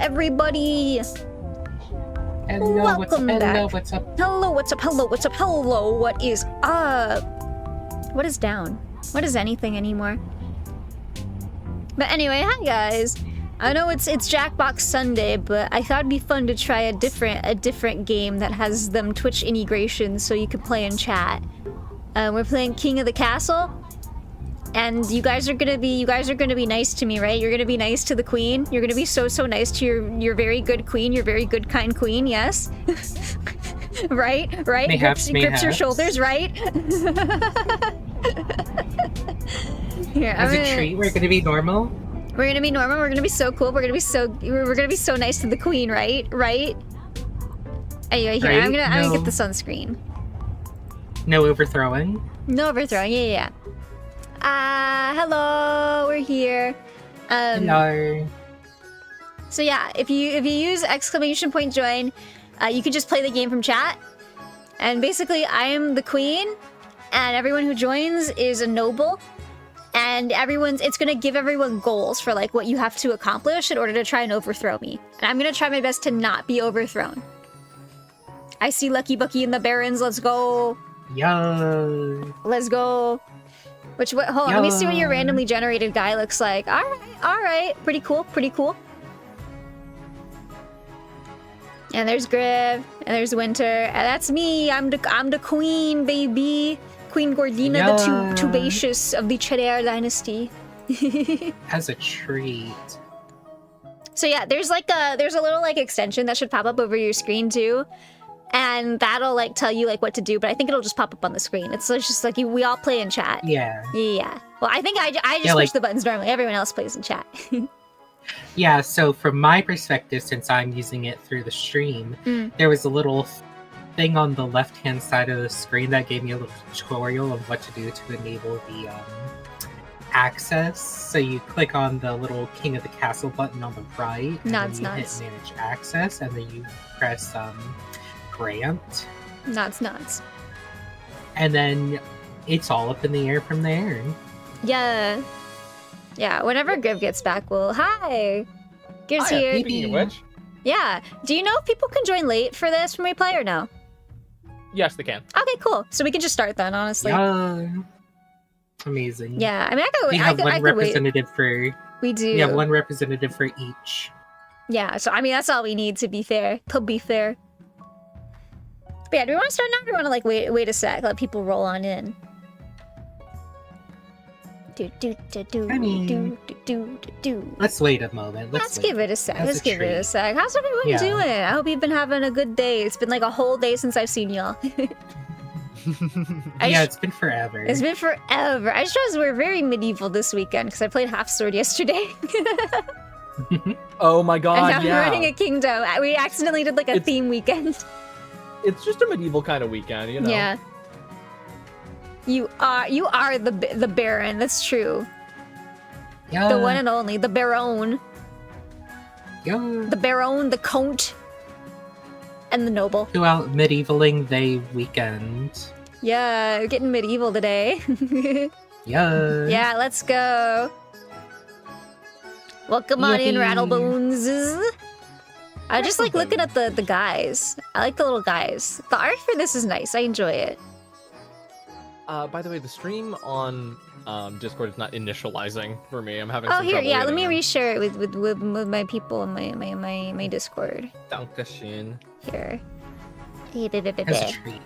everybody. Hello, Welcome back. Hello, what's up? Hello, what's up? Hello, what's up? Hello, what is up? What is down? What is anything anymore? But anyway, hi guys. I know it's Jackbox Sunday, but I thought it'd be fun to try a different game that has them Twitch integrations so you could play in chat. We're playing King of the Castle. And you guys are gonna be nice to me, right? You're gonna be nice to the queen. You're gonna be so nice to your very good queen, your very good kind queen. Yes, right. Mayhaps. Grips your shoulders, right? Here, As a treat, we're gonna be normal. We're gonna be normal. We're gonna be so cool. We're gonna be so nice to the queen, right? Anyway, here Right? I'm gonna get this on screen. No overthrowing. No overthrowing. Yeah. Hello, we're here. Hello. So yeah, if you use !join, you can just play the game from chat. And basically, I am the queen, and everyone who joins is a noble. And it's gonna give everyone goals for like what you have to accomplish in order to try and overthrow me. And I'm gonna try my best to not be overthrown. I see Lucky Bucky in the Barons. Let's go. Yo. Let's go. Hold on, let me see what your randomly generated guy looks like. Alright. Pretty cool. And there's Griv, and there's Winter, and that's me. I'm the queen, baby. Queen Gordina, the tubaceous of the Cheddar dynasty. As a treat. So yeah, there's a little like extension that should pop up over your screen too. And that'll like tell you like what to do, but I think it'll just pop up on the screen. It's just like we all play in chat. Yeah. Well, I think I just push the buttons normally. Everyone else plays in chat. Yeah, so from my perspective, since I'm using it through the stream, there was a little thing on the left-hand side of the screen that gave me a little tutorial of what to do to enable the access. So you click on the little King of the Castle button on the right, and then you hit Manage Access, and then you press Grant. Nuts. And then it's all up in the air from there. Yeah, whenever Griv gets back, Hi! Griv's here. Speaking of which. Yeah. Do you know if people can join late for this when we play or no? Yes, they can. Okay, cool. So we can just start then, honestly. Yeah. Amazing. Yeah, I mean, We have one representative for... We do. We have one representative for each. Yeah, so I mean, that's all we need to be fair. But yeah, do we want to start now or do we want to like wait a sec, let people roll on in? Let's wait a moment. Let's give it a sec. How's everyone doing? I hope you've been having a good day. It's been like a whole day since I've seen y'all. It's been forever. I just realized we're very medieval this weekend because I played Half Sword yesterday. Oh my god, and now we're running a kingdom. We accidentally did like a theme weekend. It's just a medieval kind of weekend, you know? Yeah. You are the Baron, that's true. Yeah. The one and only, the Baron. Yeah. The Baron, the Count, and the Noble. Throughout Medievaling Day weekend. Yeah, we're getting medieval today. Yeah. Yeah, let's go. Welcome on in, Rattlebones. I just like looking at the guys. I like the little guys. The art for this is nice. I enjoy it. By the way, the stream on Discord is not initializing for me. I'm having some trouble. Oh, here, yeah. Let me reshare it with my people in my Discord. Dankeschön. Here. As a treat.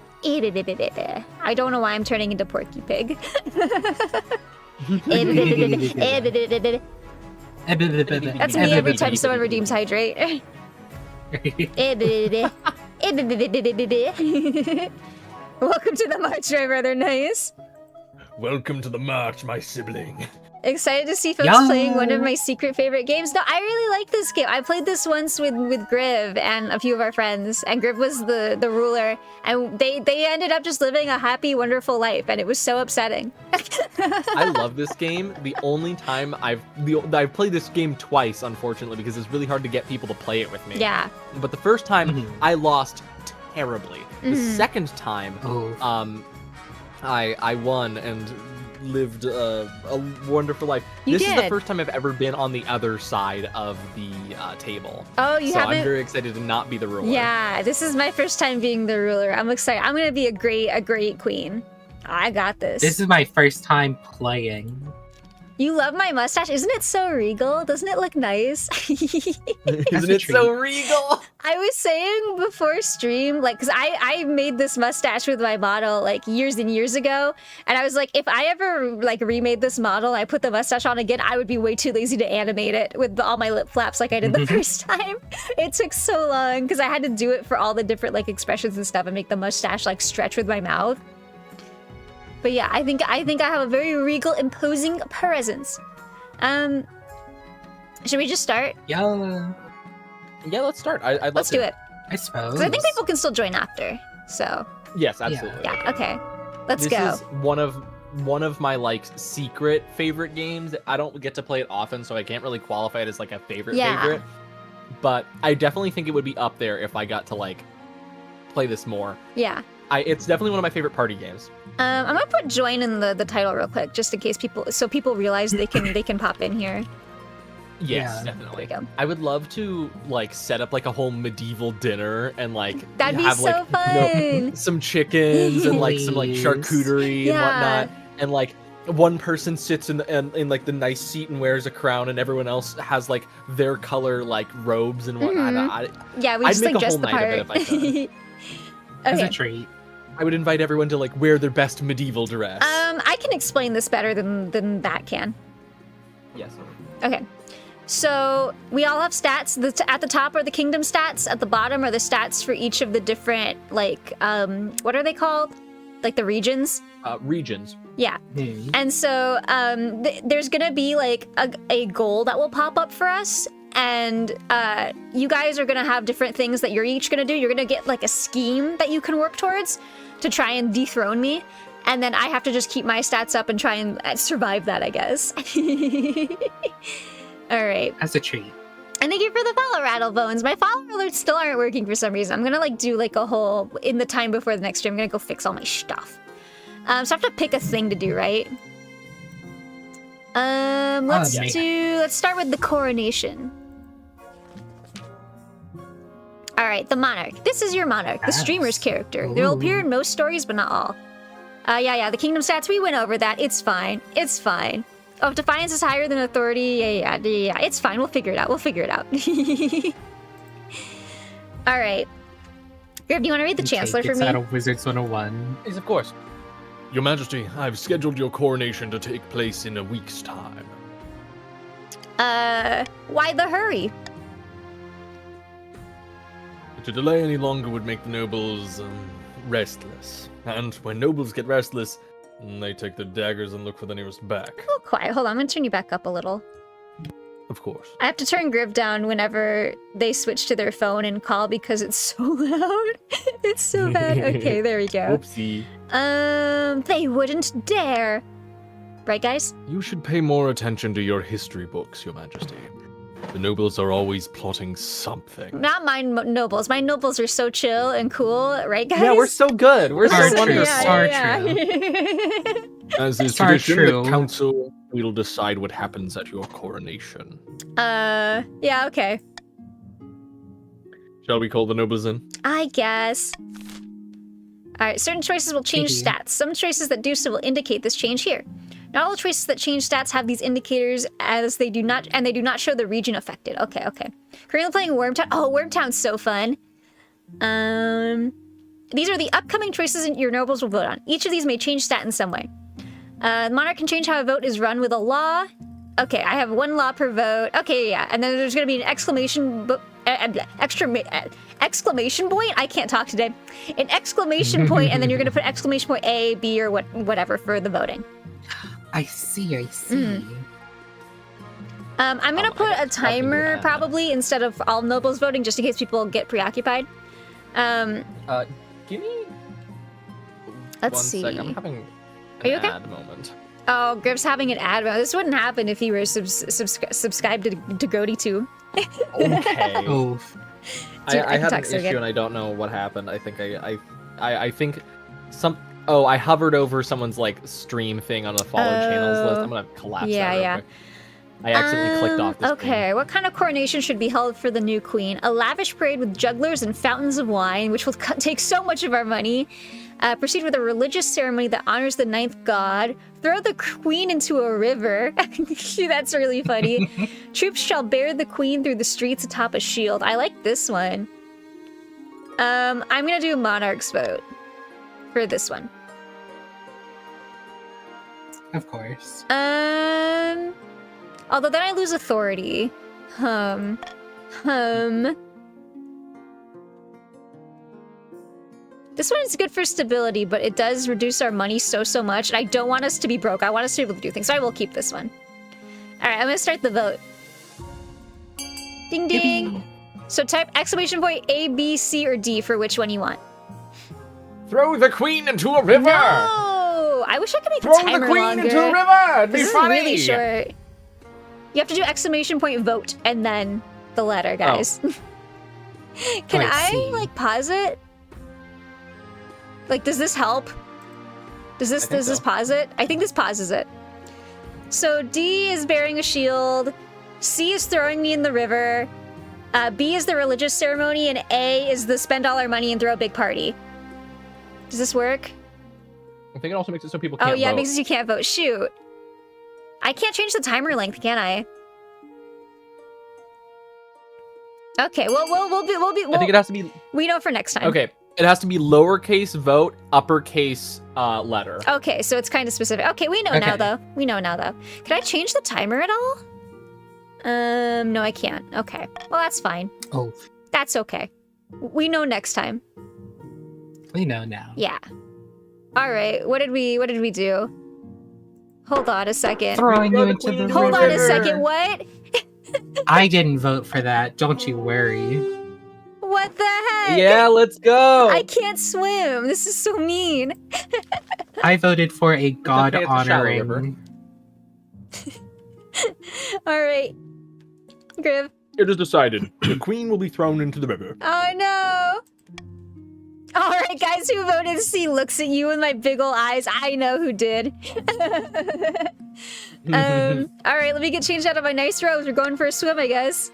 I don't know why I'm turning into Porky Pig. That's me every time someone redeems Hydrate. Welcome to the march, my brother. Nice. Welcome to the march, my sibling. Excited to see folks playing one of my secret favorite games. No, I really like this game. I played this once with Griv and a few of our friends, and Griv was the ruler, and they ended up just living a happy, wonderful life, and it was so upsetting. I love this game. The only time I've played this game twice, unfortunately, because it's really hard to get people to play it with me. Yeah. But the first time I lost terribly. The second time, I won, and lived a wonderful life. You This is the did. first time I've ever been on the other side of the table. Oh, you so haven't? I'm very excited to not be the ruler. Yeah, this is my first time being the ruler. I'm excited. I'm gonna be a great queen. I got this. This is my first time playing. You love my mustache? Isn't it so regal? Doesn't it look nice? Isn't it so regal? I was saying before stream, like, because I made this mustache with my model, like, years and years ago. And I was like, if I ever, like, remade this model, I put the mustache on again, I would be way too lazy to animate it with all my lip flaps like I did the first time. It took so long, because I had to do it for all the different, like, expressions and stuff and make the mustache, like, stretch with my mouth. But yeah, I think I have a very regal, imposing presence. Should we just start? Yeah, Yeah, let's start. I'd love Let's to. do it. I suppose. 'Cause I think people can still join after. So Yes, absolutely. yeah, okay. Let's This go. is one of my like secret favorite games. I don't get to play it often, so I can't really qualify it as like a favorite. But I definitely think it would be up there if I got to like play this more. Yeah. It's definitely one of my favorite party games. I'm gonna put join in the title real quick, just in case people realize they can pop in here. Yes, Yeah. definitely. There we go. I would love to like set up like a whole medieval dinner and like That'd be have so like fun. some chickens and like some like Please. charcuterie Yeah. and whatnot, and like one person sits in like the nice seat and wears a crown, and everyone else has like their color like robes and whatnot. Mm-hmm. Yeah, we I'd just make like a dress whole the night of part. it if I As a Okay. treat. I would invite everyone to like wear their best medieval dress. I can explain this better than that can. Yes. Okay. So we all have stats. At the top are the kingdom stats. At the bottom are the stats for each of the different, like, what are they called? Like the regions? Regions. Yeah. Hmm. And so there's gonna be like a goal that will pop up for us. And you guys are gonna have different things that you're each gonna do. You're gonna get like a scheme that you can work towards to try and dethrone me. And then I have to just keep my stats up and try and survive that, I guess. All right. As a treat. And thank you for the follow, Rattle Bones. My follow alerts still aren't working for some reason. I'm gonna like do like a whole, in the time before the next stream, I'm gonna go fix all my stuff. So I have to pick a thing to do, right? Let's start with the coronation. All right, the monarch. This is your monarch, the streamer's character. They'll appear in most stories, but not all. Yeah, the kingdom stats, we went over that. It's fine. It's fine. Oh, if defiance is higher than authority, yeah, it's fine. We'll figure it out. All right. Grib, do you want to read the Chancellor for It's me? out of Wizards 101. Yes, of course. Your Majesty, I've scheduled your coronation to take place in a week's time. Why the hurry? To delay any longer would make the nobles restless. And when nobles get restless, they take their daggers and look for the nearest back. Oh, quiet. Hold on, I'm gonna turn you back up a little. Of course. I have to turn Grib down whenever they switch to their phone and call because it's so loud. It's so bad. Okay, there we go. Oopsie. They wouldn't dare. Right, guys? You should pay more attention to your history books, Your Majesty. The nobles are always plotting something. Not my nobles. My nobles are so chill and cool, right, guys? Yeah, we're so good. We're Are so true. wonderful. As is Are tradition, true. the council will decide what happens at your coronation. Yeah, okay. Shall we call the nobles in? I guess. Alright, certain choices will change Mhm. stats. Some choices that do so will indicate this change here. Not all choices that change stats have these indicators as they do not show the region affected. Okay. Currently playing Wormtown. Oh, Wormtown's so fun. These are the upcoming choices your nobles will vote on. Each of these may change stat in some way. The monarch can change how a vote is run with a law. Okay, I have one law per vote. Okay, yeah, and then there's gonna be an exclamation point. I can't talk today. An exclamation point, and then you're gonna put exclamation point A, B, or whatever for the voting. I see. I'm gonna put a timer probably instead of all nobles voting, just in case people get preoccupied. Give me Let's one see. sec. I'm having Are you an okay? ad moment. Oh, Grib's having an ad. This wouldn't happen if he were subscribed to Grody too. Okay. Oh, Dude, I can had talk an so issue good. and I don't know what happened. I think I think Oh, I hovered over someone's like stream thing on the followed channels list. I'm gonna collapse that real quick. I accidentally clicked off the screen. Okay, what kind of coronation should be held for the new queen? A lavish parade with jugglers and fountains of wine, which will take so much of our money. Proceed with a religious ceremony that honors the ninth god. Throw the queen into a river. That's really funny. Troops shall bear the queen through the streets atop a shield. I like this one. I'm gonna do monarch's vote for this one. Of course. Although then I lose authority. This one is good for stability, but it does reduce our money so much, and I don't want us to be broke. I want us to be able to do things, so I will keep this one. Alright, I'm gonna start the vote. Ding ding! Yippee. So type exclamation point A, B, C, or D for which one you want. Throw the queen into a river! No! I wish I could make the timer longer. Throw the queen into a river! It'd be funny! This is really short. You have to do exclamation point vote and then the letter, guys. Oh. Can I like pause it? Like, does this help? Does this pause it? I think this pauses it. So D is bearing a shield, C is throwing me in the river, B is the religious ceremony, and A is the spend all our money and throw a big party. Does this work? I think it also makes it so people can't vote. Oh yeah, it makes it so you can't vote. Shoot. I can't change the timer length, can I? Okay, well, I think it has to be... We know for next time. Okay, it has to be lowercase vote, uppercase letter. Okay, so it's kind of specific. Okay, we know now, though. We know now, though. Can I change the timer at all? No, I can't. Okay, well, that's fine. Oh. That's okay. We know next time. We know now. Yeah. All right, what did we do? Hold on a second. Throwing you into the river. Hold on a second, what? I didn't vote for that, don't you worry. What the heck? Yeah, let's go! I can't swim, this is so mean. I voted for a god-honoring. Alright. Griv. It is decided. The queen will be thrown into the river. Oh no! Alright guys, who voted C looks at you with my big ol' eyes. I know who did. Alright, let me get changed out of my nice robes. We're going for a swim, I guess.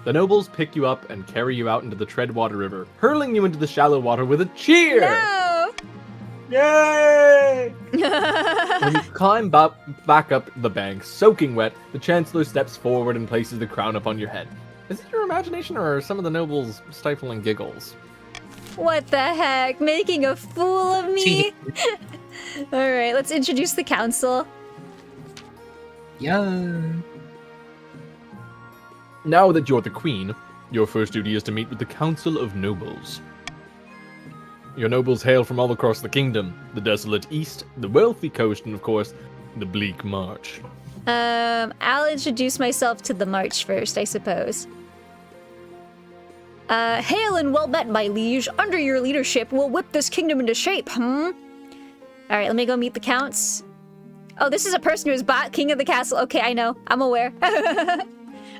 The nobles pick you up and carry you out into the Treadwater River, hurling you into the shallow water with a cheer! No! Yay! When you climb back up the bank, soaking wet, the Chancellor steps forward and places the crown upon your head. Is it your imagination or are some of the nobles stifling giggles? What the heck? Making a fool of me? Alright, let's introduce the council. Yeah. Now that you're the queen, your first duty is to meet with the Council of Nobles. Your nobles hail from all across the kingdom, the desolate east, the wealthy coast, and of course, the bleak march. I'll introduce myself to the march first, I suppose. Hail and well met, my liege. Under your leadership, we'll whip this kingdom into shape, Alright, let me go meet the counts. Oh, this is a person who is bought king of the castle. Okay, I know. I'm aware.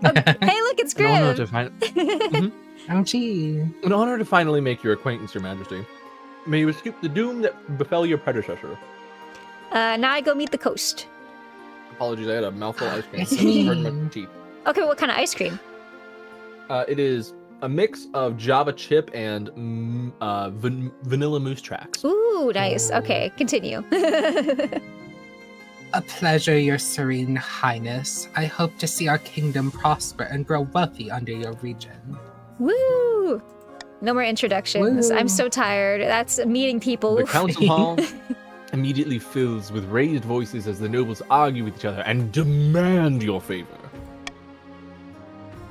Okay. Hey, look, it's Griv. Oh, gee. An honor to finally make your acquaintance, your majesty. May you escape the doom that befell your predecessor. Now I go meet the coast. Apologies, I had a mouthful of ice cream. It's me. My teeth. Okay, what kind of ice cream? It is a mix of Java chip and vanilla mousse tracks. Ooh, nice. Okay, continue. A pleasure, your serene highness. I hope to see our kingdom prosper and grow wealthy under your region. Woo! No more introductions. Woo. I'm so tired. That's meeting people. The council hall immediately fills with raised voices as the nobles argue with each other and demand your favor.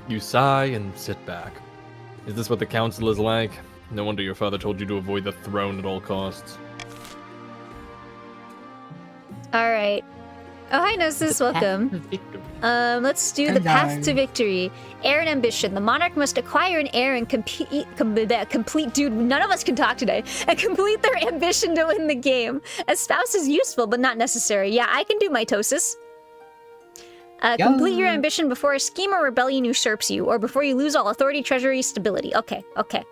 You sigh and sit back. Is this what the council is like? No wonder your father told you to avoid the throne at all costs. Alright. Oh, hi, Gnosis. Welcome. Let's do the path to victory. Heir and ambition. The monarch must acquire an heir and complete... Dude, none of us can talk today. And complete their ambition to win the game. A spouse is useful, but not necessary. Yeah, I can do mitosis. Complete your ambition before a scheme or rebellion usurps you, or before you lose all authority, treasury, stability. Okay, okay.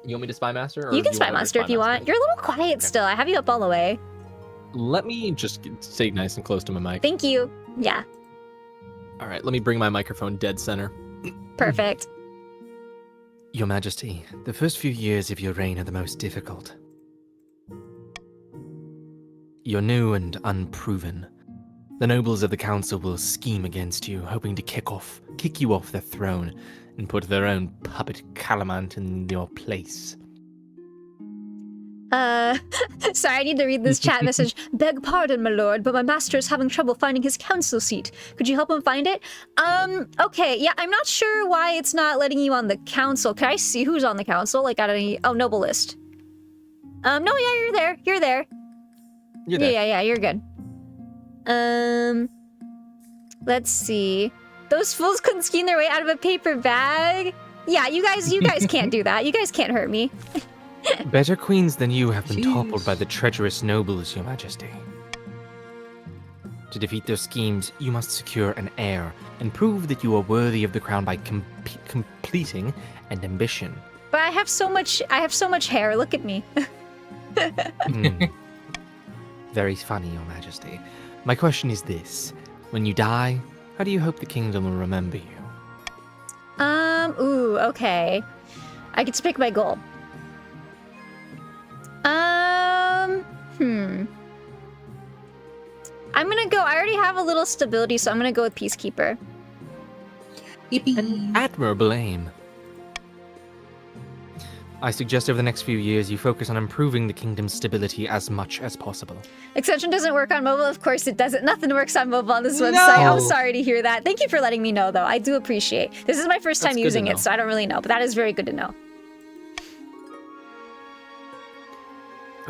You want me to spy master? Or You can do spy want me to master if you want. You're a little quiet still. I have you up all the way. Let me just stay nice and close to my mic. Thank you. Yeah. All right, let me bring my microphone dead center. Perfect. Your Majesty, the first few years of your reign are the most difficult. You're new and unproven. The nobles of the council will scheme against you, hoping to kick you off the throne and put their own puppet Calamant in your place. Sorry, I need to read this chat message. Beg pardon, my lord, but my master is having trouble finding his council seat. Could you help him find it? Okay, yeah, I'm not sure why it's not letting you on the council. Can I see who's on the council? Like, at any... Oh, noble list. No, yeah, you're there. You're there. You're there. Yeah, you're good. Let's see. Those fools couldn't scheme their way out of a paper bag? Yeah, you guys can't do that. You guys can't hurt me. Better queens than you have been Jeez. toppled by the treacherous nobles, Your Majesty. To defeat their schemes, you must secure an heir and prove that you are worthy of the crown by completing an ambition. But I have so much hair. Look at me. Very funny, Your Majesty. My question is this. When you die, how do you hope the kingdom will remember you? Ooh, okay. I get to pick my goal. I'm gonna go, I already have a little stability, so I'm gonna go with Peacekeeper. An admirable aim. I suggest over the next few years you focus on improving the kingdom's stability as much as possible. Extension doesn't work on mobile? Of course it doesn't. Nothing works on mobile on this website. I'm No. sorry to hear that. Thank you for letting me know, though. I do appreciate. This is my first That's time good to using know. it, so I don't really know, but that is very good to know.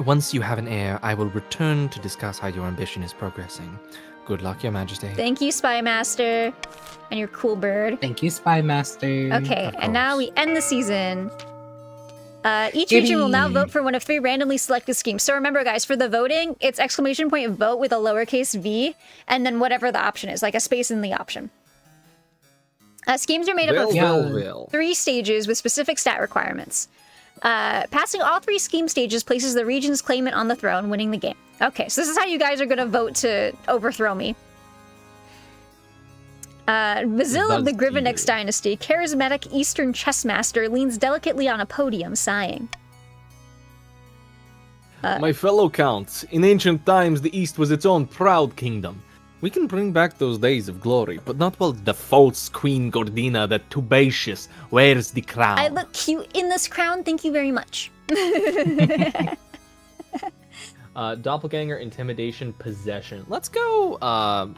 Once you have an heir, I will return to discuss how your ambition is progressing. Good luck, Your Majesty. Thank you, Spy Master. And your cool bird. Thank you, Spy Master. Okay, Of and now course. we end the season. Each region will now Yippee. vote for one of 3 randomly selected schemes. So remember, guys, for the voting, it's exclamation point vote with a lowercase v, and then whatever the option is, like a space in the option. Schemes are made up of Yeah. 3 stages with specific stat requirements. Passing all 3 scheme stages places the region's claimant on the throne, winning the game. Okay, so this is how you guys are going to vote to overthrow me. Basil of the Grivenex dynasty, charismatic Eastern chess master, leans delicately on a podium, sighing. My fellow counts, in ancient times the East was its own proud kingdom. We can bring back those days of glory, but not while the false Queen Gordina, the tubacious, wears the crown. I look cute in this crown, thank you very much. Doppelganger, intimidation, possession. Let's go,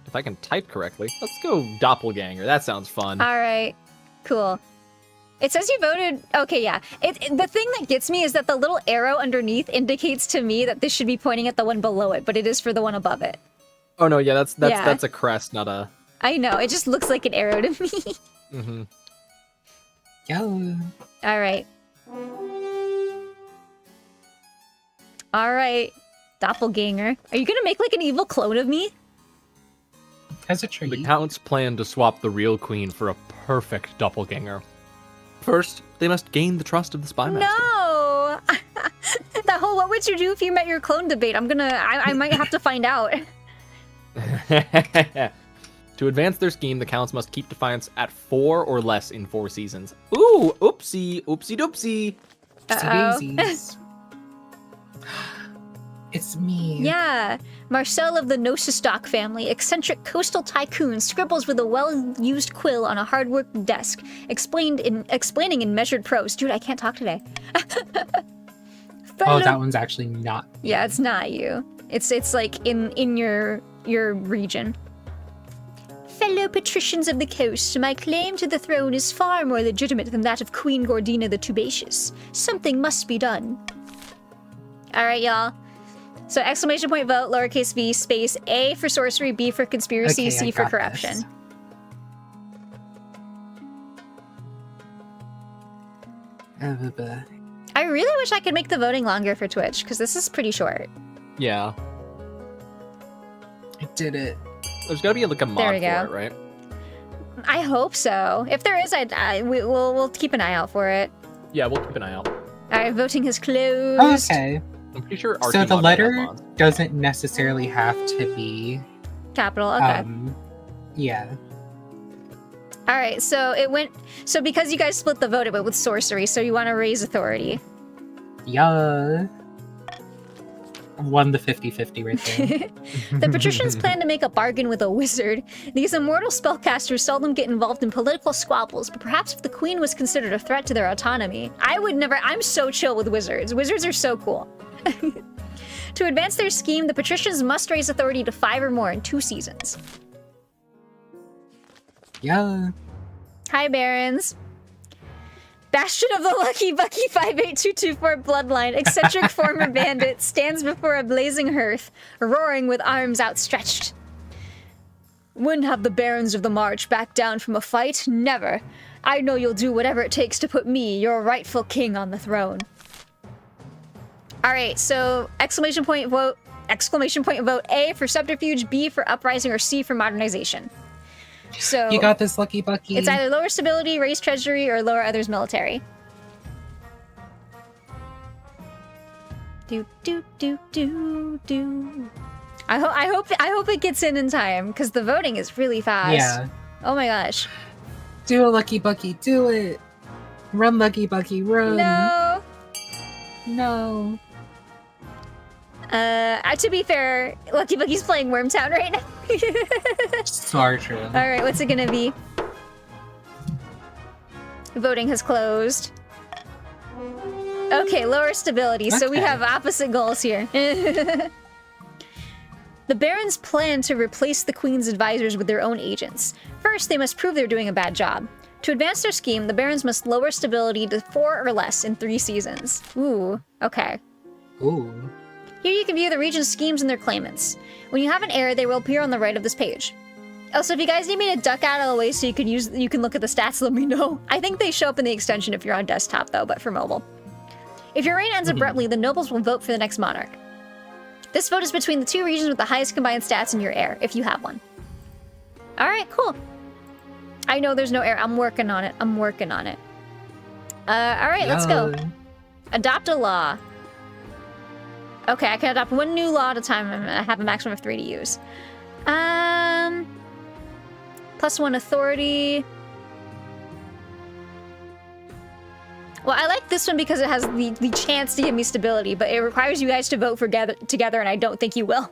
if I can type correctly, let's go doppelganger. That sounds fun. Alright, cool. It says you voted... Okay, yeah. The thing that gets me is that the little arrow underneath indicates to me that this should be pointing at the one below it, but it is for the one above it. Oh no, yeah, that's Yeah. a crest, not a... I know, it just looks like an arrow to me. Mm-hmm. Yo. Alright. Alright. Doppelganger. Are you gonna make like an evil clone of me? Has a tree. The counts plan to swap the real queen for a perfect doppelganger. First, they must gain the trust of the spy master. No! The whole what would you do if you met your clone debate, I might have to find out. To advance their scheme, the counts must keep defiance at 4 or less in 4 seasons. Ooh, oopsie, oopsie doopsie. Uh-oh. Daisies. It's me. Yeah, Marcel of the Nosestock family, eccentric coastal tycoon, scribbles with a well-used quill on a hard-worked desk, explaining in measured prose. Dude, I can't talk today. Oh, that one's actually not. Yeah, it's not you. It's like in your region. Fellow patricians of the coast, my claim to the throne is far more legitimate than that of Queen Gordina the Tubacious. Something must be done. All right, y'all. So exclamation point vote, lowercase v, space, A for sorcery, B for conspiracy, Okay, C I for got corruption. this. I really wish I could make the voting longer for Twitch, because this is pretty short. Yeah. I did it. There's gotta be like a mod There we for go. it, right? I hope so. If there is, we'll keep an eye out for it. Yeah, we'll keep an eye out. All right, voting has closed. Okay. I'm pretty sure. So the Archimon letter might have doesn't necessarily have to be. Capital. Okay. Yeah. All right. So it went. So because you guys split the vote, it went with sorcery. So you want to raise authority. Yeah. Won the 50-50 right there. The patricians plan to make a bargain with a wizard. These immortal spellcasters seldom get involved in political squabbles, but perhaps if the queen was considered a threat to their autonomy. I would never. I'm so chill with wizards. Wizards are so cool. To advance their scheme, the patricians must raise authority to 5 or more in 2 seasons. Yeah. Hi, barons. Bastion of the Lucky Bucky 58224 bloodline, eccentric former bandit, stands before a blazing hearth, roaring with arms outstretched. Wouldn't have the barons of the march back down from a fight? Never. I know you'll do whatever it takes to put me, your rightful king, on the throne. Alright, so exclamation point vote A for subterfuge, B for uprising, or C for modernization. So You got this, Lucky Bucky. it's either lower stability, raise treasury, or lower others military. Do do do do do. I hope it gets in time because the voting is really fast. Yeah. Oh my gosh. Do it, Lucky Bucky. Do it. Run, Lucky Bucky. Run. No. No. To be fair, Lucky Bucky's playing Wormtown right now. So true. All right, what's it gonna be? Voting has closed. Okay, lower stability. So we Okay. have opposite goals here. The barons plan to replace the queen's advisors with their own agents. First, they must prove they're doing a bad job. To advance their scheme, the barons must lower stability to 4 or less in 3 seasons. Ooh, okay. Ooh. Here you can view the region's schemes and their claimants. When you have an error, they will appear on the right of this page. Also, if you guys need me to duck out of the way so you can look at the stats, let me know. I think they show up in the extension if you're on desktop though, but for mobile. If your reign ends abruptly, the nobles will vote for the next monarch. This vote is between the 2 regions with the highest combined stats in your heir, if you have one. Alright, cool. I know there's no heir. I'm working on it. Alright, let's go. Adopt a law. Okay, I can adopt 1 new law at a time and I have a maximum of 3 to use. +1 authority. Well, I like this one because it has the chance to give me stability, but it requires you guys to vote together, and I don't think you will.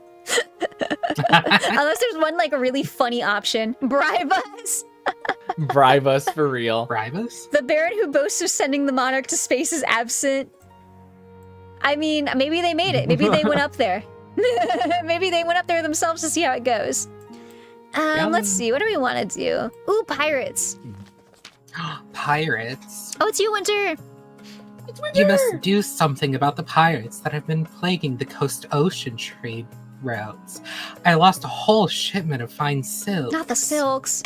Unless there's one, like, a really funny option. Bribe us! Bribe us for real. Bribe us? The baron who boasts of sending the monarch to space is absent. I mean, maybe they made it. Maybe they went up there. Maybe they went up there themselves to see how it goes. Let's see. What do we want to do? Ooh, pirates. Pirates. Oh, it's you, Winter. You must do something about the pirates that have been plaguing the coast ocean trade routes. I lost a whole shipment of fine silks. Not the silks.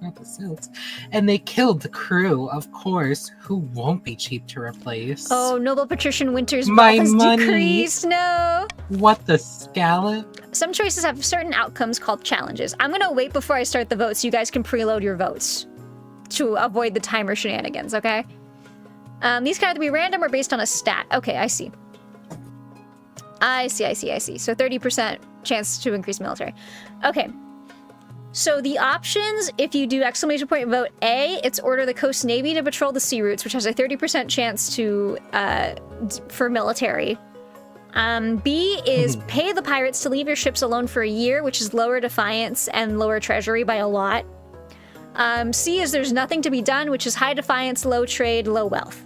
Not the silks. And they killed the crew, of course, who won't be cheap to replace. Oh, noble patrician Winter's My wealth has money. decreased. No. What the scallop? Some choices have certain outcomes called challenges. I'm gonna wait before I start the vote so you guys can preload your votes to avoid the timer shenanigans, okay? These can either be random or based on a stat. Okay, I see. I see. So 30% chance to increase military. Okay. So the options, if you do exclamation point vote A, it's order the coast navy to patrol the sea routes, which has a 30% chance to for military. B is pay the pirates to leave your ships alone for a year, which is lower defiance and lower treasury by a lot. C is there's nothing to be done, which is high defiance, low trade, low wealth.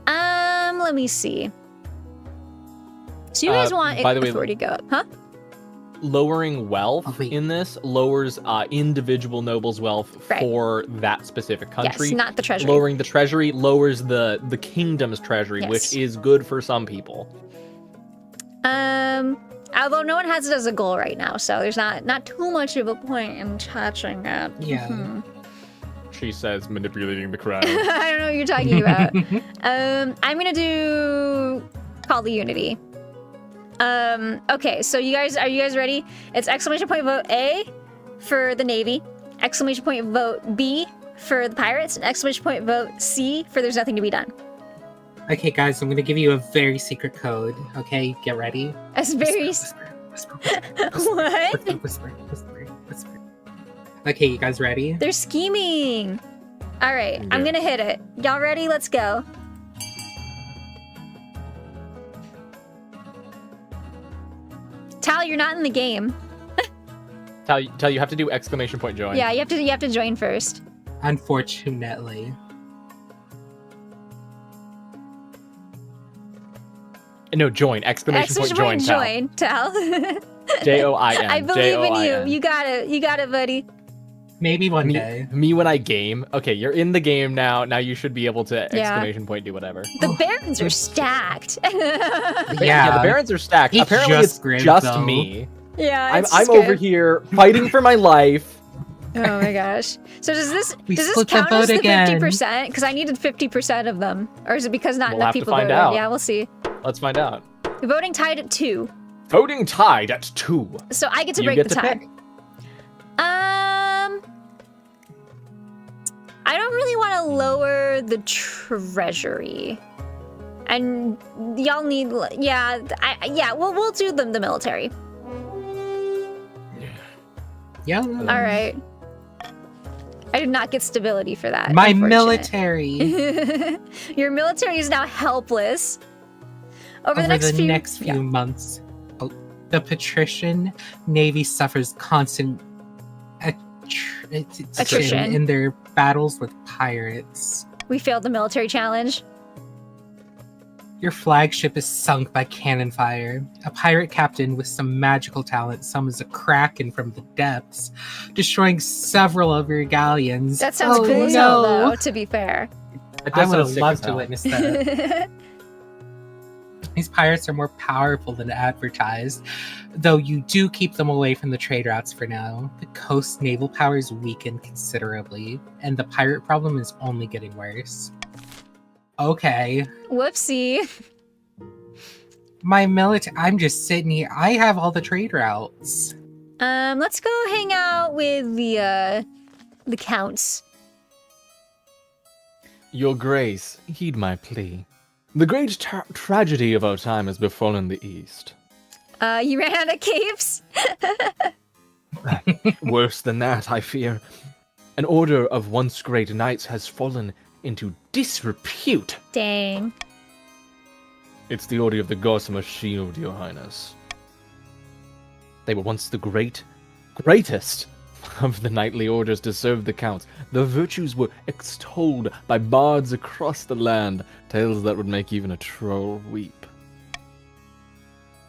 Let me see. So you guys want by the way, authority to go up, huh? Lowering wealth in this lowers individual nobles' wealth for that specific country. Yes, not the treasury. Lowering the treasury lowers the kingdom's treasury, which is good for some people. Although no one has it as a goal right now, so there's not too much of a point in touching it. Yeah. She says, manipulating the crowd. I don't know what you're talking about. I'm gonna do Call the Unity. Okay, so are you guys ready? It's exclamation point vote A, for the Navy, exclamation point vote B for the pirates, and exclamation point vote C for there's nothing to be done. Okay, guys, I'm gonna give you a very secret code. Okay, get ready. That's very... Whisper. What? Whisper. Okay, you guys ready? They're scheming. All right, I'm Yeah. gonna hit it. Y'all ready? Let's go. Tal, you're not in the game. Tell you have to do exclamation point join. Yeah, you have to join first. Unfortunately. No, join. Exclamation point join. join, Tal. Join. I believe in you. You got it. You got it, buddy. Maybe one day. Me when I game. Okay, you're in the game now. Now you should be able to exclamation point do whatever. The Barons are stacked. Yeah, the Barons are stacked. It's Apparently just it's Grim, just though. me. Yeah, I'm over here fighting for my life. Oh my gosh. So does this We does this split the count as vote the again. 50%? Because I needed 50% of them. Or is it because not We'll enough have to people find voted? out. Yeah, we'll see. Let's find out. The voting tied at 2. Voting tied at 2. So I get to You break get the to tie. pick. I don't really want to lower the treasury. And y'all need, we'll do them the military. Yeah. All right. I did not get stability for that. My unfortunate. military. Your military is now helpless. Over the next few months, the patrician navy suffers constant attrition in their battles with pirates. We failed the military challenge. Your flagship is sunk by cannon fire. A pirate captain with some magical talent summons a kraken from the depths, destroying several of your galleons. That sounds cool as hell, though, to be fair. I would have loved to witness that. These pirates are more powerful than advertised, though you do keep them away from the trade routes for now. The coast naval power is weakened considerably, and the pirate problem is only getting worse. Okay. Whoopsie. My military, I'm just sitting here. I have all the trade routes. Let's go hang out with the counts. Your Grace, heed my plea. The great tragedy of our time has befallen the East. You ran out of capes? Worse than that, I fear. An order of once great knights has fallen into disrepute. Dang. It's the order of the Gossamer Shield, Your Highness. They were once the greatest of the knightly orders to serve the counts. Their virtues were extolled by bards across the land, tales that would make even a troll weep.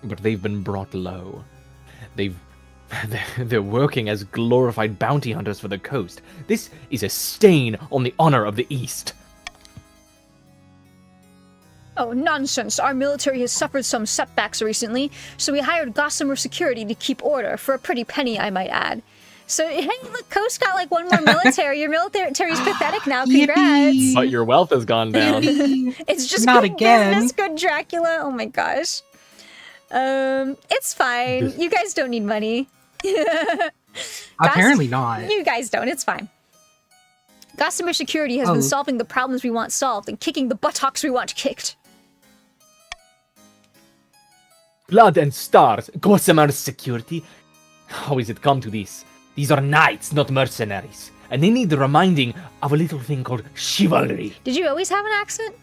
But they've been brought low. They're working as glorified bounty hunters for the coast. This is a stain on the honor of the East. Oh, nonsense. Our military has suffered some setbacks recently, so we hired Gossamer Security to keep order, for a pretty penny, I might add. So, hey, the coast got like one more military. Your military's pathetic now. Congrats. Yippee. But your wealth has gone down. It's just Not good again. business, good Dracula. Oh my gosh. It's fine. You guys don't need money. Apparently not. You guys don't. It's fine. Gossamer Security has been solving the problems we want solved and kicking the buttocks we want kicked. Blood and stars, Gossamer Security. How is it come to this? These are knights, not mercenaries. And they need the reminding of a little thing called chivalry. Did you always have an accent?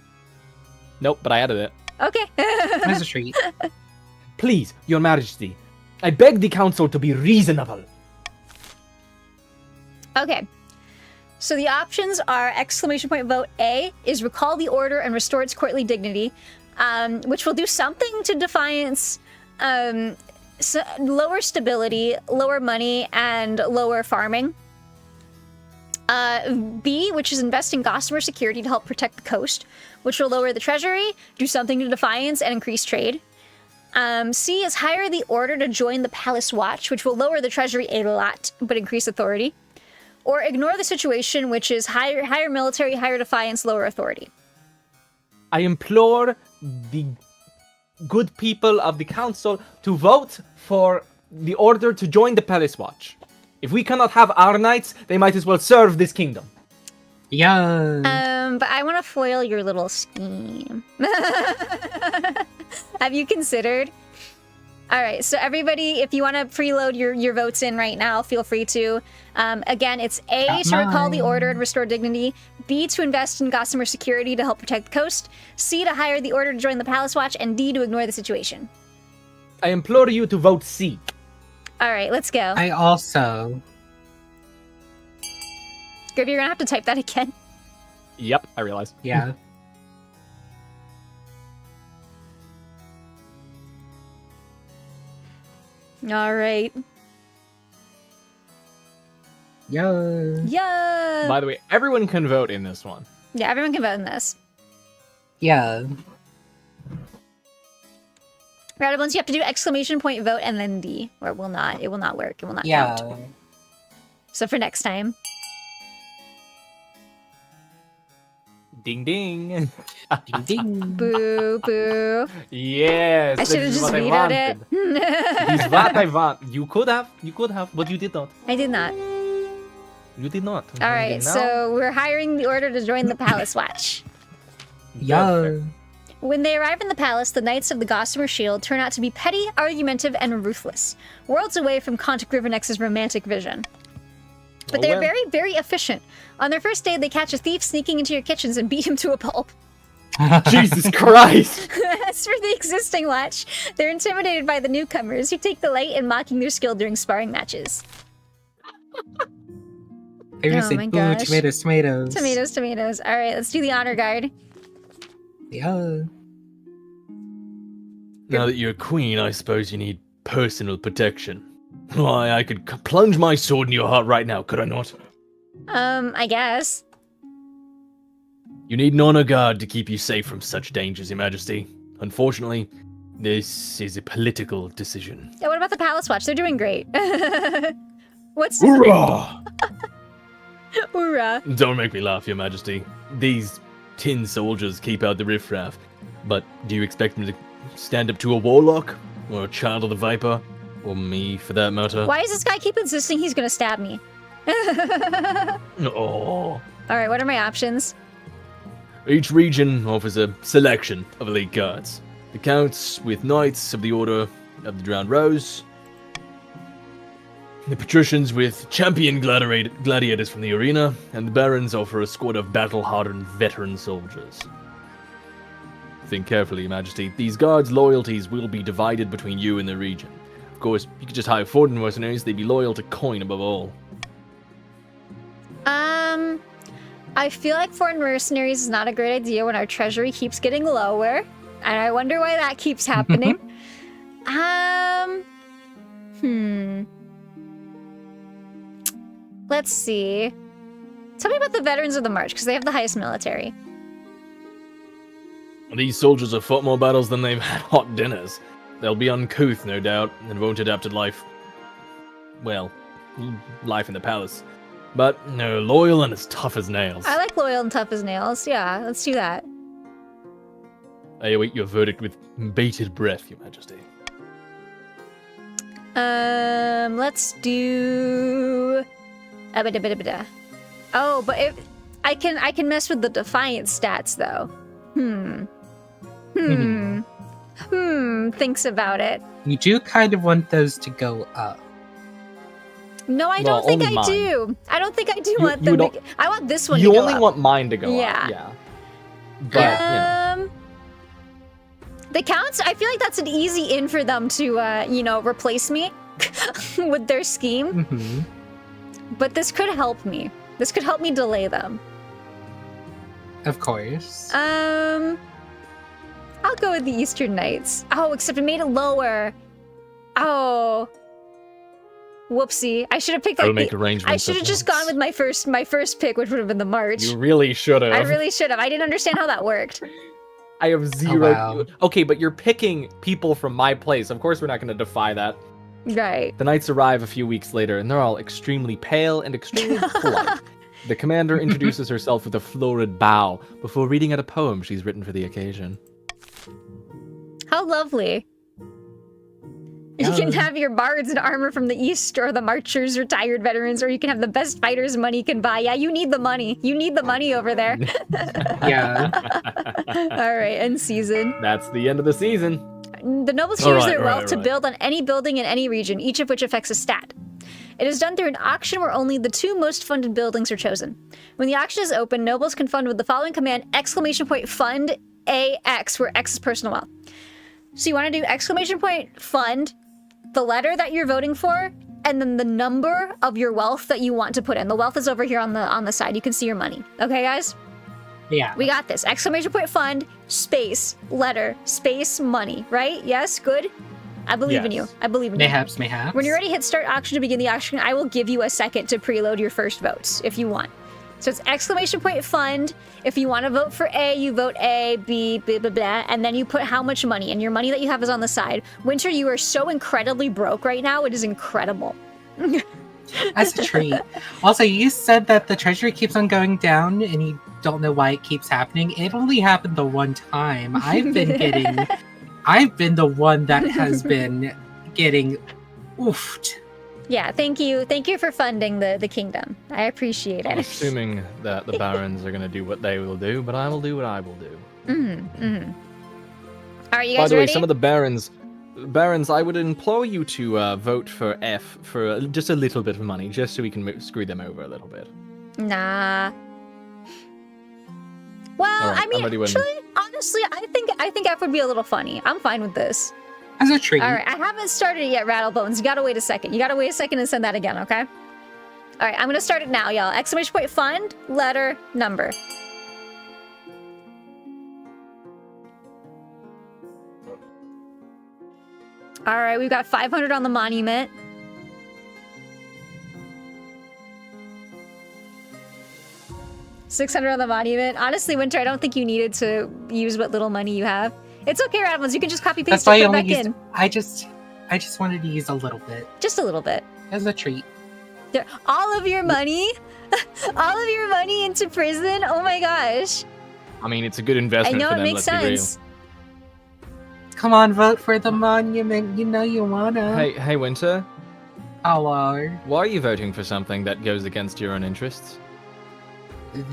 Nope, but I added it. Okay. That's a treat. Please, your majesty, I beg the council to be reasonable. Okay. So the options are exclamation point vote A is recall the order and restore its courtly dignity, which will do something to Defiance, lower stability, lower money, and lower farming. B, which is invest in Gossamer Security to help protect the coast, which will lower the treasury, do something to Defiance, and increase trade. C is hire the order to join the Palace Watch, which will lower the treasury a lot, but increase authority. Or ignore the situation, which is higher military, higher Defiance, lower authority. I implore the good people of the council to vote for the order to join the Palace Watch. If we cannot have our knights, they might as well serve this kingdom. Yeah. But I want to foil your little scheme. Have you considered? All right, so everybody, if you want to preload your votes in right now, feel free to. Again, it's A, to recall the order and restore dignity. B, to invest in Gossamer security to help protect the coast. C, to hire the order to join the Palace Watch. And D, to ignore the situation. I implore you to vote C. All right, let's go. I also. Grody, you're going to have to type that again. Yep, I realize. Yeah. All right. Yeah. Yeah. By the way, everyone can vote in this one. Yeah, everyone can vote in this. Yeah. Radablins, you have to do exclamation point vote and then D, or it will not. It will not work. It will not Yeah. count. So for next time. Ding ding. Ding ding. Boo, boo. Yes. I should have just vetoed it. This is what I want. You could have, but you did not. I did not. You did not. All right, so we're hiring the order to join the Palace Watch. Yeah. When they arrive in the palace, the Knights of the Gossamer Shield turn out to be petty, argumentative, and ruthless, worlds away from Contact Rivernex's romantic vision. But they're very, very efficient. On their first day, they catch a thief sneaking into your kitchens and beat him to a pulp. Jesus Christ! As for the existing watch, they're intimidated by the newcomers who take delight in mocking their skill during sparring matches. I Oh say, my boo, gosh. tomatoes, tomatoes. Tomatoes, tomatoes. All right, let's do the honor guard. Yeah. Now that you're a queen, I suppose you need personal protection. Why, I could plunge my sword in your heart right now, could I not? I guess. You need an honor guard to keep you safe from such dangers, Your Majesty. Unfortunately, this is a political decision. Yeah, what about the Palace Watch? They're doing great. What's... Hoorah! Hoorah. Don't make me laugh, Your Majesty. These tin soldiers keep out the riffraff. But do you expect them to stand up to a warlock? Or a child of the Viper? Or me, for that matter? Why does this guy keep insisting he's gonna stab me? Oh. Alright, what are my options? Each region offers a selection of elite guards. The counts with knights of the Order of the Drowned Rose. The patricians with champion gladiators from the arena. And the barons offer a squad of battle-hardened veteran soldiers. Think carefully, Your Majesty. These guards' loyalties will be divided between you and the region. Of course, you could just hire foreign mercenaries. They'd be loyal to coin above all. I feel like foreign mercenaries is not a great idea when our treasury keeps getting lower. And I wonder why that keeps happening. Let's see. Tell me about the veterans of the March, because they have the highest military. These soldiers have fought more battles than they've had hot dinners. They'll be uncouth, no doubt, and won't adapt to life. Well, life in the palace. But no, loyal and as tough as nails. I like loyal and tough as nails. Yeah, let's do that. I await your verdict with bated breath, Your Majesty. Let's do. Oh, but if I can mess with the defiance stats though. Thinks about it. You do kind of want those to go up. No, I don't think I do. I don't think I do want them to. I want this one to go up. You only want mine to go up. Yeah. But, the counts, I feel like that's an easy in for them to, replace me with their scheme. Mm-hmm. But this could help me. This could help me delay them. Of course. I'll go with the Eastern Knights. Oh, except it made it lower. Oh. Whoopsie. I should have picked I will make arrangements. I should have just gone with my first pick, which would have been the March. You really should have. I really should have. I didn't understand how that worked. I have zero. Oh, wow. Okay, but you're picking people from my place. Of course, we're not going to defy that. Right. The knights arrive a few weeks later, and they're all extremely pale and extremely polite. The commander introduces herself with a florid bow before reading out a poem she's written for the occasion. How lovely. You can have your bards in armor from the east, or the marchers, retired veterans, or you can have the best fighters money can buy. Yeah, you need the money. You need the money over there. Yeah. All right, end season. That's the end of the season. The nobles can use their wealth to build on any building in any region, each of which affects a stat. It is done through an auction where only the 2 most funded buildings are chosen. When the auction is open, nobles can fund with the following command, !fund AX, where X is personal wealth. So you want to do !fund, the letter that you're voting for, and then the number of your wealth that you want to put in. The wealth is over here on the side. You can see your money. Okay, guys? Yeah. We got this. !fund, space, letter, space, money, right? Yes? Good? I believe in you. I believe in you. Mayhaps. When you're ready, hit start auction to begin the auction. I will give you a second to preload your first votes, if you want. So it's !fund. If you want to vote for A, you vote A, B, blah, blah, blah, and then you put how much money, and your money that you have is on the side. Winter, you are so incredibly broke right now. It is incredible. As a treat. Also, you said that the treasury keeps on going down, and you don't know why it keeps happening. It only happened the one time. I've been the one that has been getting oofed. Yeah, thank you. Thank you for funding the kingdom. I appreciate I'm it. assuming that the barons are going to do what they will do, but I will do what I will do. All right, you By guys the way, ready? some of the barons, I would implore you to vote for F for just a little bit of money, just so we can screw them over a little bit. Nah. Well, All right, I mean, I'm ready when- actually, honestly, I think F would be a little funny. I'm fine with this. As a treat. All right, I haven't started it yet, Rattlebones. You gotta wait a second. You gotta wait a second and send that again, okay? All right, I'm gonna start it now, y'all. !fund, letter, number. All right, we've got 500 on the monument. $600 on the monument. Honestly, Winter, I don't think you needed to use what little money you have. It's okay, Rattlebones. You can just copy paste That's why it I put it only back used. in. I just wanted to use a little bit Just a little bit. as a treat. There, all of your money? All of your money into prison? Oh my gosh. I mean, it's a good I investment know for it them, makes let's be real. sense. Come on, vote for the monument. You know you wanna. Hey, Winter, Hello. why are you voting for something that goes against your own interests?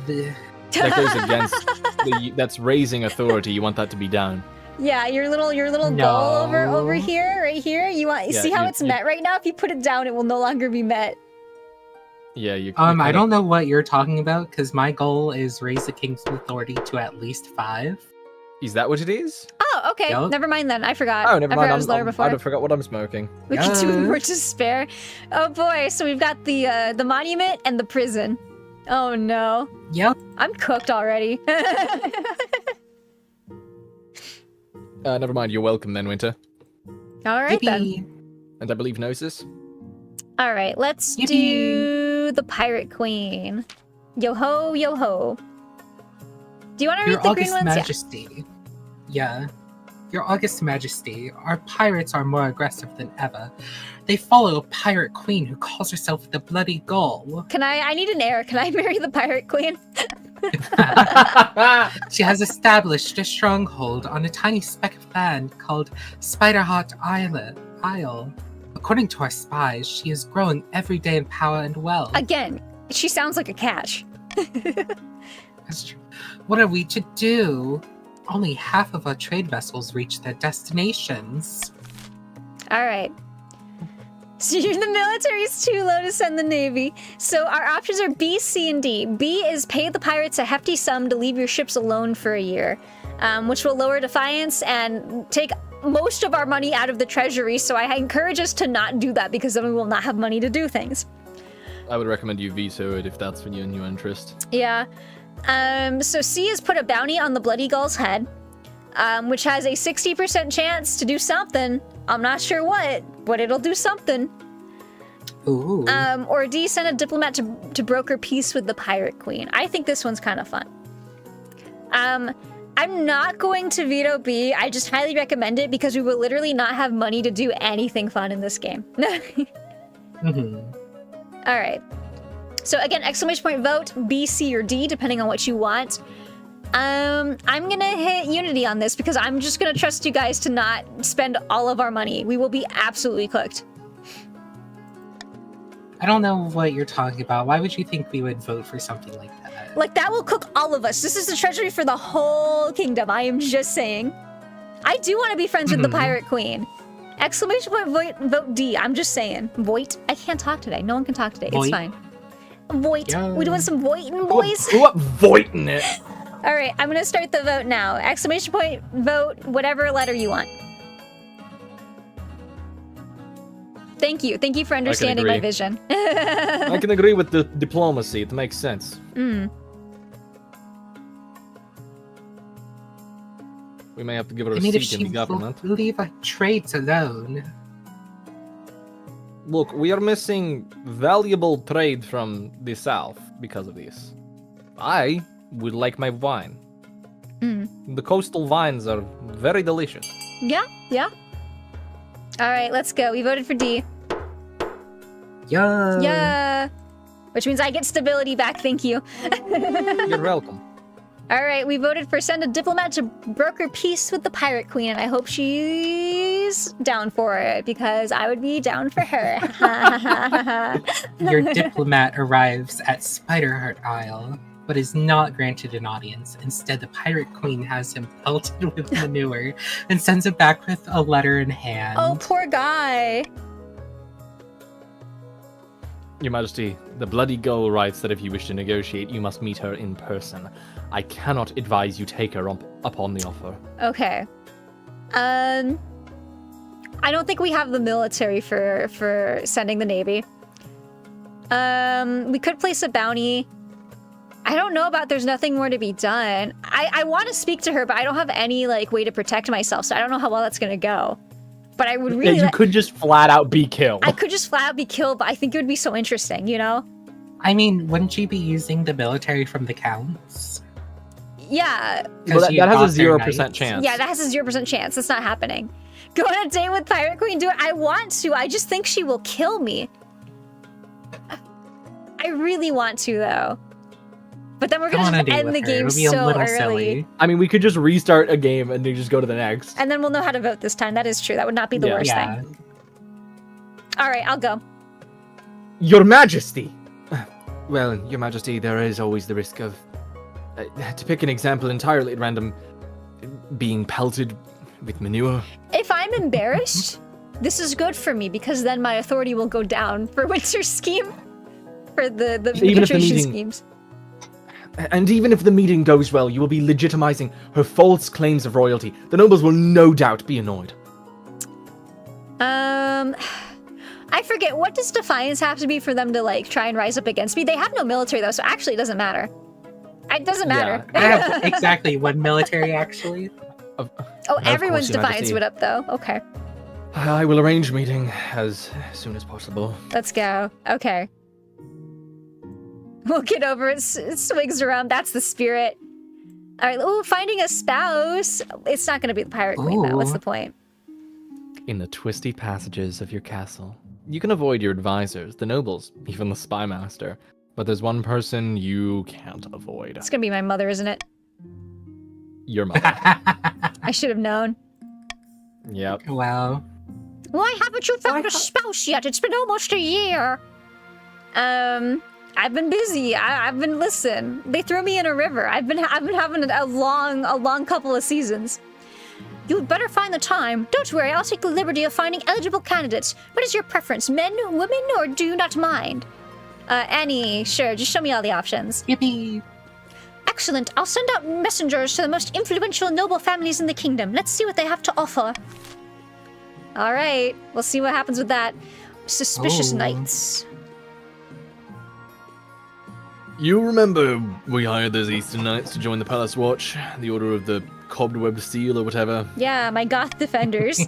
The- That goes against that's raising authority. You want that to be down. Yeah, your little goal No. over here, right here. You want Yeah, see how you- it's you- met right now? If you put it down, it will no longer be met. Yeah, you. I don't know what you're talking about because my goal is raise the king's authority to at least 5. Is that what it is? Oh, okay. Yup. Never mind then. I forgot. Oh, never I mind. forgot I was lower before. I forgot what I'm smoking. We can do Yes. more to spare. Oh boy, so we've got the monument and the prison. Oh no. Yep. I'm cooked already. Never mind. You're welcome then, Winter. All right then. Yippee. And I believe Gnosis. All right, let's Yippee. do the Pirate Queen. Yo ho, yo ho. Do you want to Your read the August green ones? Majesty. Yeah. Your August Majesty, our pirates are more aggressive than ever. They follow a pirate queen who calls herself the Bloody Gull. Yeah. Can I need an heir. Can I marry the Pirate Queen? She has established a stronghold on a tiny speck of land called Spiderheart Isle. According to our spies, she is growing every day in power and wealth. Again, she sounds like a catch. That's true. What are we to do? Only half of our trade vessels reach their destinations. All right. So the military is too low to send the Navy. So our options are B, C, and D. B is pay the pirates a hefty sum to leave your ships alone for a year, which will lower defiance and take most of our money out of the treasury. So I encourage us to not do that because then we will not have money to do things. I would recommend you veto it if that's for you in your interest. Yeah. So C is put a bounty on the Bloody Gull's head, which has a 60% chance to do something. I'm not sure what, but it'll do something. Ooh. Or D, send a diplomat to broker peace with the Pirate Queen. I think this one's kind of fun. I'm not going to veto B. I just highly recommend it because we will literally not have money to do anything fun in this game. Mhm. All right. So again, !vote B, C, or D, depending on what you want. I'm gonna hit Unity on this because I'm just gonna trust you guys to not spend all of our money. We will be absolutely cooked. I don't know what you're talking about. Why would you think we would vote for something like that? Like, that will cook all of us. This is the treasury for the whole kingdom. I am just saying. I do want to be friends with the Pirate Queen. Exclamation point, vote D. I'm just saying. Voit. I can't talk today. No one can talk today. Voit. It's fine. Voit. Yeah. We doing some voiting, boys? Who up voiting it? All right, I'm gonna start the vote now. Exclamation point, vote, whatever letter you want. Thank you. Thank you for understanding my agree. vision. I can agree with the diplomacy. It makes sense. We may have to give her a I mean, if seat in she the government. will leave our trades alone. Look, we are missing valuable trade from the south because of this. I would like my wine. The coastal wines are very delicious. Yeah, yeah. All right, let's go. We voted for D. Yeah. Yeah. Which means I get stability back, thank you. You're welcome. All right, we voted for send a diplomat to broker peace with the Pirate Queen, and I hope she's down for it, because I would be down for her. Your diplomat arrives at Spiderheart Isle, but is not granted an audience. Instead, the Pirate Queen has him pelted with manure and sends him back with a letter in hand. Oh, poor guy. Your Majesty, the Bloody Gull writes that if you wish to negotiate, you must meet her in person. I cannot advise you take her up on the offer. Okay. I don't think we have the military for sending the Navy. We could place a bounty. I don't know about there's nothing more to be done. I want to speak to her, but I don't have any like way to protect myself, so I don't know how well that's gonna go. But I would really... Yeah, you could just flat out be killed. I could just flat out be killed, but I think it would be so interesting, you know? I mean, wouldn't you be using the military from the counts? Yeah. Well, that You has a got their 0% knights. chance. Yeah, that has a 0% chance. That's not happening. Go on a date with Pirate Queen, do it. I want to. I just think she will kill me. I really want to, though. But then we're Go gonna on a just date end with the her. game It'll be a so little early. silly. I mean, we could just restart a game and then just go to the next. And then we'll know how to vote this time. That is true. That would not be the Yeah. worst Yeah. thing. All right, I'll go. Your Majesty! Well, Your Majesty, there is always the risk of, to pick an example entirely at random, being pelted with manure. If I'm embarrassed, this is good for me because then my authority will go down for Winter's scheme, for the Even if the patrician meeting- schemes. And even if the meeting goes well, you will be legitimizing her false claims of royalty. The nobles will no doubt be annoyed. I forget, what does defiance have to be for them to like try and rise up against me? They have no military though, so actually it doesn't matter. It doesn't matter. I have exactly one military, actually. Oh, course, everyone's Your defiance Majesty. went up though. Okay, I will arrange a meeting as soon as possible. let's go. Okay. We'll get over it. It swings around. That's the spirit. All right. Oh, finding a spouse. It's not going to be the Pirate Queen though. What's Ooh. the point? In the twisty passages of your castle, you can avoid your advisors, the nobles, even the spy master. But there's one person you can't avoid. It's going to be my mother, isn't it? Your mother. I should have known. Yep. Wow. Why haven't you found a spouse yet? It's been almost a year. I've been busy. I've been listen. They threw me in a river. I've been having a long couple of seasons. You'd better find the time. Don't worry, I'll take the liberty of finding eligible candidates. What is your preference, men, women, or do you not mind? Any, sure. Just show me all the options. Yippee. Excellent. I'll send out messengers to the most influential noble families in the kingdom. Let's see what they have to offer. All right, we'll see what happens with that. Suspicious Oh. knights. You remember we hired those Eastern Knights to join the Palace Watch, the Order of the Cobweb Seal or whatever? Yeah, my goth defenders.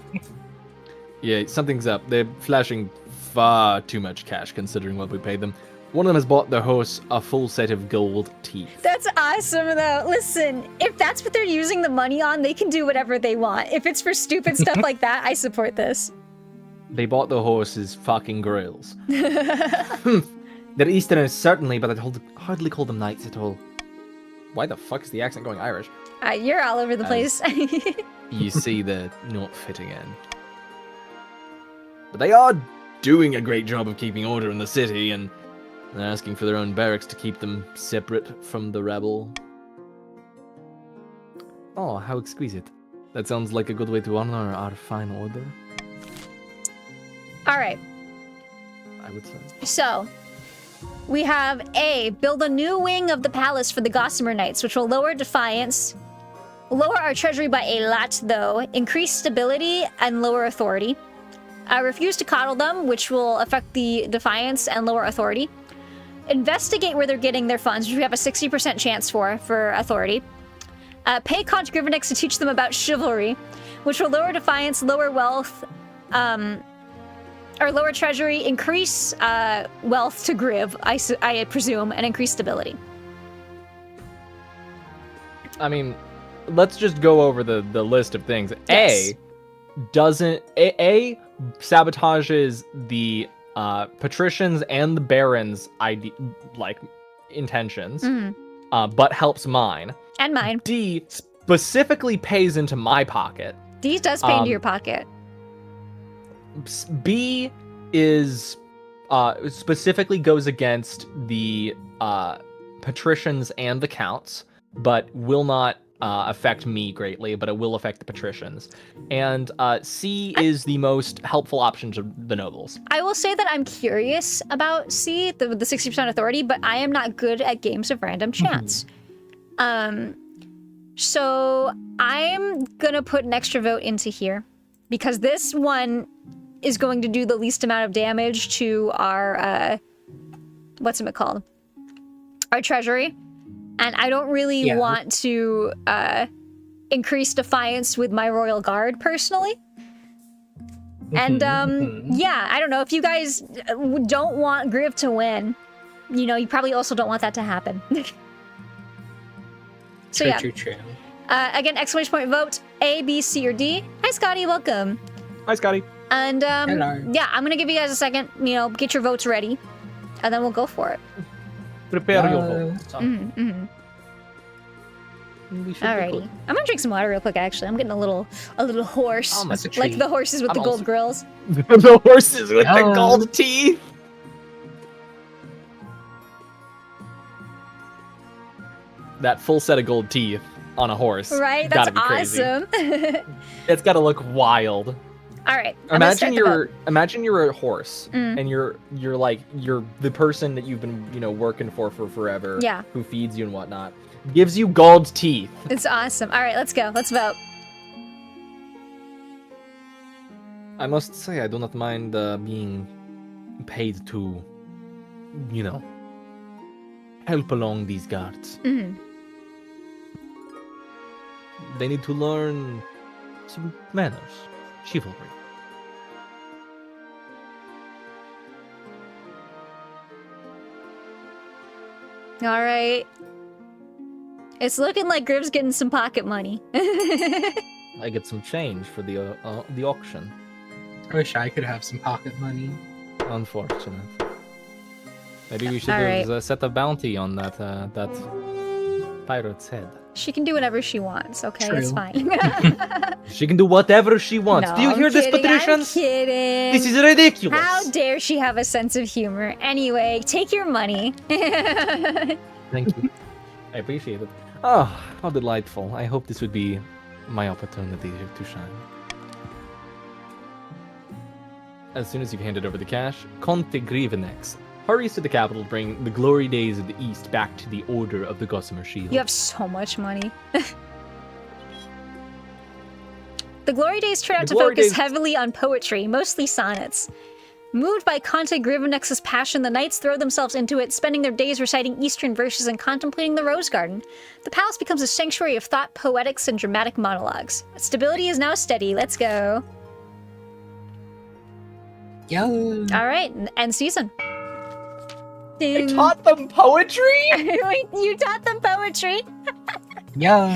Yeah, something's up. They're flashing far too much cash considering what we paid them. One of them has bought their horse a full set of gold teeth. That's awesome, though. Listen, if that's what they're using the money on, they can do whatever they want. If it's for stupid stuff like that, I support this. They bought the horses fucking grills. They're Easterners, certainly, but I'd hardly call them knights at all. Why the fuck is the accent going Irish? You're all over the place. You see the not fitting in. But they are doing a great job of keeping order in the city, and they're asking for their own barracks to keep them separate from the rabble. Oh, how exquisite. That sounds like a good way to honor our fine order, All right. I would say. So, we have A, build a new wing of the palace for the Gossamer Knights, which will lower defiance, lower our treasury by a lot, though, increase stability, and lower authority. Refuse to coddle them, which will affect the defiance and lower authority. Investigate where they're getting their funds, which we have a 60% chance for authority. Pay Count Grivenix to teach them about chivalry, which will lower defiance, lower wealth, or lower treasury, increase wealth to Griv, I presume, and increase stability. I mean, let's just go over the list of things. Yes. A sabotages the patricians and the barons' intentions, but helps mine. And mine. D specifically pays into my pocket. D does pay into your pocket. B is specifically goes against the patricians and the counts, but will not affect me greatly, but it will affect the patricians. And C is the most helpful option to the nobles. I will say that I'm curious about C, the 60% authority, but I am not good at games of random chance. So I'm gonna put an extra vote into here because this one is going to do the least amount of damage to our our treasury, and I don't really want to increase defiance with my royal guard personally. And yeah, I don't know if you guys don't want Griv to win, you know, you probably also don't want that to happen. So True. Again, exclamation point vote A, B, C, or D. Hi, Scotty, welcome. Hi, Scotty. And Hello. yeah, I'm gonna give you guys a second, you know, get your votes ready, and then we'll go for it. Prepare your votes. Alrighty, I'm gonna drink some water real quick. Actually, I'm getting a little hoarse, Oh, that's a like treat. the horses with I'm the gold also- grills. The horses with the gold teeth. That full set of gold teeth on a horse. Right, that's Gotta be crazy. awesome. It's gotta look wild. All right, I'm gonna start the vote. Imagine you're a horse and you're the person that you've been working for forever. Yeah. Who feeds you and whatnot. Gives you gold teeth. It's awesome. All right, let's go. Let's vote. I must say, I do not mind being paid to, help along these guards. They need to learn some manners, chivalry. All right. It's looking like Griv's getting some pocket money. I get some change for the auction. I wish I could have some pocket money. Unfortunate. Maybe we should All right. set a bounty on that pirate's head. She can do whatever she wants, okay? True. It's fine. She can do whatever she wants. No, Do you I'm hear this, kidding, patricians? I'm kidding. This is ridiculous. How dare she have a sense of humor? Anyway, take your money. Thank you. I appreciate it. Oh, how delightful. I hope this would be my opportunity to shine. As soon as you've handed over the cash, Conte Grivenex hurries to the capital to bring the glory days of the East back to the order of the Gossamer Shield. You have so much money. The Glory Days turn out to Glory focus Days- heavily on poetry, mostly sonnets. Moved by Conte Grivenex's passion, the knights throw themselves into it, spending their days reciting Eastern verses and contemplating the Rose Garden. The palace becomes a sanctuary of thought, poetics, and dramatic monologues. Stability is now steady. Let's go. Yo. All right, end season. I Ding. taught them poetry? Wait, you taught them poetry? Yo.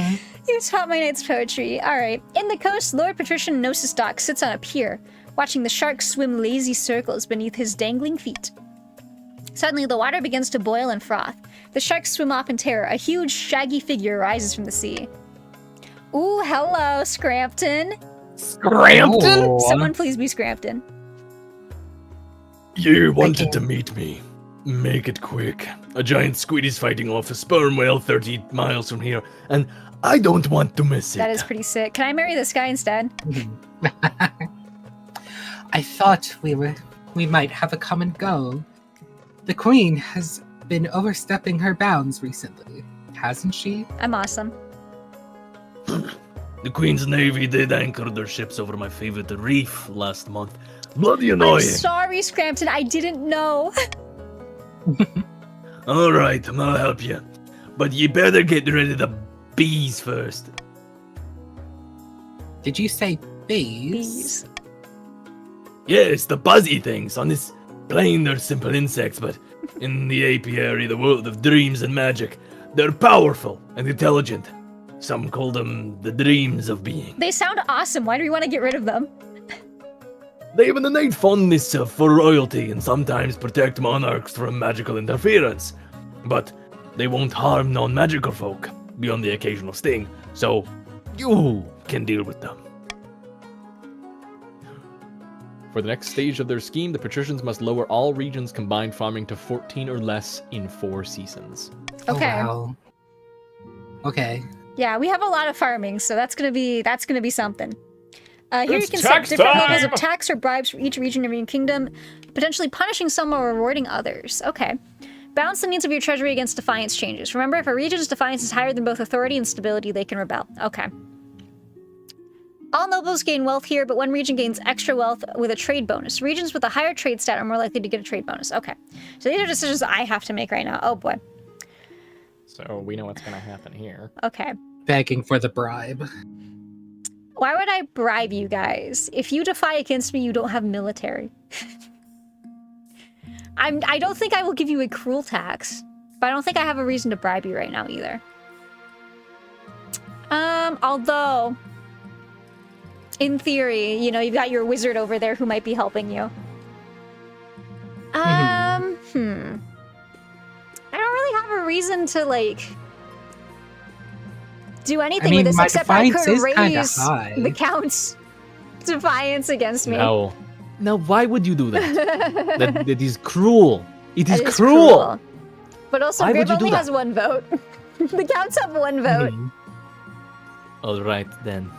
You taught my knights poetry. All right. In the coast, Lord Patrician Nosisdoc sits on a pier, watching the sharks swim lazy circles beneath his dangling feet. Suddenly, the water begins to boil and froth. The sharks swim off in terror. A huge, shaggy figure rises from the sea. Ooh, hello, Scrampton. Scrampton? Oh. Someone please be Scrampton. You wanted to meet me. Make it quick. A giant squid is fighting off a sperm whale 30 miles from here, and I don't want to miss it. That is pretty sick. Can I marry this guy instead? I thought we might have a come and go. The queen has been overstepping her bounds recently, hasn't she? I'm awesome. The Queen's Navy did anchor their ships over my favorite reef last month. Bloody annoying. I'm sorry, Scrampton. I didn't know. Alright, I'll help you. But you better get rid of the bees first. Did you say bees? Bees. Yes, the buzzy things. On this plane, they're simple insects, but in the apiary, the world of dreams and magic, they're powerful and intelligent. Some call them the dreams of being. They sound awesome. Why do we want to get rid of them? They have an innate fondness for royalty and sometimes protect monarchs from magical interference. But they won't harm non-magical folk, beyond the occasional sting, so you can deal with them. For the next stage of their scheme, the patricians must lower all regions' combined farming to 14 or less in 4 seasons. Okay. Oh, wow. Okay. Yeah, we have a lot of farming, so that's gonna be something. Here It's you can set tax different levels time! of tax or bribes for each region of your kingdom, potentially punishing some or rewarding others. Okay. Balance the needs of your treasury against defiance changes. Remember, if a region's defiance is higher than both authority and stability, they can rebel. Okay. All nobles gain wealth here, but one region gains extra wealth with a trade bonus. Regions with a higher trade stat are more likely to get a trade bonus. Okay. So these are decisions I have to make right now. Oh boy. So we know what's going to happen here. Okay. Begging for the bribe. Why would I bribe you guys? If you defy against me, you don't have military. I don't think I will give you a cruel tax, but I don't think I have a reason to bribe you right now either. Although, in theory, you know, you've got your wizard over there who might be helping you. I don't really have a reason to, like, do anything with this my except I defiance could is kinda raise high. the count's defiance against me. No. Now, why would you do that? that is cruel. It is That is cruel. But also, Why would Grib you do only that? has 1 vote. The counts have 1 vote. Mhm. All right then.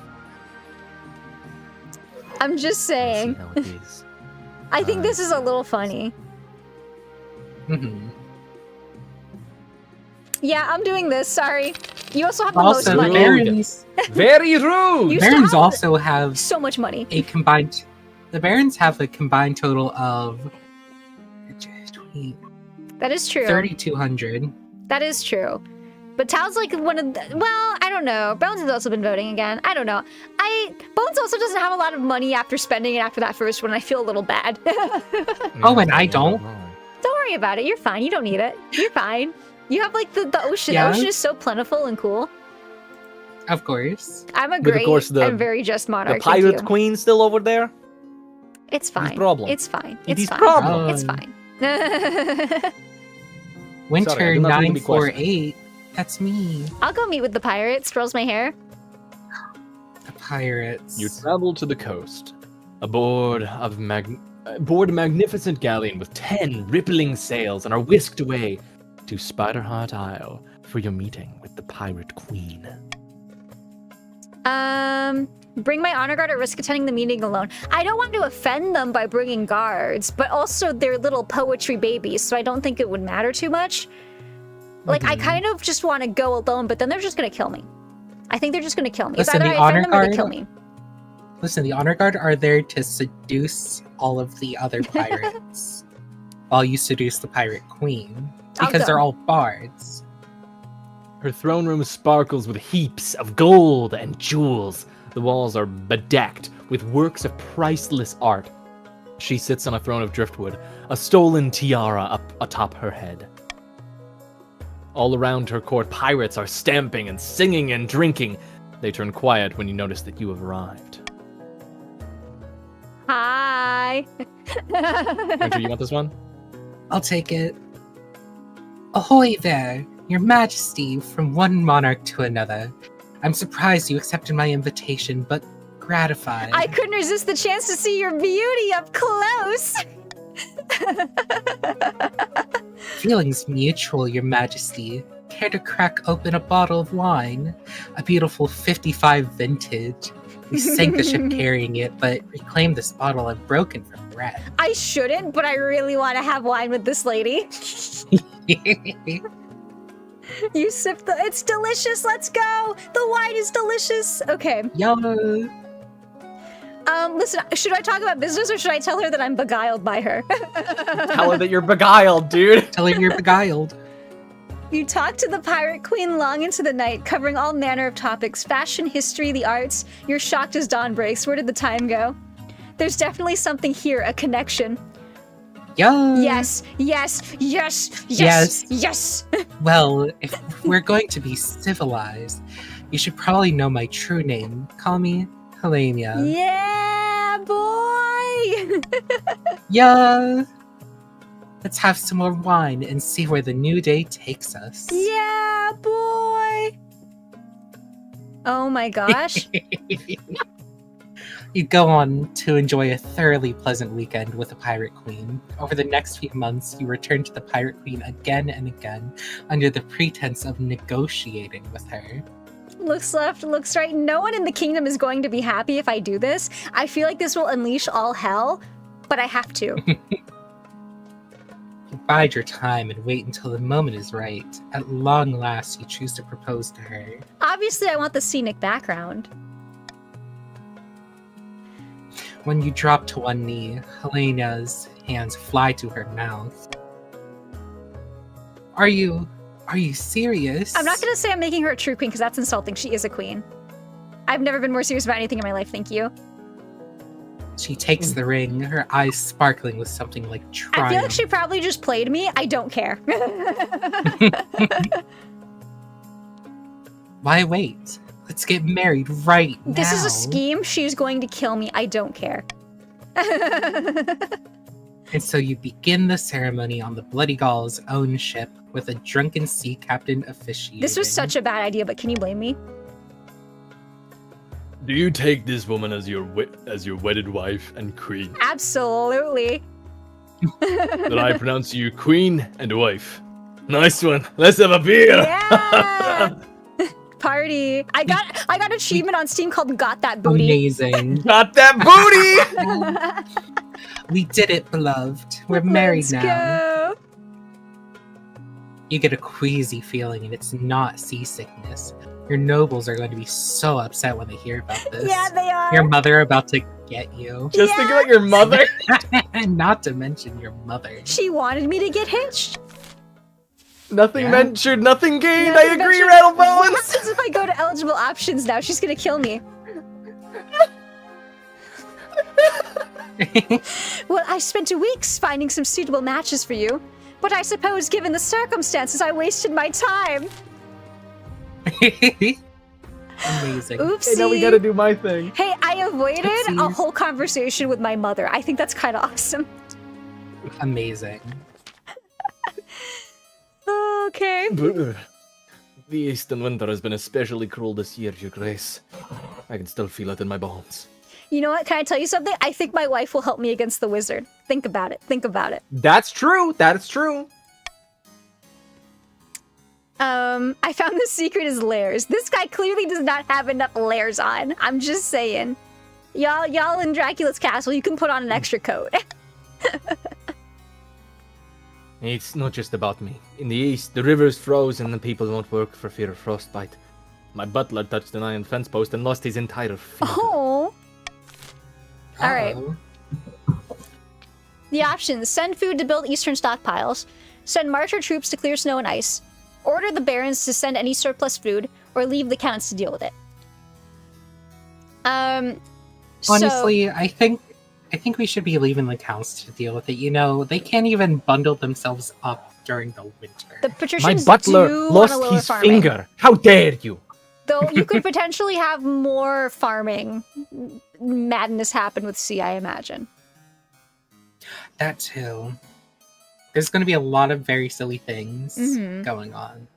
I'm just We'll see saying. how it is. I think this is a little funny. Mhm. Yeah, I'm doing this. Sorry. You also have the Also, most the money. barons. Very rude. You still Barons have also have so much money. a combined. The barons have a combined total of That is true. 3,200. That is true. But Tal's like one of the, well, I don't know. Bones has also been voting again. I don't know. Bones also doesn't have a lot of money after spending it after that first one. I feel a little bad. Oh, and I don't. Don't worry about it. You're fine. You don't need it. You're fine. You have like the ocean. Yeah. The ocean is so plentiful and cool. Of course. I'm a But of great course the- and very just The monarch. Thank pirate you. queen still over there? It's fine. problem. It's fine. It It's is fine. problem. It's fine. Winter Sorry, I do not mean to be 948. That's me. I'll go meet with the pirate. Strolls my hair. The pirates. You travel to the coast. Aboard a magnificent galleon with 10 rippling sails and are whisked away to Spiderheart Isle for your meeting with the pirate queen. Bring my honor guard at risk attending the meeting alone. I don't want to offend them by bringing guards, but also they're little poetry babies, so I don't think it would matter too much. Like, I kind of just want to go alone, but then they're just gonna kill me. I think they're just gonna kill me. It's Listen, either the I honor offend them or they guard- kill me. Listen, the honor guard are there to seduce all of the other pirates while you seduce the pirate queen. I'll Because go. they're all bards. Her throne room sparkles with heaps of gold and jewels. The walls are bedecked with works of priceless art. She sits on a throne of driftwood, a stolen tiara up atop her head. All around her court, pirates are stamping and singing and drinking. They turn quiet when you notice that you have arrived. Hi. Winter, you want this one? I'll take it. Ahoy there, Your Majesty, from one monarch to another. I'm surprised you accepted my invitation, but gratified. I couldn't resist the chance to see your beauty up close. Feelings mutual, Your Majesty. Care to crack open a bottle of wine? A beautiful 55 vintage. We sank the ship carrying it, but reclaimed this bottle unbroken from wreck. I shouldn't, but I really want to have wine with this lady. You sip the... It's delicious, let's go! The wine is delicious! Okay. Yum. Listen, should I talk about business or should I tell her that I'm beguiled by her? Tell her that you're beguiled, dude. Tell her you're beguiled. You talk to the pirate queen long into the night, covering all manner of topics, fashion, history, the arts. You're shocked as dawn breaks. Where did the time go? There's definitely something here, a connection. Yum. Yes, yes, yes, yes, yes. Well, if we're going to be civilized, you should probably know my true name. Call me Helena. Yeah, boy! Yeah. Let's have some more wine and see where the new day takes us. Yeah, boy! Oh my gosh. You go on to enjoy a thoroughly pleasant weekend with the Pirate Queen. Over the next few months, you return to the Pirate Queen again and again under the pretense of negotiating with her. Looks left, looks right. No one in the kingdom is going to be happy if I do this. I feel like this will unleash all hell, but I have to. You bide your time and wait until the moment is right. At long last, you choose to propose to her. Obviously, I want the scenic background. When you drop to one knee, Helena's hands fly to her mouth. Are you serious? I'm not going to say I'm making her a true queen because that's insulting. She is a queen. I've never been more serious about anything in my life, thank you. She takes the ring, her eyes sparkling with something like triumph. I feel like she probably just played me. I don't care. Why wait? Let's get married right now. This is a scheme. She's going to kill me. I don't care. And so you begin the ceremony on the Bloody Gall's own ship with a drunken sea captain officiating. This was such a bad idea, but can you blame me? Do you take this woman as your wedded wife and queen? Absolutely. Then I pronounce you queen and wife. Nice one. Let's have a beer. Yeah. Party. I got achievement on Steam called Got That Booty. Amazing. Got that booty. We did it, beloved. We're married now. Go. You get a queasy feeling, and it's not seasickness. Your nobles are going to be so upset when they hear about this. Yeah, they are. Your mother about to get you. Just think about your mother. Not to mention your mother. She wanted me to get hitched. Nothing ventured, nothing gained. Nothing I agree, ventured. Rattlebones. What happens if I go to eligible options now? She's gonna kill me. Well, I spent weeks finding some suitable matches for you, but I suppose given the circumstances, I wasted my time. Amazing. Oopsie. Hey, now we gotta do my thing. Hey, I avoided a Oopsies. whole conversation with my mother. I think that's kind of awesome. Amazing. Okay. The eastern winter has been especially cruel this year, Your Grace. I can still feel it in my bones. You know what? Can I tell you something? I think my wife will help me against the wizard. Think about it. Think about it. That's true. That is true. I found the secret is layers. This guy clearly does not have enough layers on. I'm just saying. Y'all in Dracula's castle, you can put on an extra coat. It's not just about me. In the east, the river's frozen and the people won't work for fear of frostbite. My butler touched an iron fence post and lost his entire field. Oh. All right. Uh-oh. The options: send food to build eastern stockpiles, send marcher troops to clear snow and ice, order the barons to send any surplus food, or leave the counts to deal with it. Honestly, I think we should be leaving the counts to deal with it. You know, they can't even bundle themselves up during the winter. The My patricians butler do lost want to lower his farming. finger. How dare you? Though you could potentially have more farming madness happen with sea, I imagine. That too. There's going to be a lot of very silly things Mhm. going on.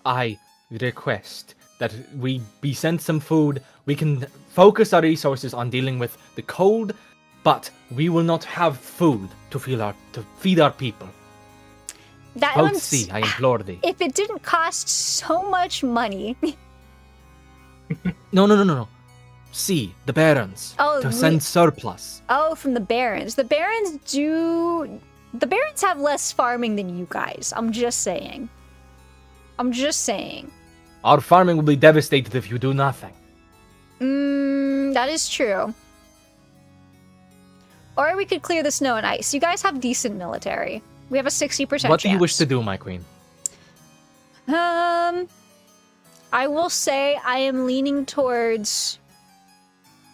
I request that we be sent some food. We can focus our resources on dealing with the cold, but we will not have food to feed our people. That Vote one's... C, I implore thee. If it didn't cost so much money... No. C, the barons. Oh, to send surplus. Oh, from the barons. The barons do... The barons have less farming than you guys. I'm just saying. Our farming will be devastated if you do nothing. That is true. Or we could clear the snow and ice. You guys have decent military. We have a 60% chance. What do you wish to do, my queen? I will say I am leaning towards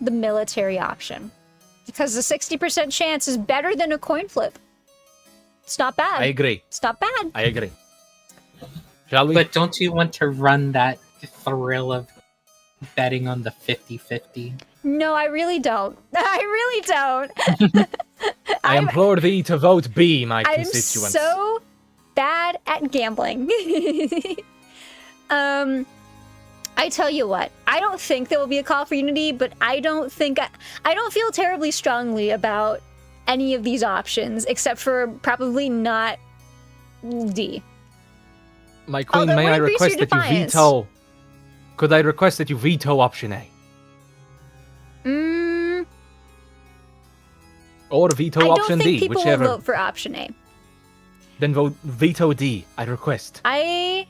the military option. Because the 60% chance is better than a coin flip. It's not bad. I agree. It's not bad. I agree. Shall we? But don't you want to run that thrill of betting on the 50-50? No, I really don't. I implore thee to vote B, my I'm constituents. so bad at gambling. I tell you what, I don't think there will be a call for unity, but I don't feel terribly strongly about any of these options, except for probably not D. My queen, Although may would I increase request your that you defiance. veto... Could I request that you veto option A? Or veto I don't option think D, people whichever. will vote for option A. Then vote veto D, I request. I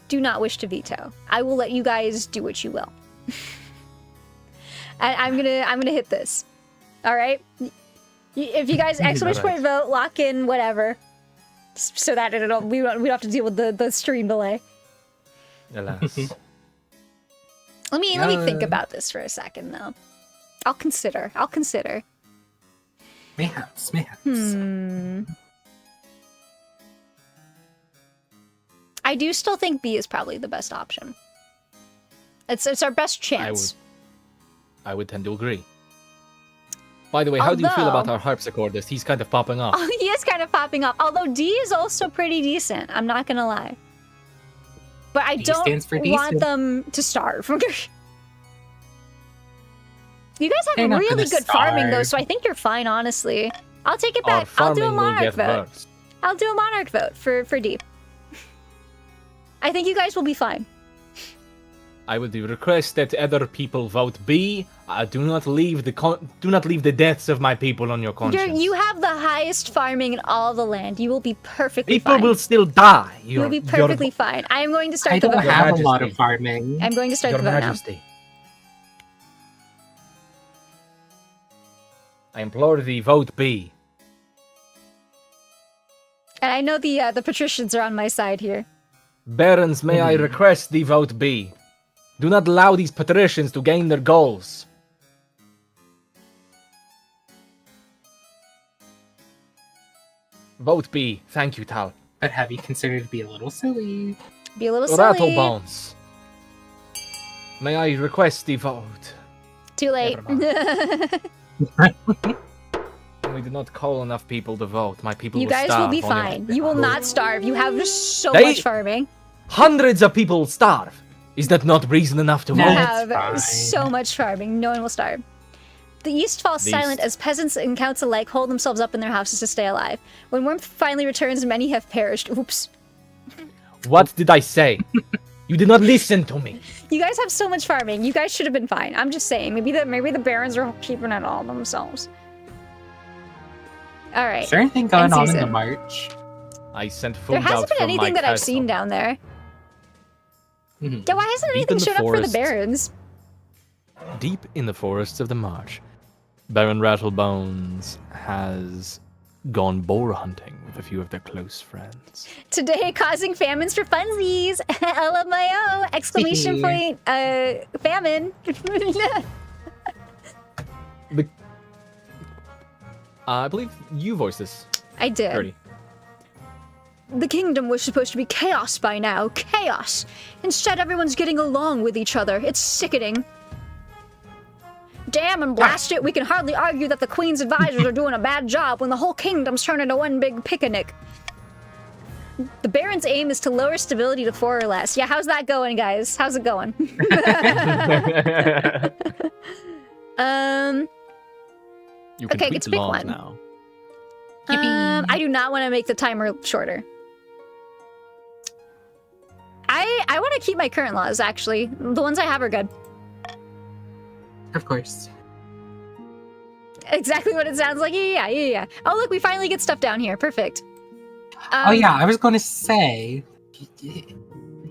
do not wish to veto. I will let you guys do what you will. I'm gonna hit this. All right. If you guys exclamation point vote, lock in whatever, so that we don't have to deal with the stream delay. Alas. Let me think about this for a second though. I'll consider. Mayhaps. I do still think B is probably the best option. It's our best chance. I would tend to agree. By the way, how do you feel about Although- our harpsichordist? He's kind of popping off. Oh, he is kind of popping up. Although D is also pretty decent. I'm not gonna lie. But I D don't stands for want decent. them to starve. You guys They're have not really gonna good farming though, starve. so I think you're fine, honestly. I'll take it Our back. I'll do a farming will monarch get vote. worse. I'll do a monarch vote for D. I think you guys will be fine. I would request that other people vote B. Do not leave the deaths of my people on your conscience. You have the highest farming in all the land. You will be perfectly People fine. will still die. You'll be perfectly fine. I am going to start I the don't vote now. have a lot Majesty. of farming. I'm going to start Your the vote now. Majesty. I implore thee, vote B. And I know the patricians are on my side here. Barons, may I request thee vote B. Do not allow these patricians to gain their goals. Vote B. Thank you, Tal. But have you considered to be a little silly? Be a little silly. Rattlebones. May I request thee vote? Too late. We did not call enough people to vote. My people You will guys will starve be on fine. your- You will not starve. You have so They- much farming. Hundreds of people starve. Is that not reason enough to You No. vote? have fine. so much farming. No one will starve. The East falls The silent East. as peasants and counts alike hold themselves up in their houses to stay alive. When warmth finally returns, many have perished. Oops. What did I say? You did not listen to me. You guys have so much farming. You guys should have been fine. I'm just saying. Maybe the barons are keeping it all themselves. All right. Is there anything going on in the season. march? I sent food There hasn't out been from my anything that I've castle. seen down there. Mhm. Yeah, why hasn't Deep in anything the showed up for the forest. barons? Deep in the forests of the march, Baron Rattlebones has gone boar hunting with a few of their close friends. Today, causing famines for funsies. LMAO! Exclamation point. Famine. I believe you voiced this, I did. Grody. The kingdom was supposed to be chaos by now. Chaos. Instead, everyone's getting along with each other. It's sickening. damn and blast it, we can hardly argue that the Queen's advisors are doing a bad job when the whole kingdom's turned into one big picnic. The Baron's aim is to lower stability to 4 or less. Yeah, how's that going, guys? How's it going? You can Okay, tweet get to pick laws one. now. I do not want to make the timer shorter. I want to keep my current laws, actually. The ones I have are good. Of course. Exactly what it sounds like. Yeah. Oh, look, we finally get stuff down here. Perfect. Oh yeah, I was going to say,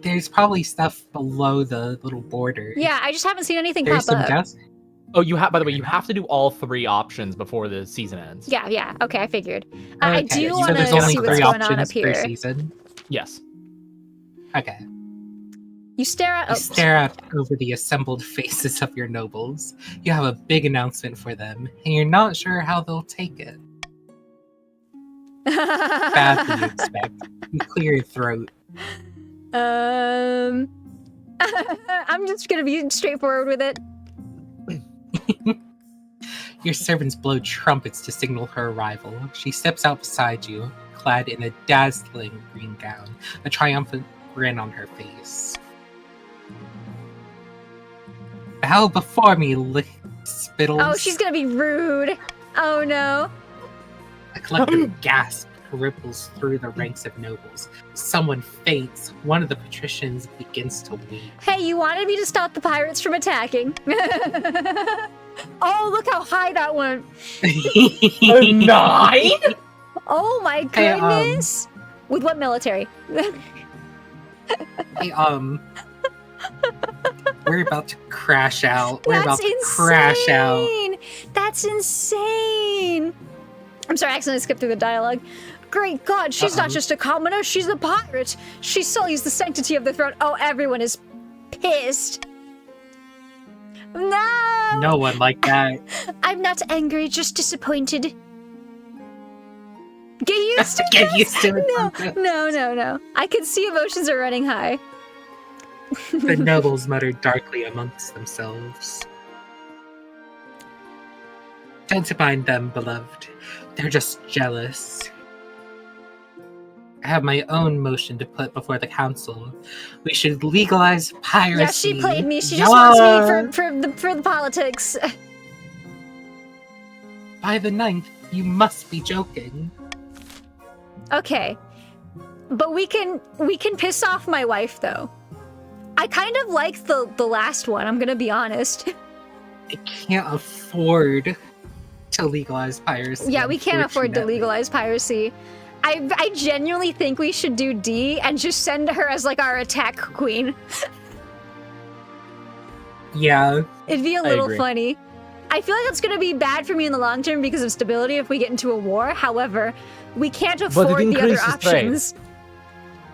there's probably stuff below the little border. Yeah, I just haven't seen anything There's pop some up. dust. Oh, you have. By the way, you have to do all 3 options before the season ends. Yeah. Okay, I figured. I Okay, do so want to there's only see what's 3 going on up options per here. season. Yes. Okay. You stare at. You stare out over the assembled faces of your nobles. You have a big announcement for them, and you're not sure how they'll take it. Badly, you expect. You clear your throat. I'm just gonna be straightforward with it. Your servants blow trumpets to signal her arrival. She steps out beside you, clad in a dazzling green gown, a triumphant grin on her face. Bow before me, spittles. Oh, she's gonna be rude. Oh no. A collective gasp ripples through the ranks of nobles. Someone faints. One of the patricians begins to weep. Hey, you wanted me to stop the pirates from attacking. Oh, look how high that went. 9? Oh my Hey, goodness. With what military? Hey, we're about to crash out. We're about That's to crash out. insane. That's insane. I'm sorry, I accidentally skipped through the dialogue. Great God, she's not just a commoner, she's a pirate. She sullies the sanctity of the throne. Oh, everyone is pissed. No! No one like that. I'm not angry, just disappointed. Get used to Get this. used to it. No. I can see emotions are running high. The nobles mutter darkly amongst themselves. Don't mind them, beloved. They're just jealous. I have my own motion to put before the council. We should legalize piracy. Yeah, she played me. She just wants me for the politics. By the 9th, you must be joking. Okay. But we can piss off my wife though. I kind of like the last one, I'm gonna be honest. I can't afford to legalize piracy. Yeah, we can't afford to unfortunately. legalize piracy. I genuinely think we should do D and just send her as like our attack queen. Yeah. It'd be a little agree. funny. I feel like it's gonna be bad for me in the long term because of stability if we get into a war. However, we can't afford the other increases trade. options.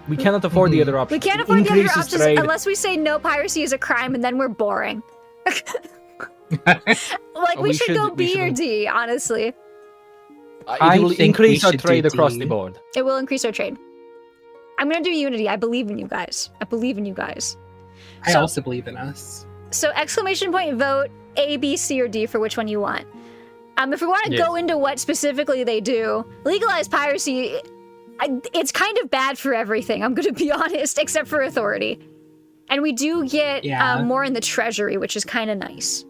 We cannot afford the other options. We can't afford the other Increases options trade. unless we say no piracy is a crime and then we're boring. Like we We should should- go we B or should- D, honestly. I It will think we increase our should do trade across D. the board. It will increase our trade. I'm gonna do Unity. I believe in you guys. I believe in you guys. I So- also believe in us. So exclamation point vote A, B, C, or D for which one you want. If we want to go into what specifically they do, legalize piracy, it's kind of bad for everything, I'm gonna be honest, except for authority. And we do get more in the treasury, which is kind of nice.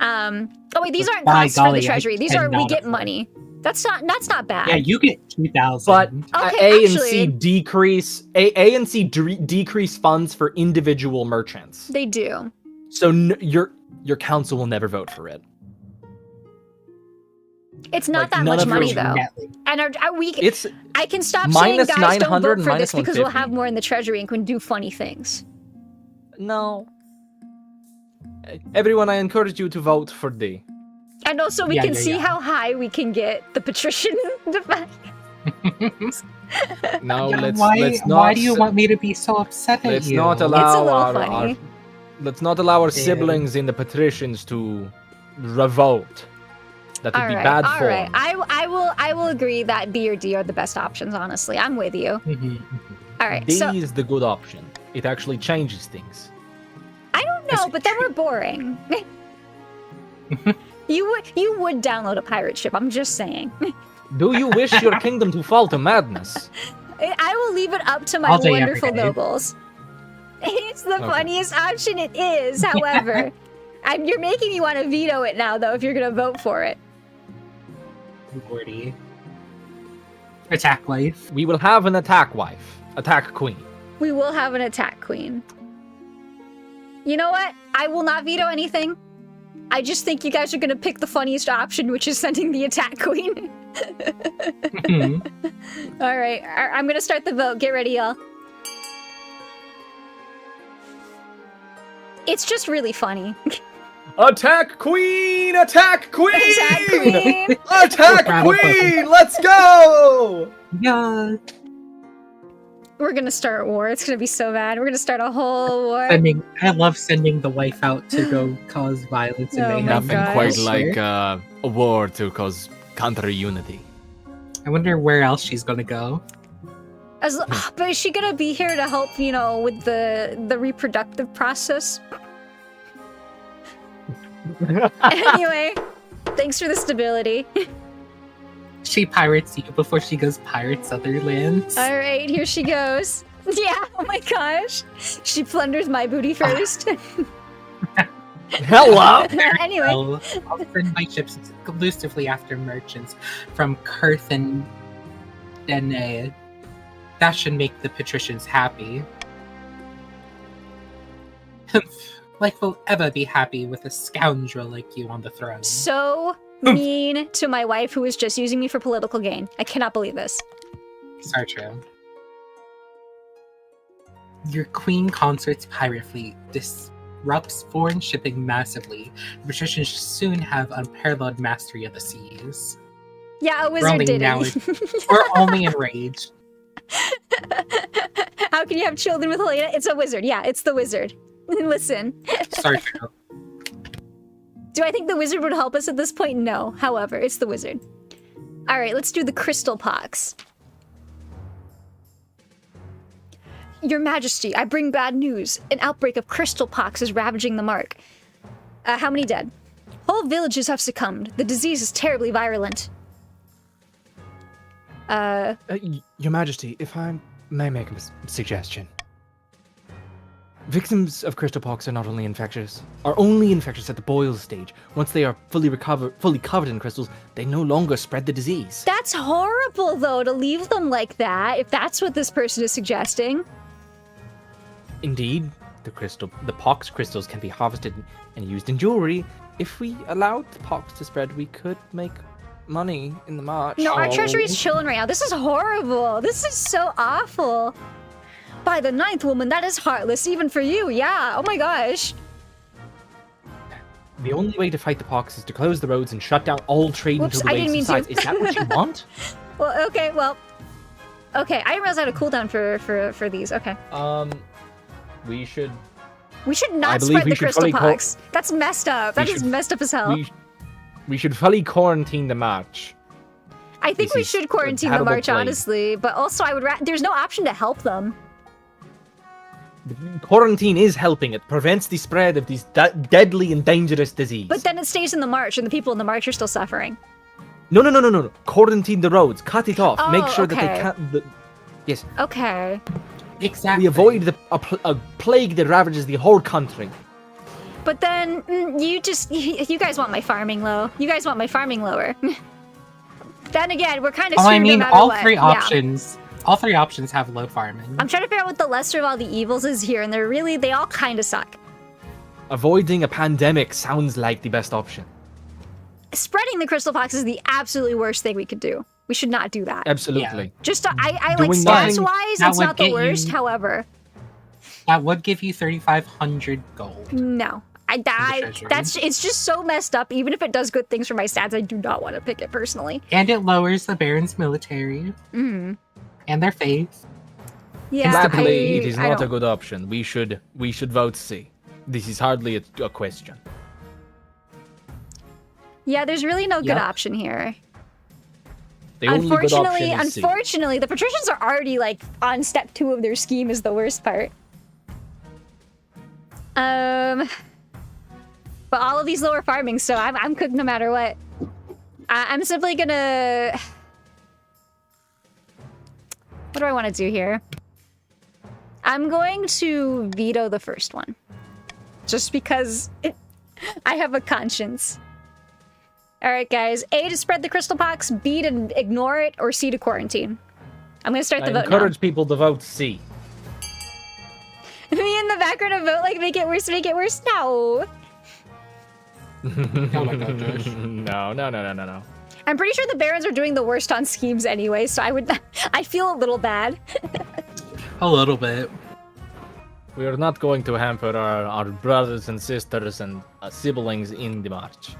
Oh wait, these aren't By costs for golly, the I treasury. These are we cannot get afford- money. That's not bad. Yeah, you get 2,000. But Okay, A and C actually- decrease A and C decrease funds for individual merchants. They do. So your council will never vote for it. It's not Like, that none much of money your though. net- And It's I can stop minus saying guys don't 900 vote for minus this because we'll 150. have more in the treasury and can do funny things. no. Everyone, I encourage you to vote for D. And also we Yeah, can yeah, see yeah. how high we can get the patrician defense. No, Yeah, let's why not. do you want me to be so upset at Let's you? not It's a allow little our, funny. let's not allow our Yeah. siblings in the patricians to revolt. That would be bad all form. right. I will agree that B or D are the best options. Honestly, I'm with you. Mhm. All right. D So is the good option. It actually changes things. I don't know, but then we're boring. You would download a pirate ship, I'm just saying. Do you wish your kingdom to fall to madness? I will leave it up to my All day, wonderful every day. nobles. It's the Okay. funniest option it is, however. You're making me want to veto it now, though, if you're going to vote for it. Grody. Attack wife. We will have an attack wife. Attack queen. We will have an attack queen. You know what? I will not veto anything. I just think you guys are going to pick the funniest option, which is sending the attack queen. All right, I'm going to start the vote. Get ready, y'all. It's just really funny. Attack queen! Attack queen! Attack queen! Attack queen! Let's go! Yeah. We're going to start a war. It's going to be so bad. We're going to start a whole war. I love sending the wife out to go cause violence and Oh mayhem. my Nothing gosh. quite like a war to cause country unity. I wonder where else she's gonna go. But is she gonna be here to help, you know, with the reproductive process? Anyway, thanks for the stability. She pirates you before she goes pirates other lands. All right, here she goes. Yeah, oh my gosh. She plunders my booty first. Hello! Anyway, I'll send my ships exclusively after merchants from Kurth and Dene. That should make the patricians happy. Life will ever be happy with a scoundrel like you on the throne. so mean to my wife who is just using me for political gain. I cannot believe this. So true. Your queen consort's pirate fleet disrupts foreign shipping massively. The patricians should soon have unparalleled mastery of the seas. Yeah, a We're wizard only did now it. We're only enraged. How can you have children with Helena? It's a wizard. Yeah, it's the wizard. Listen. So true. Do I think the wizard would help us at this point? No. However, it's the wizard. All right, let's do the crystal pox. Your Majesty, I bring bad news. An outbreak of crystal pox is ravaging the mark. How many dead? Whole villages have succumbed. The disease is terribly virulent. Your Majesty, if I may make a suggestion. Victims of crystal pox are only infectious at the boil stage. Once they are fully covered in crystals, they no longer spread the disease. That's horrible, though, to leave them like that, if that's what this person is suggesting. Indeed, the pox crystals can be harvested and used in jewelry. If we allowed the pox to spread, we could make money in the march. No, our treasury is chilling right now. This is horrible. This is so awful. By the ninth woman, that is heartless, even for you. Yeah, oh my gosh. The only way to fight the pox is to close the roads and shut down all trade Whoops, until I the didn't waves mean to. subsides. Is that what you want? Well, okay, well. Okay, I didn't realize I had a cooldown for these. Okay. We should. We should I not believe spread we the should crystal fully pox. That's messed up. That We is should- messed up as hell. We should fully quarantine the march. I think this we is should a quarantine the terrible march, plague. honestly. But also, there's no option to help them. Quarantine is helping. It prevents the spread of these deadly and dangerous disease. But then it stays in the march, and the people in the march are still suffering. No. Quarantine the roads. Cut it off. Make Oh, sure that okay. they can't... Yes. Okay. Exactly. We avoid a plague that ravages the whole country. But then, you guys want my farming low. You guys want my farming lower. Then again, we're kind of Well, screwed I mean, no matter all what. three Yeah. options. All three options have low farming. I'm trying to figure out what the lesser of all the evils is here, and they all kind of suck. Avoiding a pandemic sounds like the best option. Spreading the crystal pox is the absolutely worst thing we could do. We should not do that. Absolutely. Just, I like Doing stats nothing, wise, that it's would not the get worst. you- However, That would give you 3,500 gold. no. treasury. It's just so messed up. Even if it does good things for my stats, I do not want to pick it personally. And it lowers the Baron's military Mm. and their faith. Yeah, Sadly, it is I not a don't- good option. We should vote C. This is hardly a question. Yeah, there's really no good Yep. option here. The only good option is C. Unfortunately, the patricians are already like on step 2 of their scheme is the worst part. But all of these lower farming, so I'm cooked no matter what. I'm simply gonna... What do I want to do here? I'm going to veto the first one. Just because I have a conscience. Alright, guys. A, to spread the crystal pox. B, to ignore it. Or C, to quarantine. I'm going to start the vote now. Encourage people to vote C. Me in the background of vote, like, make it worse, No. Oh my god, Josh. No. I'm pretty sure the Barons are doing the worst on schemes anyway, so I feel a little bad. A little bit. We are not going to hamper our brothers and sisters and siblings in the march.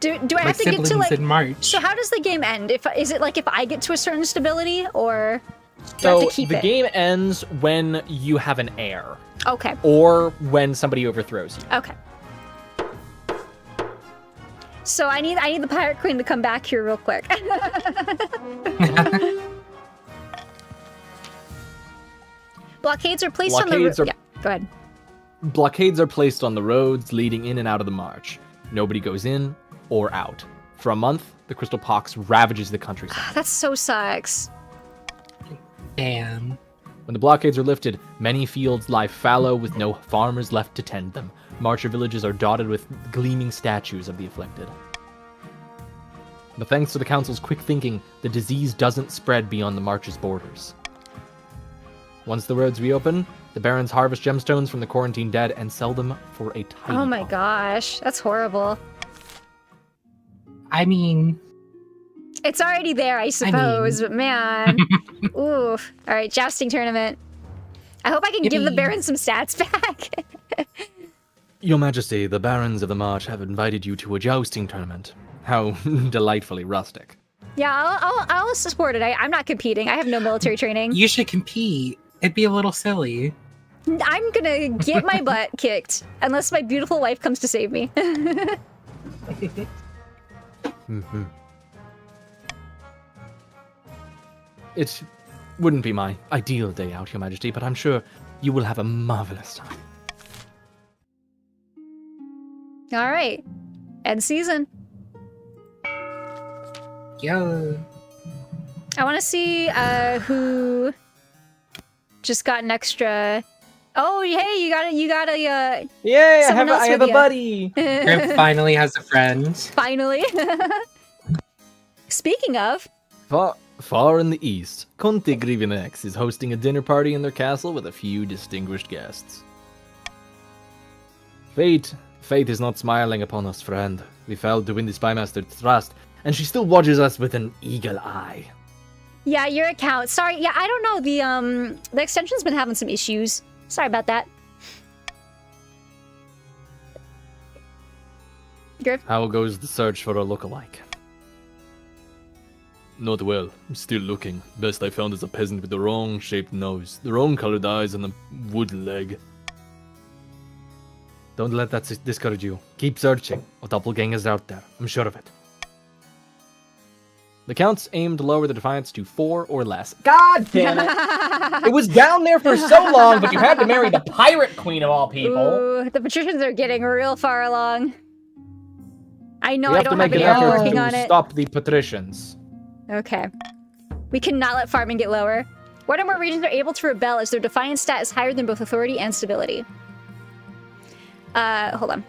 Do I My have to get to, siblings like... in March. So how does the game end? Is it, like, if I get to a certain stability, or do I have So to keep the it? game ends when you have an heir. Okay. Or when somebody overthrows you. Okay. So I need the Pirate Queen to come back here real quick. Blockades are placed on the road. Yeah, go ahead. Blockades are placed on the roads leading in and out of the march. Nobody goes in or out. For a month, the crystal pox ravages the countryside. That so sucks. Damn. When the blockades are lifted, many fields lie fallow with no farmers left to tend them. Marcher villages are dotted with gleaming statues of the afflicted. But thanks to the council's quick thinking, the disease doesn't spread beyond the march's borders. Once the roads reopen, the barons harvest gemstones from the quarantined dead and sell them for a tiny Oh my profit. gosh, that's horrible. I mean... It's already there, I suppose, but man. Oof. Alright, jousting tournament. I hope I can give the barons some stats back. Your Majesty, the barons of the march have invited you to a jousting tournament. How delightfully rustic. Yeah, I'll support it. I'm not competing. I have no military training. You should compete. It'd be a little silly. I'm gonna get my butt kicked unless my beautiful wife comes to save me. Mm-hmm. It wouldn't be my ideal day out, Your Majesty, but I'm sure you will have a marvelous time. All right, end season. Yo. I want to see who just got an extra. Oh, hey, you got a. Yay! Someone else I have with a ya. buddy. Grip finally has a friend. Finally. Speaking of, Far in the east, Conte Grivinex is hosting a dinner party in their castle with a few distinguished guests. Fate is not smiling upon us, friend. We failed to win the Spymaster's trust, and she still watches us with an eagle eye. yeah, your account. Sorry, yeah, I don't know. The extension's been having some issues. Sorry about that. Griff? How goes the search for a lookalike? Not well. I'm still looking. Best I found is a peasant with the wrong shaped nose, the wrong colored eyes, and a wood leg. Don't let that discourage you. Keep searching. A doppelganger's out there. I'm sure of it. The counts aim to lower the defiance to 4 or less. God damn it! It was down there for so long, but you had to marry the pirate queen of all people. Ooh, the patricians are getting real far along. I know We I have to don't make have an any help effort working to on it. stop the patricians. Okay. We cannot let farming get lower. One or more regions are able to rebel as their defiance stat is higher than both authority and stability. Hold on.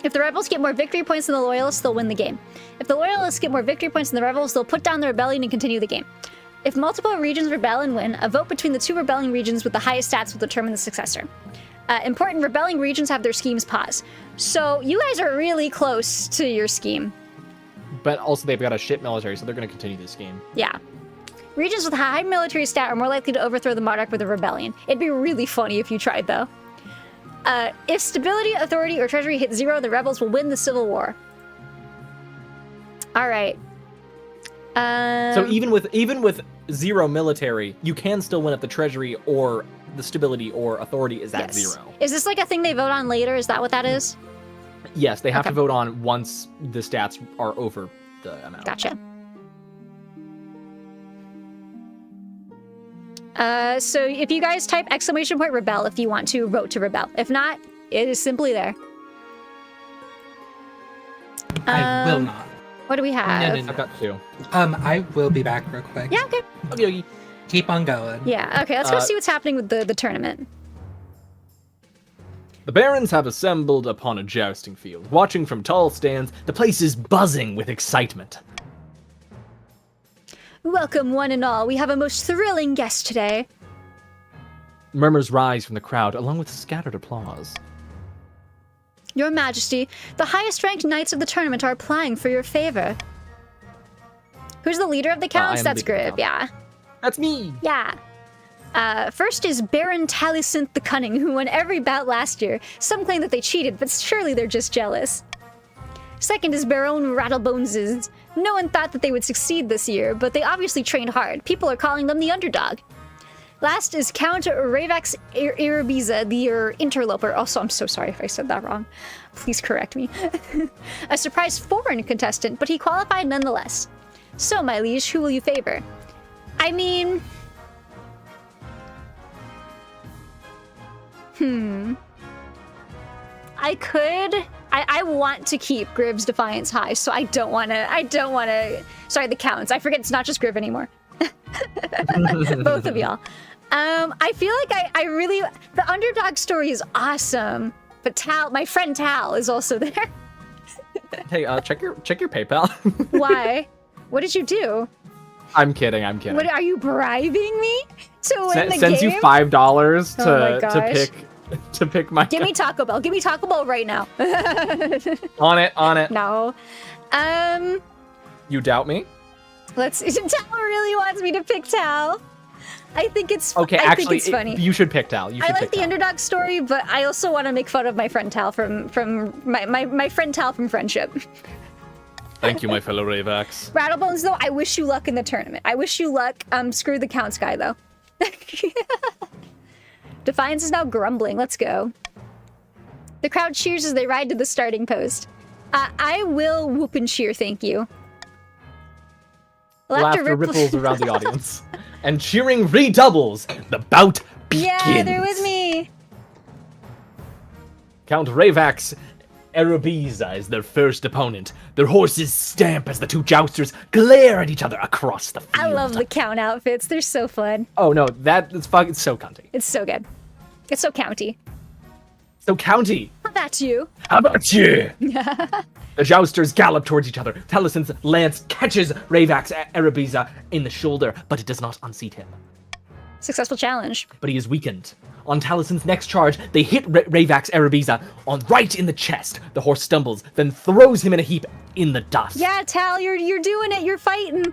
If the rebels get more victory points than the loyalists, they'll win the game. If the loyalists get more victory points than the rebels, they'll put down the rebellion and continue the game. If multiple regions rebel and win, a vote between the two rebelling regions with the highest stats will determine the successor. Important rebelling regions have their schemes paused. So you guys are really close to your scheme. But also they've got a shit military, so they're going to continue this game. Yeah. Regions with high military stat are more likely to overthrow the monarch with a rebellion. It'd be really funny if you tried, though. If stability, authority, or treasury hit 0, the rebels will win the civil war. All right. So even with 0 military, you can still win if the treasury or the stability or authority is at 0. Is this like a thing they vote on later? Is that what that is? Yes, they have Okay. to vote on once the stats are over the amount. Gotcha. So if you guys type !rebel if you want to vote to rebel. If not, It is simply there. I will not. What do we have? I've got 2. I will be back real quick. Yeah, okay. Okay. Keep on going. Yeah, okay, let's go see what's happening with the tournament. The barons have assembled upon a jousting field. Watching from tall stands, the place is buzzing with excitement. Welcome, one and all. We have a most thrilling guest today. Murmurs rise from the crowd, along with scattered applause. Your Majesty, the highest-ranked knights of the tournament are applying for your favor. Who's the leader of the I counts? am That's the leader of Grib, the yeah. That's me! Yeah. First is Baron Taliesinth the Cunning, who won every bout last year. Some claim that they cheated, but surely they're just jealous. Second is Baron Rattleboneses. No one thought that they would succeed this year, but they obviously trained hard. People are calling them the underdog. Last is Count Ravax Irabiza, the interloper. Also, I'm so sorry if I said that wrong. Please correct me. A surprise foreign contestant, but he qualified nonetheless. So, my liege, who will you favor? I mean... I want to keep Grib's Defiance high, so I don't want to... Sorry, the counts. I forget it's not just Grib anymore. Both of y'all. I feel like I really... The underdog story is awesome, but Tal, my friend Tal, is also there. Hey, check your PayPal. Why? What did you do? I'm kidding. What, are you bribing me to win the Sends game? you $5 Oh my gosh. to pick my... Give me Taco Bell. Give me Taco Bell right now. On it. No. You doubt me? Tal really wants me to pick Tal. I think it's Okay, I actually, think it's funny. you should pick Tal. I like the underdog story, but I also want to make fun of my friend Tal from my friend Tal from Friendship. Thank you, my fellow Ravax. Rattlebones, though, I wish you luck in the tournament. I wish you luck. Screw the counts guy, though. Defiance is now grumbling. Let's go. The crowd cheers as they ride to the starting post. I will whoop and cheer, thank you. Laughter ripples around the audience. And cheering redoubles. The bout begins. Yeah, they're with me. Count Ravax Arabiza is their first opponent. Their horses stamp as the two jousters glare at each other across the field. I love the count outfits. They're so fun. Oh no, it's fucking so cunty. It's so good. It's so county. So county. How about you? How about you? The jousters gallop towards each other. Talison's lance catches Ravax Arabiza in the shoulder, but it does not unseat him. Successful challenge. But he is weakened. On Talison's next charge, they hit Ravax Arabiza right in the chest. The horse stumbles, then throws him in a heap in the dust. Yeah, Tal, you're doing it. You're fighting.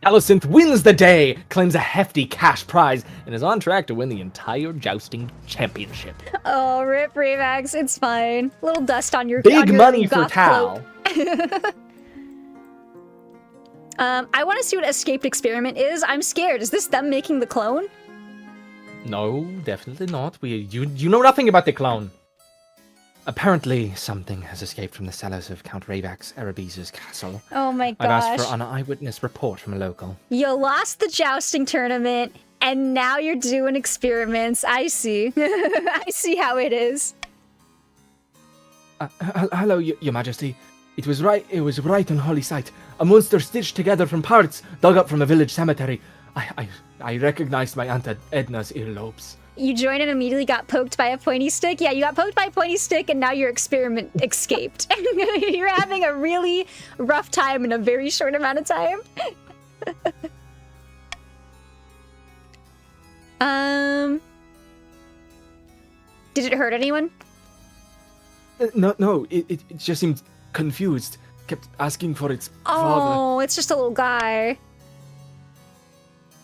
Talisynth wins the day, claims a hefty cash prize, and is on track to win the entire jousting championship. Oh, rip Ravax. It's fine. A little dust on your Big on your money for goth Tal. cloak. I want to see what Escaped Experiment is. I'm scared. Is this them making the clone? No, definitely not. You know nothing about the clone. Apparently, something has escaped from the cellars of Count Ravax Arabiza's castle. Oh my I've gosh. asked for an eyewitness report from a local. You lost the jousting tournament, and now you're doing experiments. I see. I see how it is. Hello, Your Majesty. It was right on holy site. A monster stitched together from parts dug up from a village cemetery. I recognized my Aunt Edna's earlobes. You joined and immediately got poked by a pointy stick? Yeah, you got poked by a pointy stick, and now your experiment escaped. You're having a really rough time in a very short amount of time. Did it hurt anyone? No, it just seemed confused. Kept asking for its father. Oh, it's just a little guy.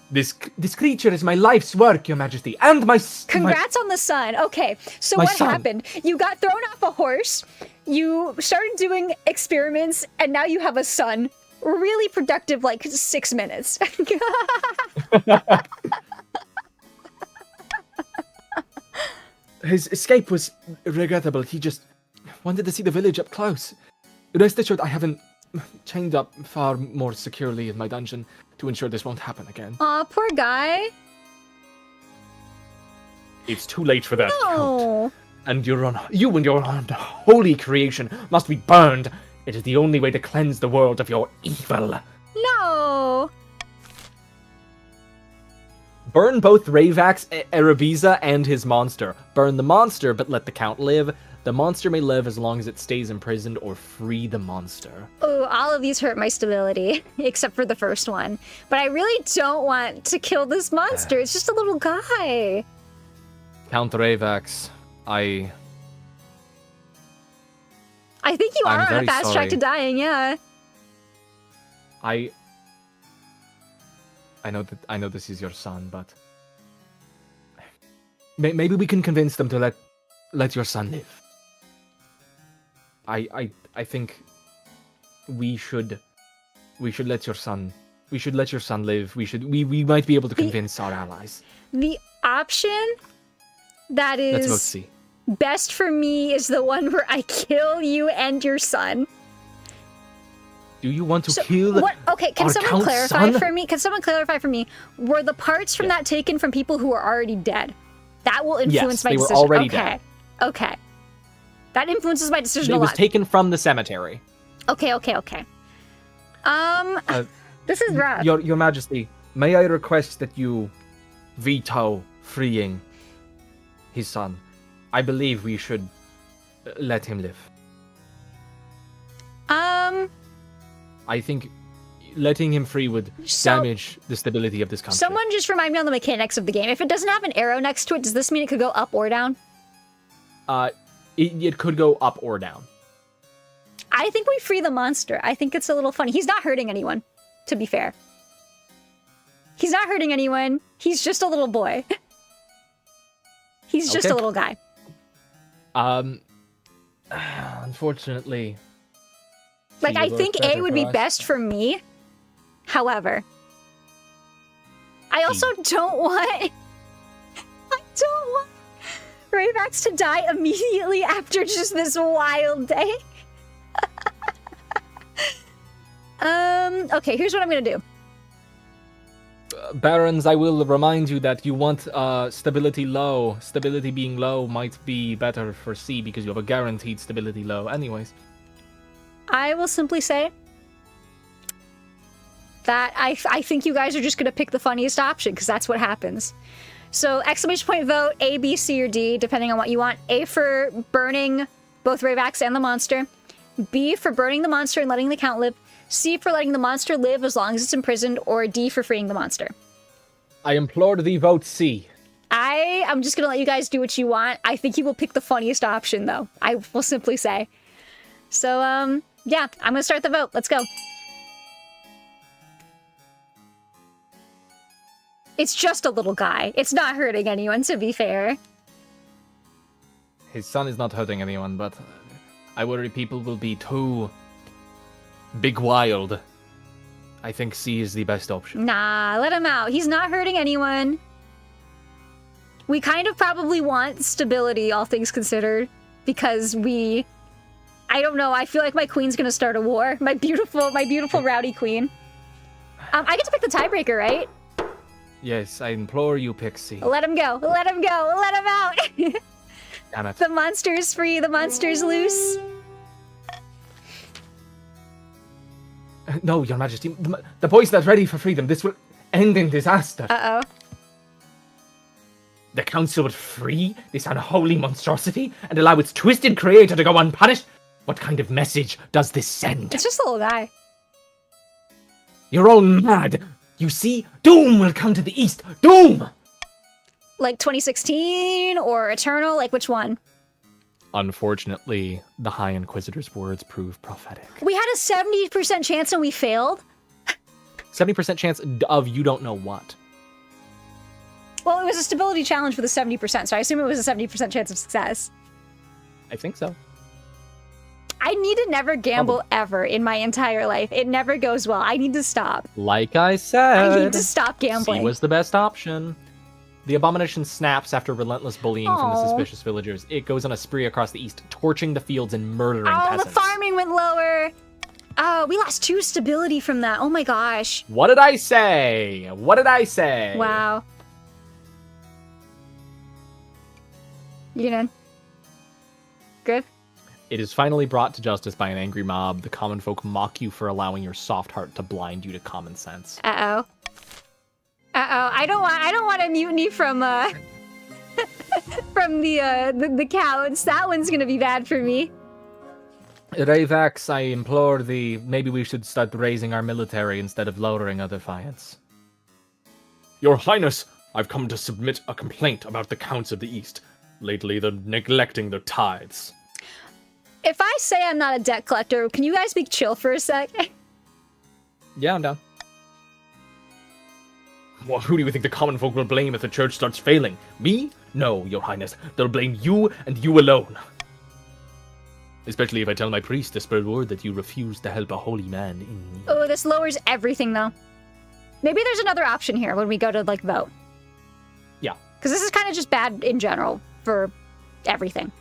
This creature is my life's work, Your Majesty, and my... Congrats on the son. Okay, so My what son. happened? You got thrown off a horse, you started doing experiments, and now you have a son. Really productive, like 6 minutes. His escape was regrettable. He just wanted to see the village up close. Rest assured, I haven't chained up far more securely in my dungeon to ensure this won't happen again. Aw, poor guy. It's too late for that, Count. No. And you and your unholy creation must be burned. It is the only way to cleanse the world of your evil. No. Burn both Ravax, Erebiza, and his monster. Burn the monster, but let the Count live. The monster may live as long as it stays imprisoned, or free the monster. Oh, all of these hurt my stability, except for the first one. But I really don't want to kill this monster. It's just a little guy. Count Ravax, I think you I'm are on a very fast track sorry. to dying, yeah. I know this is your son, but maybe we can convince them to let your son live. I think we should let your son live. We might be able to convince our allies. The option that Let's both is see. best for me is the one where I kill you and your son. Do you want to kill What? Okay, can our someone Count's clarify son? for me? Can someone clarify for me? Were the parts from that taken from people who are already dead? That will influence Yes, my they were decision. already okay. dead. Okay. That influences my decision It a was lot. taken from the cemetery. Okay. This is rough. Your Majesty, may I request that you veto freeing his son? I believe we should let him live. I think letting him free would damage the stability of this country. Someone just remind me on the mechanics of the game. If it doesn't have an arrow next to it, does this mean it could go up or down? It could go up or down. I think we free the monster. I think it's a little funny. He's not hurting anyone, to be fair. He's not hurting anyone. He's just a little boy. He's just a little guy. Unfortunately. Like, I think A would be best for me. However, I also don't want Ravax to die immediately after just this wild day. Okay, here's what I'm gonna do. Barons, I will remind you that you want stability low. Stability being low might be better for C because you have a guaranteed stability low anyways. I will simply say that I think you guys are just gonna pick the funniest option, because that's what happens. So, exclamation point vote, A, B, C, or D, depending on what you want. A for burning both Ravax and the monster. B for burning the monster and letting the Count live. C for letting the monster live as long as it's imprisoned. Or D for freeing the monster. I implore thee vote C. I'm just gonna let you guys do what you want. I think you will pick the funniest option, though. I will simply say. So, yeah, I'm gonna start the vote. Let's go. It's just a little guy. It's not hurting anyone, to be fair. His son is not hurting anyone, but I worry people will be too big wild. I think C is the best option. Nah, let him out. He's not hurting anyone. We kind of probably want stability, all things considered, because I don't know, I feel like my queen's gonna start a war. My beautiful rowdy queen. I get to pick the tiebreaker, right? Yes, I implore you pick C. Let him go. Let him go. Let him out. Damn it. The monster is free. The monster is loose. No, Your Majesty. The boy's not ready for freedom. This will end in disaster. Uh-oh. The council would free this unholy monstrosity and allow its twisted creator to go unpunished? What kind of message does this send? It's just a little guy. You're all mad. You see, doom will come to the east. Doom! Like 2016 or Eternal? Like which one? Unfortunately, the High Inquisitor's words prove prophetic. We had a 70% chance and we failed? 70% chance of you don't know what. Well, it was a stability challenge with a 70%, so I assume it was a 70% chance of success. I think so. I need to never gamble ever in my entire life. It never goes well. I need to stop. Like I said, I need to stop gambling. C was the best option. The abomination snaps after relentless bullying from the suspicious villagers. It goes on a spree across the east, torching the fields and murdering peasants. The farming went lower. Oh, we lost 2 stability from that. Oh my gosh. What did I say? What did I say? Wow. You know. Good. It is finally brought to justice by an angry mob. The common folk mock you for allowing your soft heart to blind you to common sense. Uh-oh. I don't want a mutiny from from the cowards. That one's gonna be bad for me. Ravax, I implore thee, maybe we should start raising our military instead of lowering our defiance. Your Highness, I've come to submit a complaint about the Counts of the East. Lately, they're neglecting their tithes. If I say I'm not a debt collector, can you guys be chill for a sec? Yeah, I'm down. Well, who do you think the common folk will blame if the church starts failing? Me? No, Your Highness. They'll blame you and you alone. Especially if I tell my priest to spread word that you refuse to help a holy man in need. Oh, this lowers everything, though. Maybe there's another option here when we go to, like, vote. Yeah. Because this is kind of just bad in general for everything.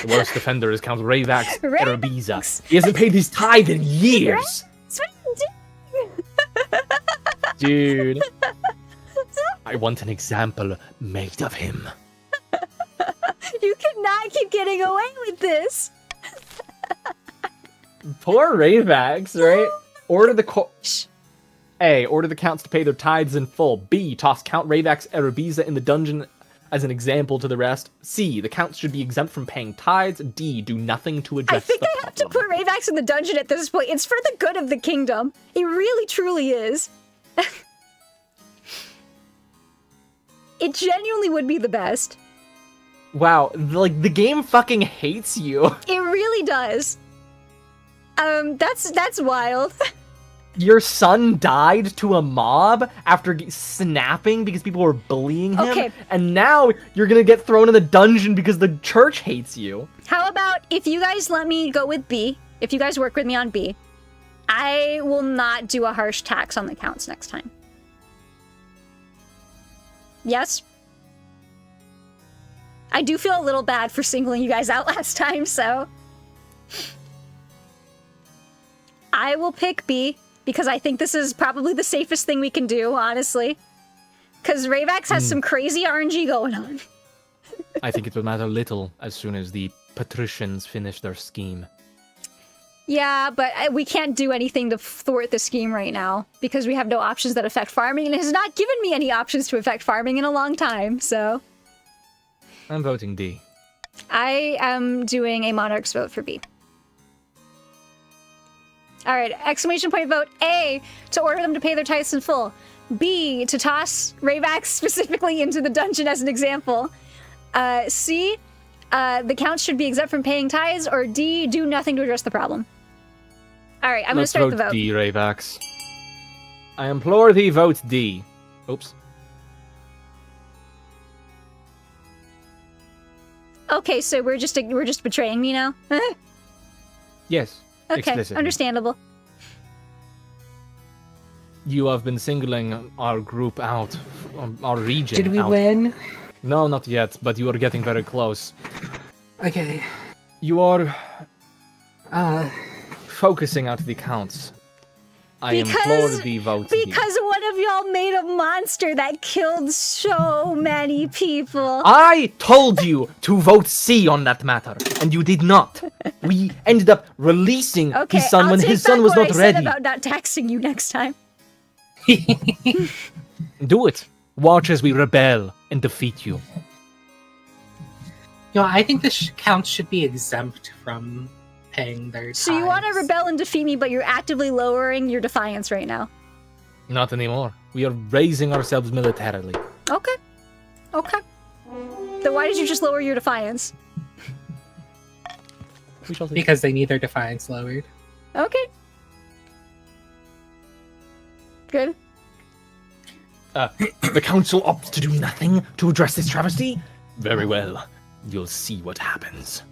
The worst offender is Count Ravax Ravax. Erabiza. He hasn't paid his tithe in years. That's what you Dude. I want an example made of him. You cannot keep getting away with this. Poor Ravax, right? Order the A. Order the counts to pay their tithes in full. B. Toss Count Ravax Erabiza in the dungeon as an example to the rest. C. The counts should be exempt from paying tithes. D. Do nothing to address I think the I have to problem. put Ravax in the dungeon at this point. It's for the good of the kingdom. It really, truly is. It genuinely would be the best. Wow, like, the game fucking hates you. It really does. That's wild. Your son died to a mob after snapping because people were bullying him, Okay. and now you're gonna get thrown in the dungeon because the church hates you. How about if you guys let me go with B, if you guys work with me on B, I will not do a harsh tax on the counts next time. Yes? I do feel a little bad for singling you guys out last time, so... I will pick B, because I think this is probably the safest thing we can do, honestly. Because Ravax has some crazy RNG going on. I think it will matter little as soon as the patricians finish their scheme. Yeah, but we can't do anything to thwart the scheme right now, because we have no options that affect farming, and it has not given me any options to affect farming in a long time, so... I'm voting D. I am doing a Monarch's vote for B. Alright, exclamation point vote A, to order them to pay their tithes in full. B, to toss Ravax specifically into the dungeon as an example. C, the counts should be exempt from paying tithes, or D, do nothing to address the problem. Alright, I'm gonna start the vote. D, Ravax. I implore thee, vote D. Oops. Okay, so we're just betraying me now? Yes. Okay, Explicitly. understandable. You have been singling our group out, our region Did we out. win? No, not yet, but you are getting very close. Okay. You are focusing out the counts. I implore thee, vote D. Because one of y'all made a monster that killed so many people. I told you to vote C on that matter, and you did not. We ended up releasing Okay, his son I'll when take his son back was what not I ready. said about not taxing you next time. Do it. Watch as we rebel and defeat you. You know, I think the counts should be exempt from paying their tithes. So you want to rebel and defeat me, but you're actively lowering your defiance right now. Not anymore. We are raising ourselves militarily. Okay. Okay. Then why did you just lower your defiance? We shall see. Because they need their defiance lowered. Okay. Good. The council opts to do nothing to address this travesty? Very well. You'll see what happens.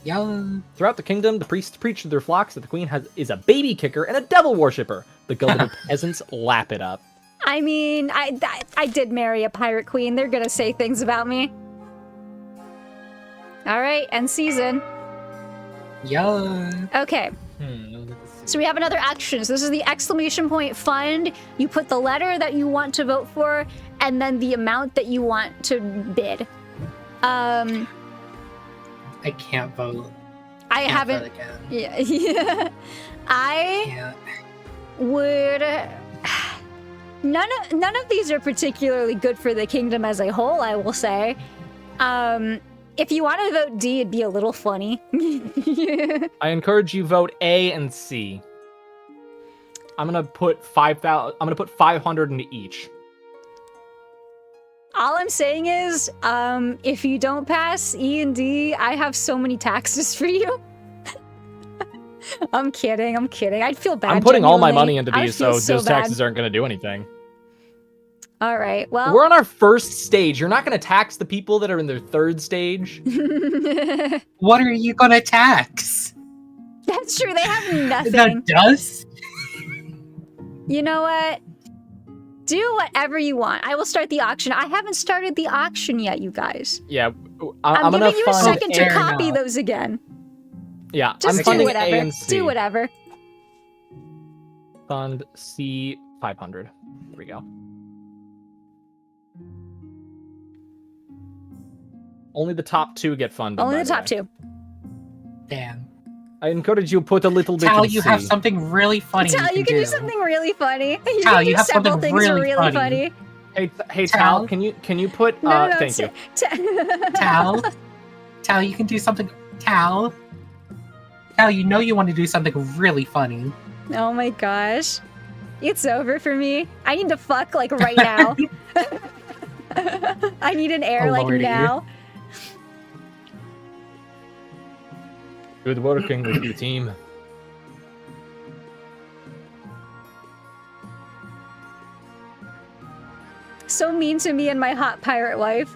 Yeah. Throughout the kingdom, the priests preach to their flocks that the queen is a baby kicker and a devil worshipper. The gullible peasants lap it up. I mean, I did marry a pirate queen. They're gonna say things about me. All right, end season. Yeah. Okay. So we have another action. So this is the exclamation point fund. You put the letter that you want to vote for, and then the amount that you want to bid. I can't vote. I Can't haven't. vote again. Yeah. I Can't. would. None of these are particularly good for the kingdom as a whole, I will say. If you want to vote D, it'd be a little funny. I encourage you vote A and C. I'm gonna put 5,000. I'm gonna put 500 into each. All I'm saying is, if you don't pass E and D, I have so many taxes for you. I'm kidding. I'd feel bad. I'm putting all my genuinely. money into I would these, feel so those bad. taxes aren't gonna do anything. All right. Well, We're on our first stage. You're not gonna tax the people that are in their third stage. What are you gonna tax? that's true. They have nothing. The dust? You know what? Do whatever you want. I will start the auction. I haven't started the auction yet, you guys. Yeah, I'm gonna giving you a fund. second to Fair copy enough. those again. Yeah, Just I'm do funding whatever. A and C. Do whatever. Fund C 500. There we go. Only the top two get funded. Only by the top way. two. Damn. I encourage you put a little bit. Tal, in you C. have something really funny Tal, you can do do. something really funny. You Tal, can do you have several something things really really funny. funny. Hey, Tal, Tal? can you put? No, Thank you. Tal, Tal, you can do something. Tal, you know you want to do something really funny. Oh my gosh. It's over for me. I need to fuck like right now. I need an air Oh, like lordy. now. Good working with you, team. So mean to me and my hot pirate wife.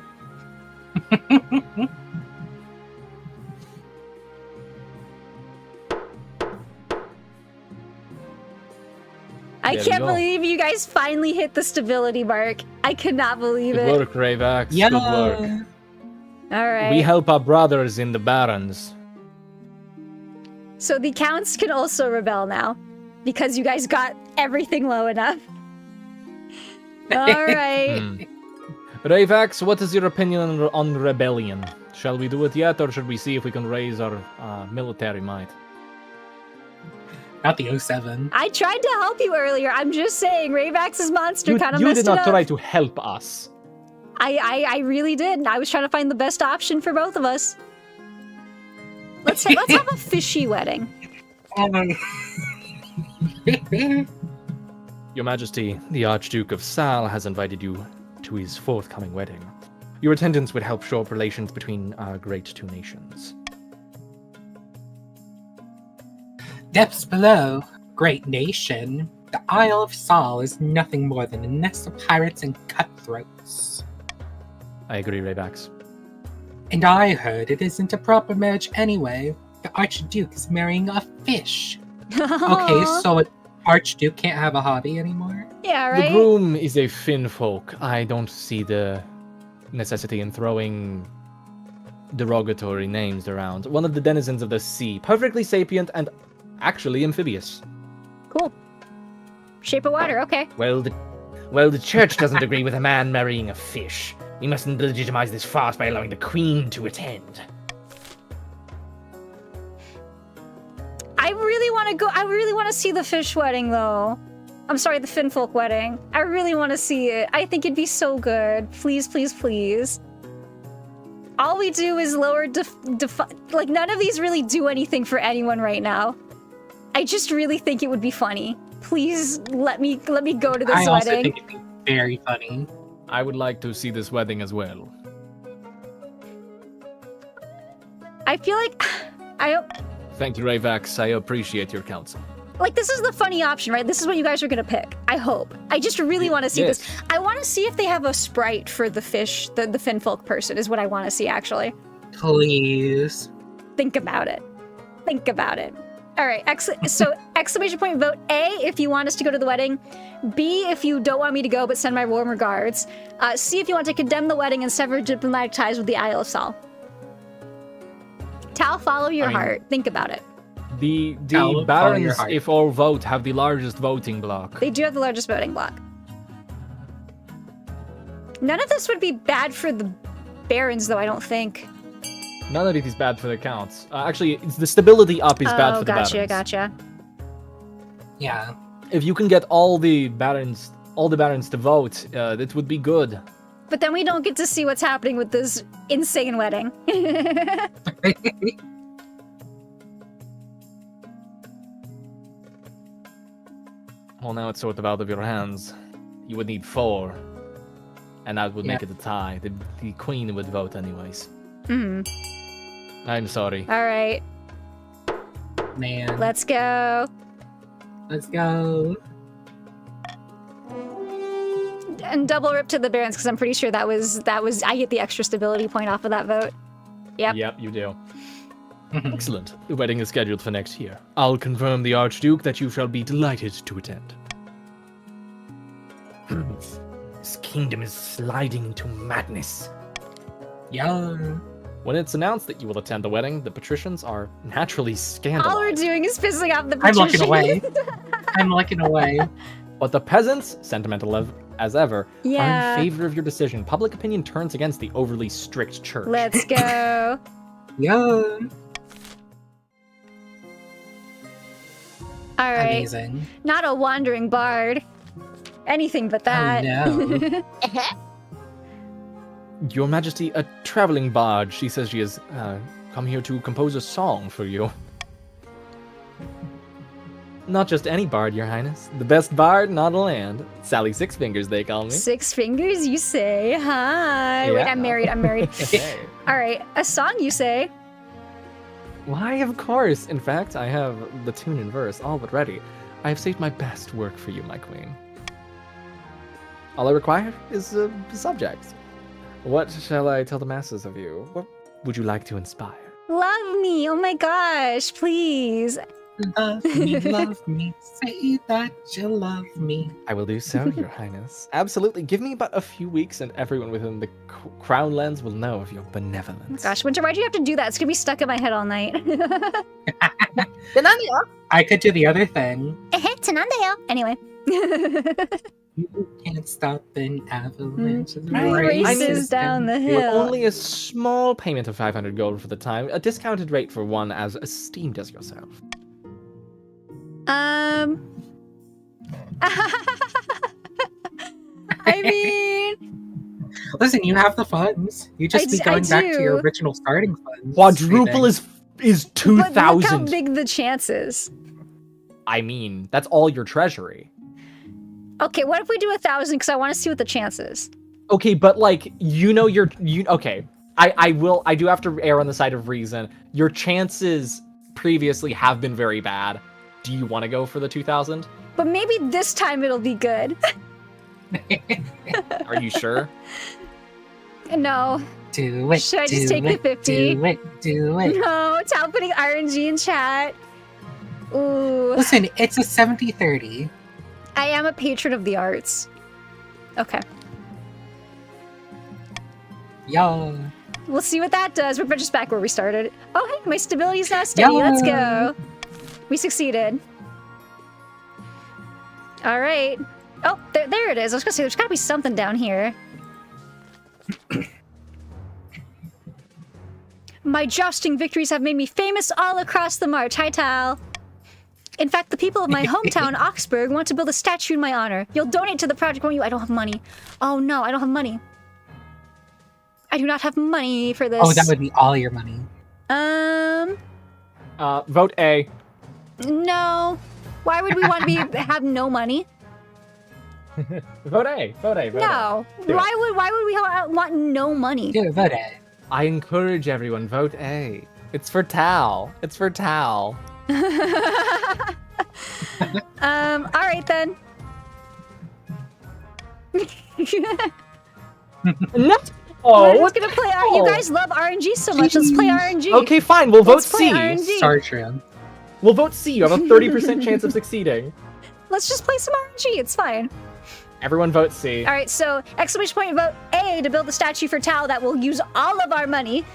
I There we can't go. believe you guys finally hit the stability mark. I cannot believe Good it. work, Ravax. Yeah. Good work. All right. We help our brothers in the barons. So the counts can also rebel now, because you guys got everything low enough. All right. Hmm. Ravax, what is your opinion on rebellion? Shall we do it yet, or should we see if we can raise our military might? Not the 07. I tried to help you earlier. I'm just saying, Ravax's monster kind of You messed did not it up. try to help us. I really did. I was trying to find the best option for both of us. Let's have a fishy wedding. Oh my. Your Majesty, the Archduke of Sal has invited you to his forthcoming wedding. Your attendance would help shore up relations between our great two nations. Depths below, great nation. The Isle of Sal is nothing more than a nest of pirates and cutthroats. I agree, Raybax. And I heard it isn't a proper marriage anyway. The Archduke is marrying a fish. Okay, so an Archduke can't have a hobby anymore? Yeah, The right? groom is a Finn folk. I don't see the necessity in throwing derogatory names around. One of the denizens of the sea, perfectly sapient and actually amphibious. Cool. Shape of water, okay. Well, the church doesn't agree with a man marrying a fish. We mustn't legitimize this farce by allowing the queen to attend. I really want to see the fish wedding, though. I'm sorry, the Finfolk wedding. I really want to see it. I think it'd be so good. Please, please, please. All we do is lower like, none of these really do anything for anyone right now. I just really think it would be funny. Please let me go to this I also wedding. think it'd be very funny. I would like to see this wedding as well. I feel like Thank you, Ravax. I appreciate your counsel. like, this is the funny option, right? This is what you guys are gonna pick. I hope. I just really want to see this. I want to see if they have a sprite for the fish, the Finfolk person is what I want to see, actually. Please. Think about it. Think about it. All right, so exclamation point vote A if you want us to go to the wedding. B if you don't want me to go but send my warm regards. C if you want to condemn the wedding and sever diplomatic ties with the Isle of Sal. Tal, follow your heart. Think about it. The Follow your barons, heart. if all vote, have the largest voting block. They do have the largest voting block. None of this would be bad for the barons, though, I don't think. None of it is bad for the counts. Actually, it's the stability up is bad for the barons. Gotcha. Yeah. If you can get all the barons to vote, it would be good. But then we don't get to see what's happening with this insane wedding. Well, now it's sort of out of your hands. You would need 4. And that would make it a tie. The queen would vote anyways. I'm sorry. All right. Man. Let's go. Let's go. And double rip to the barons, because I'm pretty sure that was I get the extra stability point off of that vote. Yep. Yep, you do. Excellent. The wedding is scheduled for next year. I'll confirm the Archduke that you shall be delighted to attend. This kingdom is sliding into madness. Yeah. When it's announced that you will attend the wedding, the patricians are naturally scandalized. All we're doing is pissing off the I'm patricians. looking away. I'm looking away. But the peasants, sentimental as ever, Yeah. are in favor of your decision. Public opinion turns against the overly strict church. Let's go. Yeah. All right. Amazing. Not a wandering bard. Anything but that. Oh, no. Your Majesty, a traveling bard. She says she has come here to compose a song for you. Not just any bard, Your Highness. The best bard in all the land. Sally Six Fingers, they call me. 6 fingers, you say. Hi. Wait, Yeah. I'm married. Hey. All right. A song, you say. Why, of course. In fact, I have the tune and verse all but ready. I have saved my best work for you, my queen. All I require is the subject. What shall I tell the masses of you? What would you like to inspire? Love me. Oh my gosh. Please. Love me. Say that you love me. I will do so, Your Highness. Absolutely. Give me but a few weeks and everyone within the crown lands will know of your benevolence. Gosh, Winter, why'd you have to do that? It's gonna be stuck in my head all night. I could do the other thing. Anyway. You can't stop an avalanche. of Races down the With hill. only a small payment of 500 gold for the time, a discounted rate for one as esteemed as yourself. I mean, Listen, you have the funds. You just be going back to your do. original starting funds. Quadruple I think. is but look how 2,000. big the chances. I mean, that's all your treasury. Okay, what if we do 1,000? Because I want to see what the chance is. Okay, but like, okay. I do have to err on the side of reason. Your chances previously have been very bad. Do you want to go for the 2,000? But maybe this time it'll be good. Are you sure? No. Do it. Should I just do take the it, 50? Do it. Do it. No, Tal putting RNG in chat. Ooh. Listen, it's a 70-30. I am a patron of the arts. Okay. Yo. We'll see what that does. We're just back where we started. Oh, hey, my stability's now steady. Let's go. We succeeded. All right. Oh, there it is. I was gonna say, there's gotta be something down here. My jousting victories have made me famous all across the march. Hi, Tal. In fact, the people of my hometown, Augsburg, want to build a statue in my honor. You'll donate to the project, won't you? I don't have money. Oh, no, I don't have money. I do not have money for this. Oh, that would be all your money. Vote A. No. Why would we want to have no money? Vote A. Vote A. Vote No. Do it. Why would we want no money? Do it, vote it. I encourage everyone, vote A. It's for Tal. It's for Tal. All right then. No. We're just gonna play. You guys love RNG so much. Let's play RNG. Okay, fine. We'll vote Let's play C. RNG. Sartreum. We'll vote C. You have a 30% chance of succeeding. Let's just play some RNG. It's fine. Everyone vote C. All right. So exclamation point vote A to build the statue for Tal that will use all of our money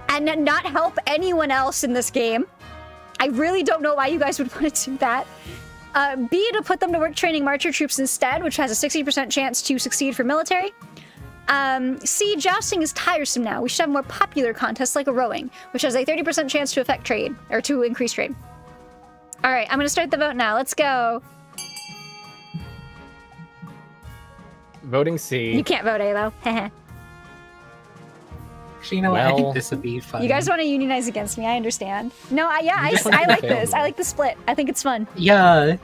and not help anyone else in this game. I really don't know why you guys would want to do that. B, to put them to work training marcher troops instead, which has a 60% chance to succeed for military. C, jousting is tiresome now. We should have more popular contests like a rowing, which has a 30% chance to affect trade, or to increase trade. All right, I'm gonna start the vote now. Let's go. Voting C. You can't vote A, though. Actually, you know what? I Well- think this would be fun. You guys want to unionize against me, I understand. No, I just want to like fail this. me. I like the split. I think it's fun. Yeah.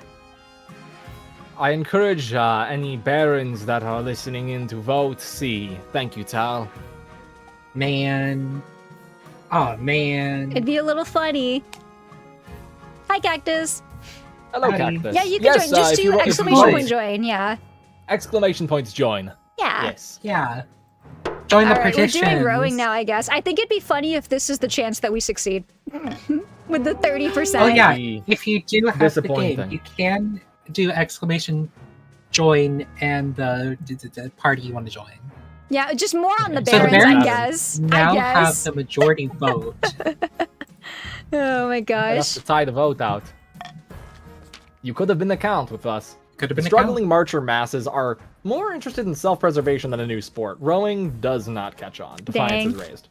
I encourage any barons that are listening in to vote C. Thank you, Tal. Man. Oh, man. It'd be a little funny. Hi, Cactus. Hello, Howdy. Cactus. Yeah, you can Yes, join. Just if do you want- exclamation vote. point join. Yeah. Exclamation points join. Yeah. Yes. Yeah. Join the All right, we're petitions. doing rowing now, I guess. I think it'd be funny if this is the chance that we succeed. With the 30%. Oh, yeah. Be If you do have the disappointing. game, you can do exclamation join and the party you want to join. Yeah, just more on the So the barons, I barons guess. Now I have guess. the majority vote. Oh my enough gosh. to tie the vote out. You could have been the count with us. Could have The been struggling marcher masses are more interested in self-preservation than a new sport. Rowing does not catch on. Defiance is raised.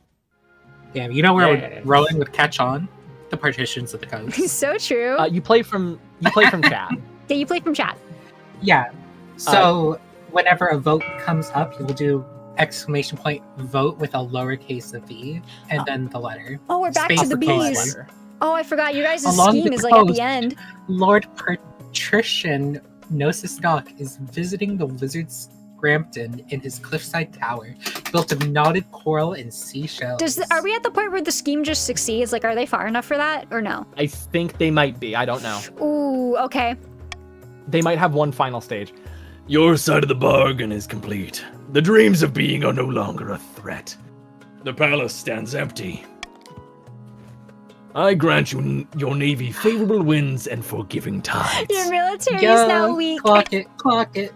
Damn, you know where Yeah. rowing would catch on? The partitions of the coast. So true. You play from chat. Yeah, you play from chat. Yeah. So whenever a vote comes up, you'll do exclamation point vote with a lowercase of v and then the letter. Oh, we're back to Space the uppercase bees. letter. Oh, I forgot. Your guys' Along scheme the is like at coast. the end. Lord Patrician Nosestock is visiting the wizard Scrampton in his cliffside tower, built of knotted coral and seashells. Are we at the point where the scheme just succeeds? Like, are they far enough for that or no? I think they might be. I don't know. Ooh, okay. They might have one final stage. Your side of the bargain is complete. The dreams of being are no longer a threat. The palace stands empty. I grant you your navy favorable winds and forgiving tides. Your military is now weak. Clock it.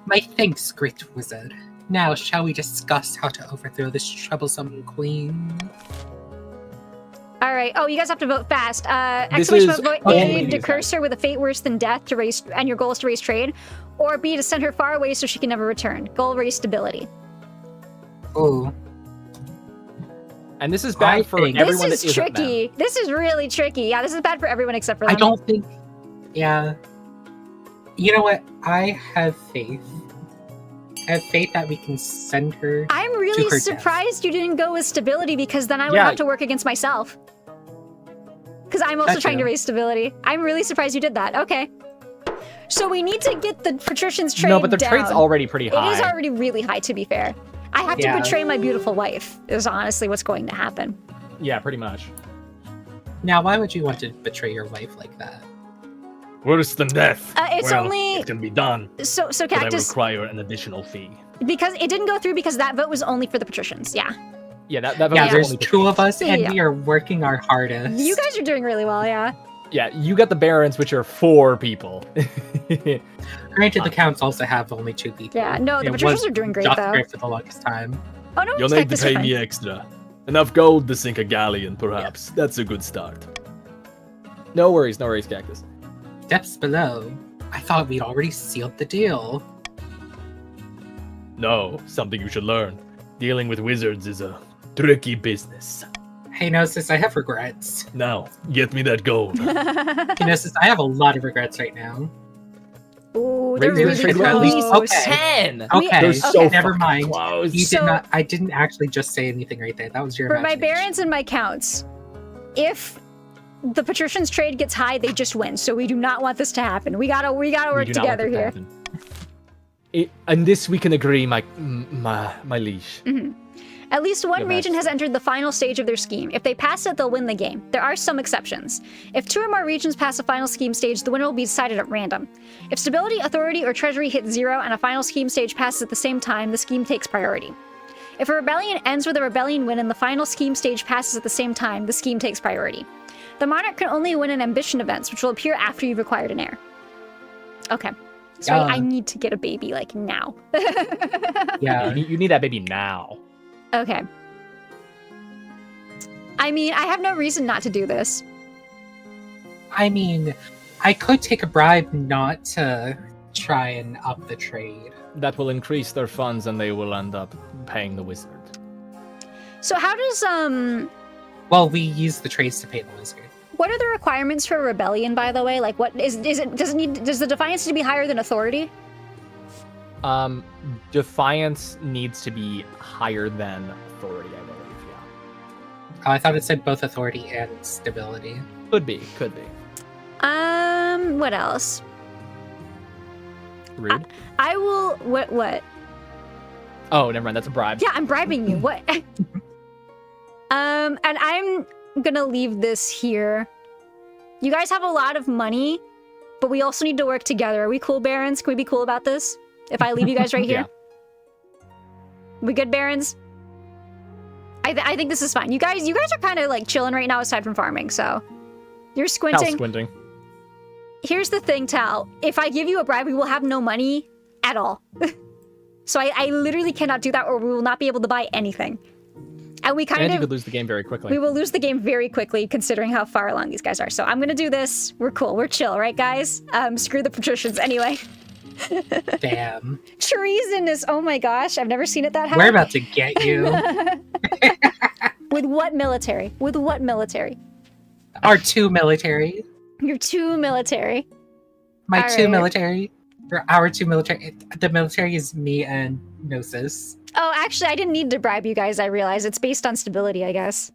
My thanks, great wizard. Now shall we discuss how to overthrow this troublesome queen? All right. Oh, you guys have to vote fast. This Exclamation is point vote only A, these decurse guys. her with a fate worse than death to raise, and your goal is to raise trade. Or B, to send her far away so she can never return. Goal, raise stability. Oh, And this is bad I for think- everyone This that is isn't tricky. them. This is really tricky. Yeah, this is bad for everyone except for them. I don't think. Yeah. You know what? I have faith. I have faith that we can send her. I'm to really her death. surprised you didn't go with stability because then I would Yeah. have to work against myself. Because I'm also That's trying to true. raise stability. I'm really surprised you did that. Okay. So we need to get the patrician's trade No, but the down. trade's already pretty It high. is already really high, to be fair. I have Yeah. to betray my beautiful wife, is honestly what's going to happen. Yeah, pretty much. Now, why would you want to betray your wife like that? Worse than death. It's Well, only- It can be done, So but I Cactus, require an additional fee. because it didn't go through because that vote was only for the patricians. Yeah. Yeah, that vote Yeah, was there's only two of us, and Yeah. we are working our hardest. You guys are doing really well, yeah. Yeah, you got the barons, which are 4 people. Granted, the counts also have only 2 people. Yeah, no, the It patricians was are doing great, just though. great for the longest time. Oh, no, You'll it's need to Cactus pay are me fine. extra. Enough gold to sink a galleon, perhaps. That's a good start. No worries, Cactus. Depths below. I thought we'd already sealed the deal. No, something you should learn. Dealing with wizards is a tricky business. Hey, Gnosis, I have regrets. Now, get me that gold. Hey, Gnosis, I have a lot of regrets right now. Ooh, they're Raise really the trade to at close. least- okay. 10! Okay, They're so never mind. Close. You So- did not. I didn't actually just say anything right there. That was your For my imagination. barons and my counts, if the patricians trade gets high, they just win. So we do not want this to happen. We gotta We work do not want together that to here. happen. And this we can agree, my liege. At least one Your region Majesty. has entered the final stage of their scheme. If they pass it, they'll win the game. There are some exceptions. If 2 or more regions pass a final scheme stage, the winner will be decided at random. If stability, authority, or treasury hit 0 and a final scheme stage passes at the same time, the scheme takes priority. If a rebellion ends with a rebellion win and the final scheme stage passes at the same time, the scheme takes priority. The monarch can only win in ambition events, which will appear after you've acquired an heir. Okay. So I need to get a baby, like, now. Yeah. You need that baby now. Okay. I mean, I have no reason not to do this. I mean, I could take a bribe not to try and up the trade. That will increase their funds, and they will end up paying the wizard. So how does Well, we use the trades to pay the wizard. what are the requirements for rebellion, by the way? Like, what does the defiance need to be higher than authority? Defiance needs to be higher than authority, I believe. Yeah. I thought it said both authority and stability. Could be. What else? Rude. I will. What? Oh, never mind. That's a bribe. Yeah, I'm bribing you. What? And I'm gonna leave this here. You guys have a lot of money, but we also need to work together. Are we cool, Barons? Can we be cool about this? If I leave you guys right here? We good, Barons? I think this is fine. You guys are kind of like chilling right now aside from farming, so you're squinting. Tal's squinting. Here's the thing, Tal. If I give you a bribe, we will have no money at all. So I literally cannot do that, or we will not be able to buy anything. And we kind And you of could lose the game very quickly. we will lose the game very quickly, considering how far along these guys are. So I'm gonna do this. We're cool. We're chill, right, guys? Screw the patricians anyway. Damn. Treasonous. Oh my gosh, I've never seen it that high. We're about to get you. With what military? With what military? Our 2 military. You're too military. My All 2 right. military. Or our 2 military. The military is me and Gnosis. Oh, actually, I didn't need to bribe you guys, I realize. It's based on stability, I guess.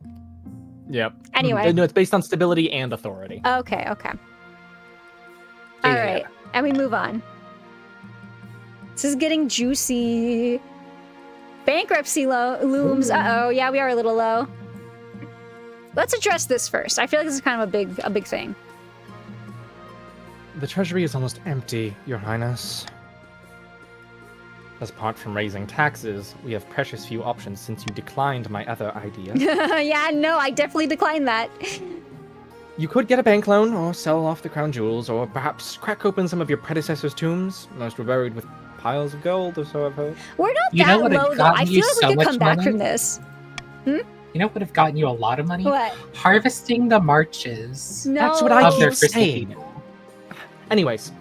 Yep. Anyway. No, it's based on stability and authority. Okay. All Yeah. right, and we move on. This is getting juicy. Bankruptcy looms. Uh-oh, yeah, we are a little low. Let's address this first. I feel like this is kind of a big thing. The treasury is almost empty, Your Highness. Apart from raising taxes, we have precious few options since you declined my other idea. Yeah, no, I definitely declined that. You could get a bank loan, or sell off the crown jewels, or perhaps crack open some of your predecessors' tombs. Most were buried with piles of gold, or so I've heard. We're not You know that what had low, though. gotten I you feel like so we could much come back money? from this. You know what would have gotten you a lot of money? What? Harvesting the marches. No. That's what I Of their keep first saying. people. Anyways,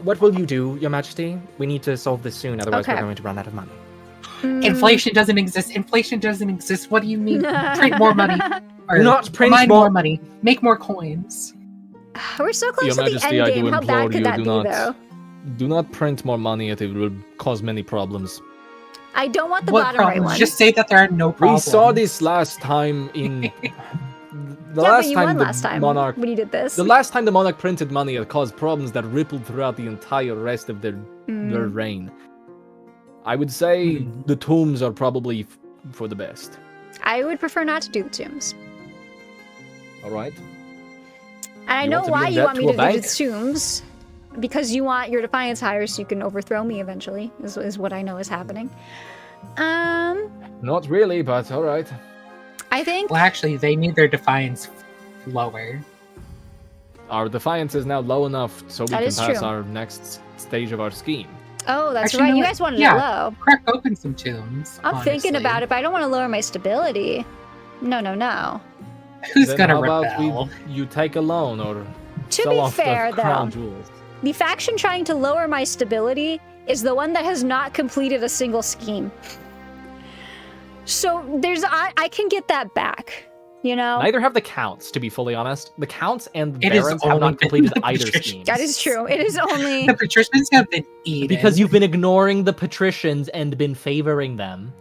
what will you do, Your Majesty? We need to solve this soon, otherwise Okay. we're going to run out of money. Inflation doesn't exist. Inflation doesn't exist. What do you mean? Print more money. Or Not print mine more- more money. Make more coins. We're so close Your to Majesty, the I end do game. How implore bad could you, that do be, not- though? Do not print more money, it will cause many problems. I don't want the What bottom right problems? one. Just say that there are no We problems. saw this last time in... Yeah, but you won last time monarch... when you did this. The last time the monarch printed money, it caused problems that rippled throughout the entire rest of their reign. I would say the tombs are probably for the best. I would prefer not to do the tombs. All right. And I You know want to be why in you debt want me to a to do the bank? tombs. Because you want your defiance higher so you can overthrow me eventually, is what I know is happening. Not really, but all right. I think... Well, actually, they need their defiance lower. Our defiance is now low enough so we That can is pass true. our next stage of our scheme. Oh, that's Actually, right. no, You guys wanted yeah. it low. Crack open some tombs. I'm thinking honestly. about it, but I don't want to lower my stability. No. Who's Then gonna how rebel? about you take a loan or To sell be off fair, the crown though, jewels? the faction trying to lower my stability is the one that has not completed a single scheme. So I can get that back, you know? Neither have the counts, to be fully honest. The counts and the It is barons have only not completed the either patricians. scheme. That is true. It is only... The patricians have been eaten. Because you've been ignoring the patricians and been favoring them.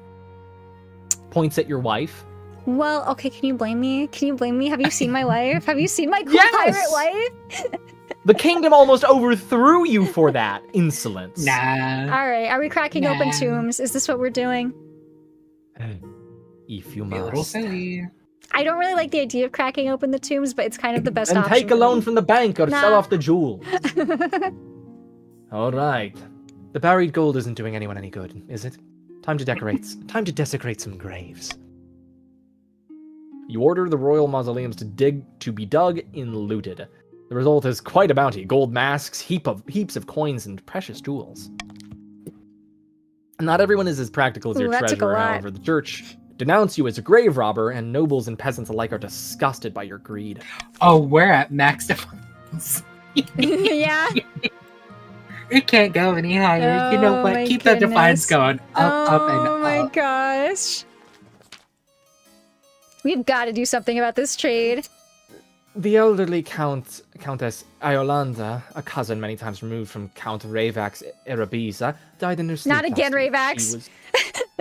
Points at your wife. Well, okay, can you blame me? Can you blame me? Have you seen my wife? Have you seen my cool Yes! pirate wife? The kingdom almost overthrew you for that insolence. Nah. Alright, are we cracking open Nah. tombs? Is this what we're doing? If you A little must. silly. I don't really like the idea of cracking open the tombs, but it's kind of the best And option. take a loan from the bank or sell Nah. off the jewels. All right. The buried gold isn't doing anyone any good, is it? Time to desecrate some graves. You order the royal mausoleums to be dug and looted. The result is quite a bounty: gold masks, heaps of coins, and precious jewels. Not everyone is as practical as your Ooh, that took a treasurer, lot. however. The church denounce you as a grave robber, and nobles and peasants alike are disgusted by your greed. Oh, we're at max defense. Yeah. It can't go any higher. You know Oh what? my Keep that defiance goodness. going. Up, and Oh my up. gosh. We've got to do something about this trade. The elderly Countess Iolanda, a cousin many times removed from Count Ravax Erebisa, died in her sleep. Not again, last week.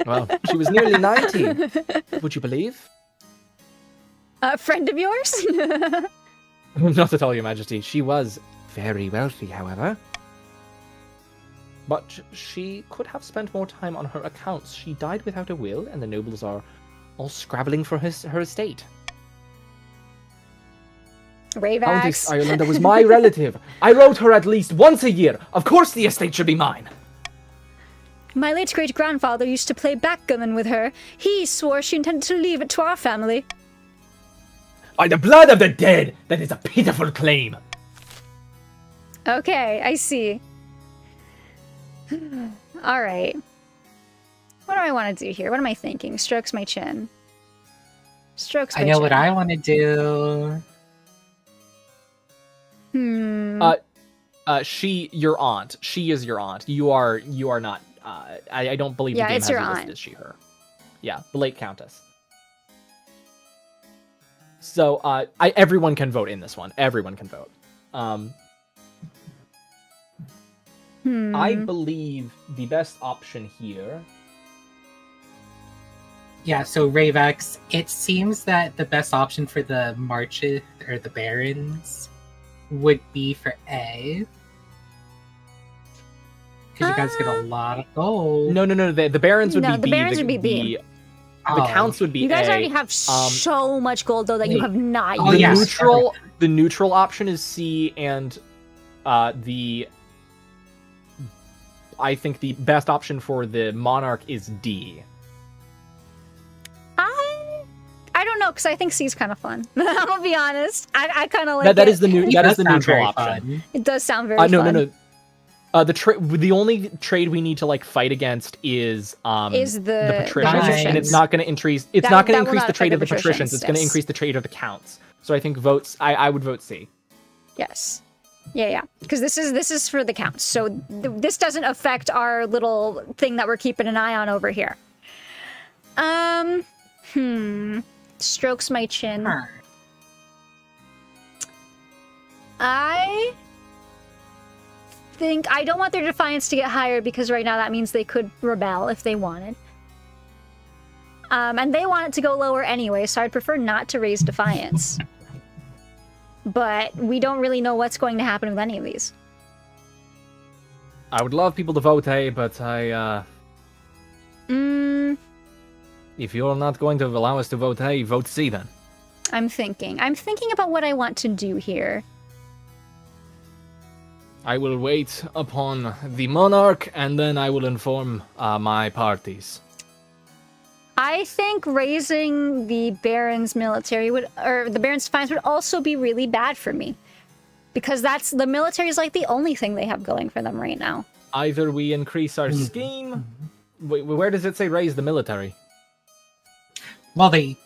Ravax. She was nearly 90. Would you believe? A friend of yours? Not at all, Your Majesty. She was very wealthy, however. But she could have spent more time on her accounts. She died without a will, and the nobles are all scrabbling for her estate. Countess Ravax. Iolanda was my relative. I wrote her at least once a year. Of course the estate should be mine. My late great-grandfather used to play backgammon with her. He swore she intended to leave it to our family. By the blood of the dead, that is a pitiful claim. Okay, I see. All right. What do I want to do here? What am I thinking? Strokes my chin. Strokes my I chin. know what I want to do. Your aunt. She is your aunt. You are not. I don't believe the Yeah, game it's has your you listed aunt. as she, her. Yeah, the late countess. So, everyone can vote in this one. Everyone can vote. I believe the best option here. Yeah, so Ravax, it seems that the best option for the marches or the barons would be for A. Because you guys get a lot of gold. No. The barons would No, be the B. barons would be B. The counts would be You guys A. already have so much gold, though, that you wait. have not Oh, used. yeah. The neutral option is C, and I think the best option for the monarch is D. I don't know, because I think C is kind of fun. I'm gonna be honest. I kind of like That it. is the It that does is the sound neutral very option. fun. It does sound very No. fun. The only trade we need to fight against is the patricians, and it's not going to increase. It's That- not going that to will increase not the trade of the affect the patricians. It's going to patricians, increase the trade of the counts. So I think votes. I would vote C. Yes. Yeah. Because this is for the counts. So this doesn't affect our little thing that we're keeping an eye on over here. Strokes my chin. Huh. I think I don't want their defiance to get higher because right now that means they could rebel if they wanted. And they want it to go lower anyway, so I'd prefer not to raise defiance. But we don't really know what's going to happen with any of these. I would love people to vote A, but if you're not going to allow us to vote A, vote C then. I'm thinking about what I want to do here. I will wait upon the monarch, and then I will inform my parties. I think raising the Baron's military or the Baron's defiance would also be really bad for me. Because the military is like the only thing they have going for them right now. Either we increase our scheme. Where does it say raise the military? Well, it's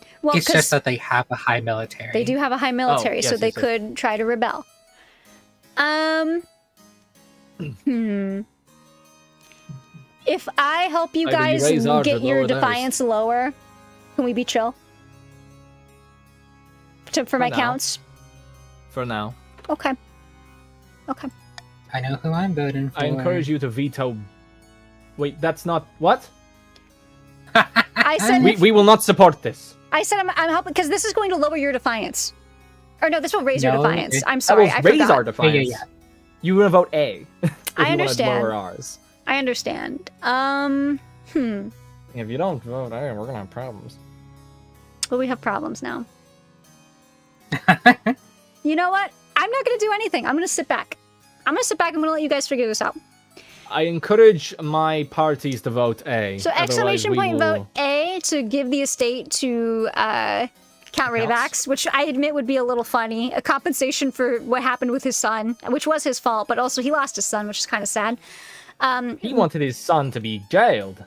'cause just that they have a high military. they do have a high military, yes, so they yes, yes. could try to rebel. If I help you Either you guys raise ours or get your lower theirs. defiance lower, can we be chill? For my now. counts? For now. Okay. I know who I'm voting for. I encourage you to veto. Wait, that's not what? I said We will not support this. I'm helping because this is going to lower your defiance. Or no, this will raise your No, defiance. I'm That sorry, will I raise forgot. our defiance. Yeah. You want to vote A. If I you understand. Want to lower ours. I understand. If you don't vote A, we're gonna have problems. Well, we have problems now. You know what? I'm not going to do anything. I'm going to sit back. I'm going to let you guys figure this out. I encourage my parties to vote A. So otherwise exclamation we point will- vote A to give the estate to Count Ravax, which I admit would be a little funny. A compensation for what happened with his son, which was his fault, but also he lost his son, which is kind of sad. He wanted his son to be jailed.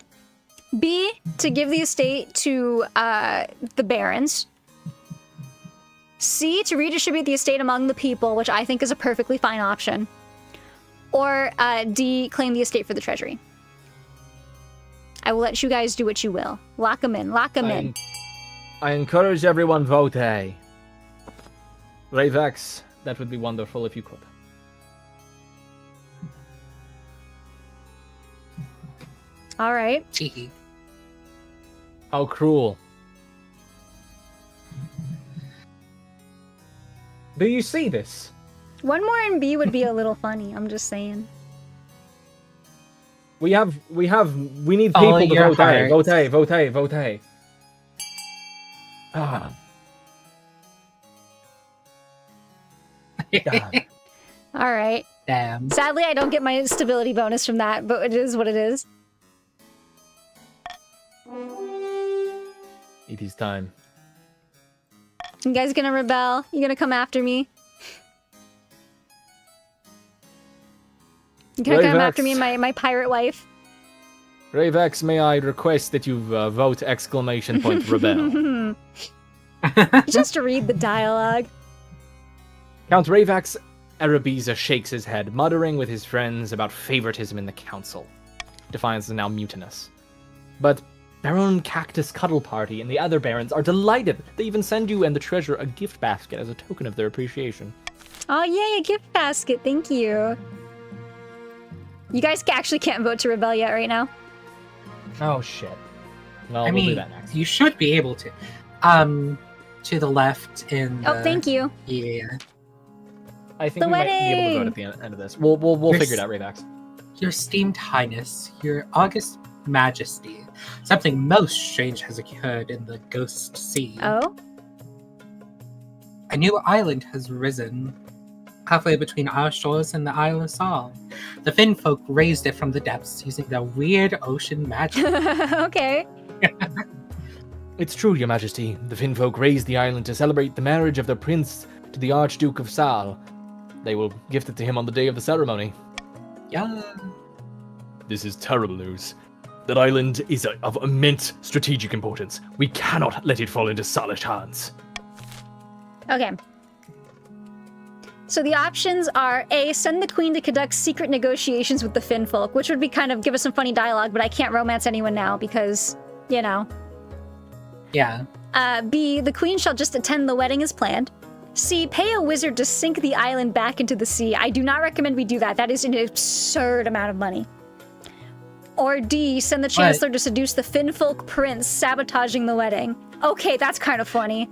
B to give the estate to the barons. C, to redistribute the estate among the people, which I think is a perfectly fine option. Or D, claim the estate for the treasury. I will let you guys do what you will. Lock them in. Lock them in. I encourage everyone vote A. Ravex, that would be wonderful if you could. All right. Cheeky. How cruel. Do you see this? One more in B would be a little funny. I'm just saying. We need Follow people to your vote A. heart. Vote A, vote A, vote A. Ah. All right. Damn. Sadly, I don't get my stability bonus from that, but it is what it is. It is time. You guys gonna rebel? You gonna come after me? You gonna come after me and my pirate wife? Ravex, may I request that you vote exclamation point rebel? Just read the dialogue. Count Ravex Arabiza shakes his head, muttering with his friends about favoritism in the council. Defiance is now mutinous. But Baron Cactus Cuddle Party and the other barons are delighted. They even send you and the treasurer a gift basket as a token of their appreciation. Oh, yay, a gift basket. Thank you. You guys actually can't vote to rebel yet right now. Oh, shit. Well, I we'll do mean, that next. you should be able to. To the left in Oh, thank you. Yeah. I think The we might be able to vote wedding! at the end of this. We'll Your figure it out, Ravex. Your esteemed highness, your august majesty, something most strange has occurred in the Ghost Sea. Oh? A new island has risen, halfway between our shores and the Isle of Sol. The Finn folk raised it from the depths using their weird ocean magic. Okay. It's true, your majesty. The Finfolk raised the island to celebrate the marriage of the prince to the Archduke of Sal. They will gift it to him on the day of the ceremony. Yeah. This is terrible news. That island is of immense strategic importance. We cannot let it fall into Salish hands. Okay. So the options are A, send the queen to conduct secret negotiations with the Finn folk, which would be kind of give us some funny dialogue, but I can't romance anyone now because, you know. Yeah. B, the queen shall just attend the wedding as planned. C, pay a wizard to sink the island back into the sea. I do not recommend we do that. That is an absurd amount of money. Or D, send the chancellor to seduce the Finn folk prince, sabotaging the wedding. Okay, that's kind of funny.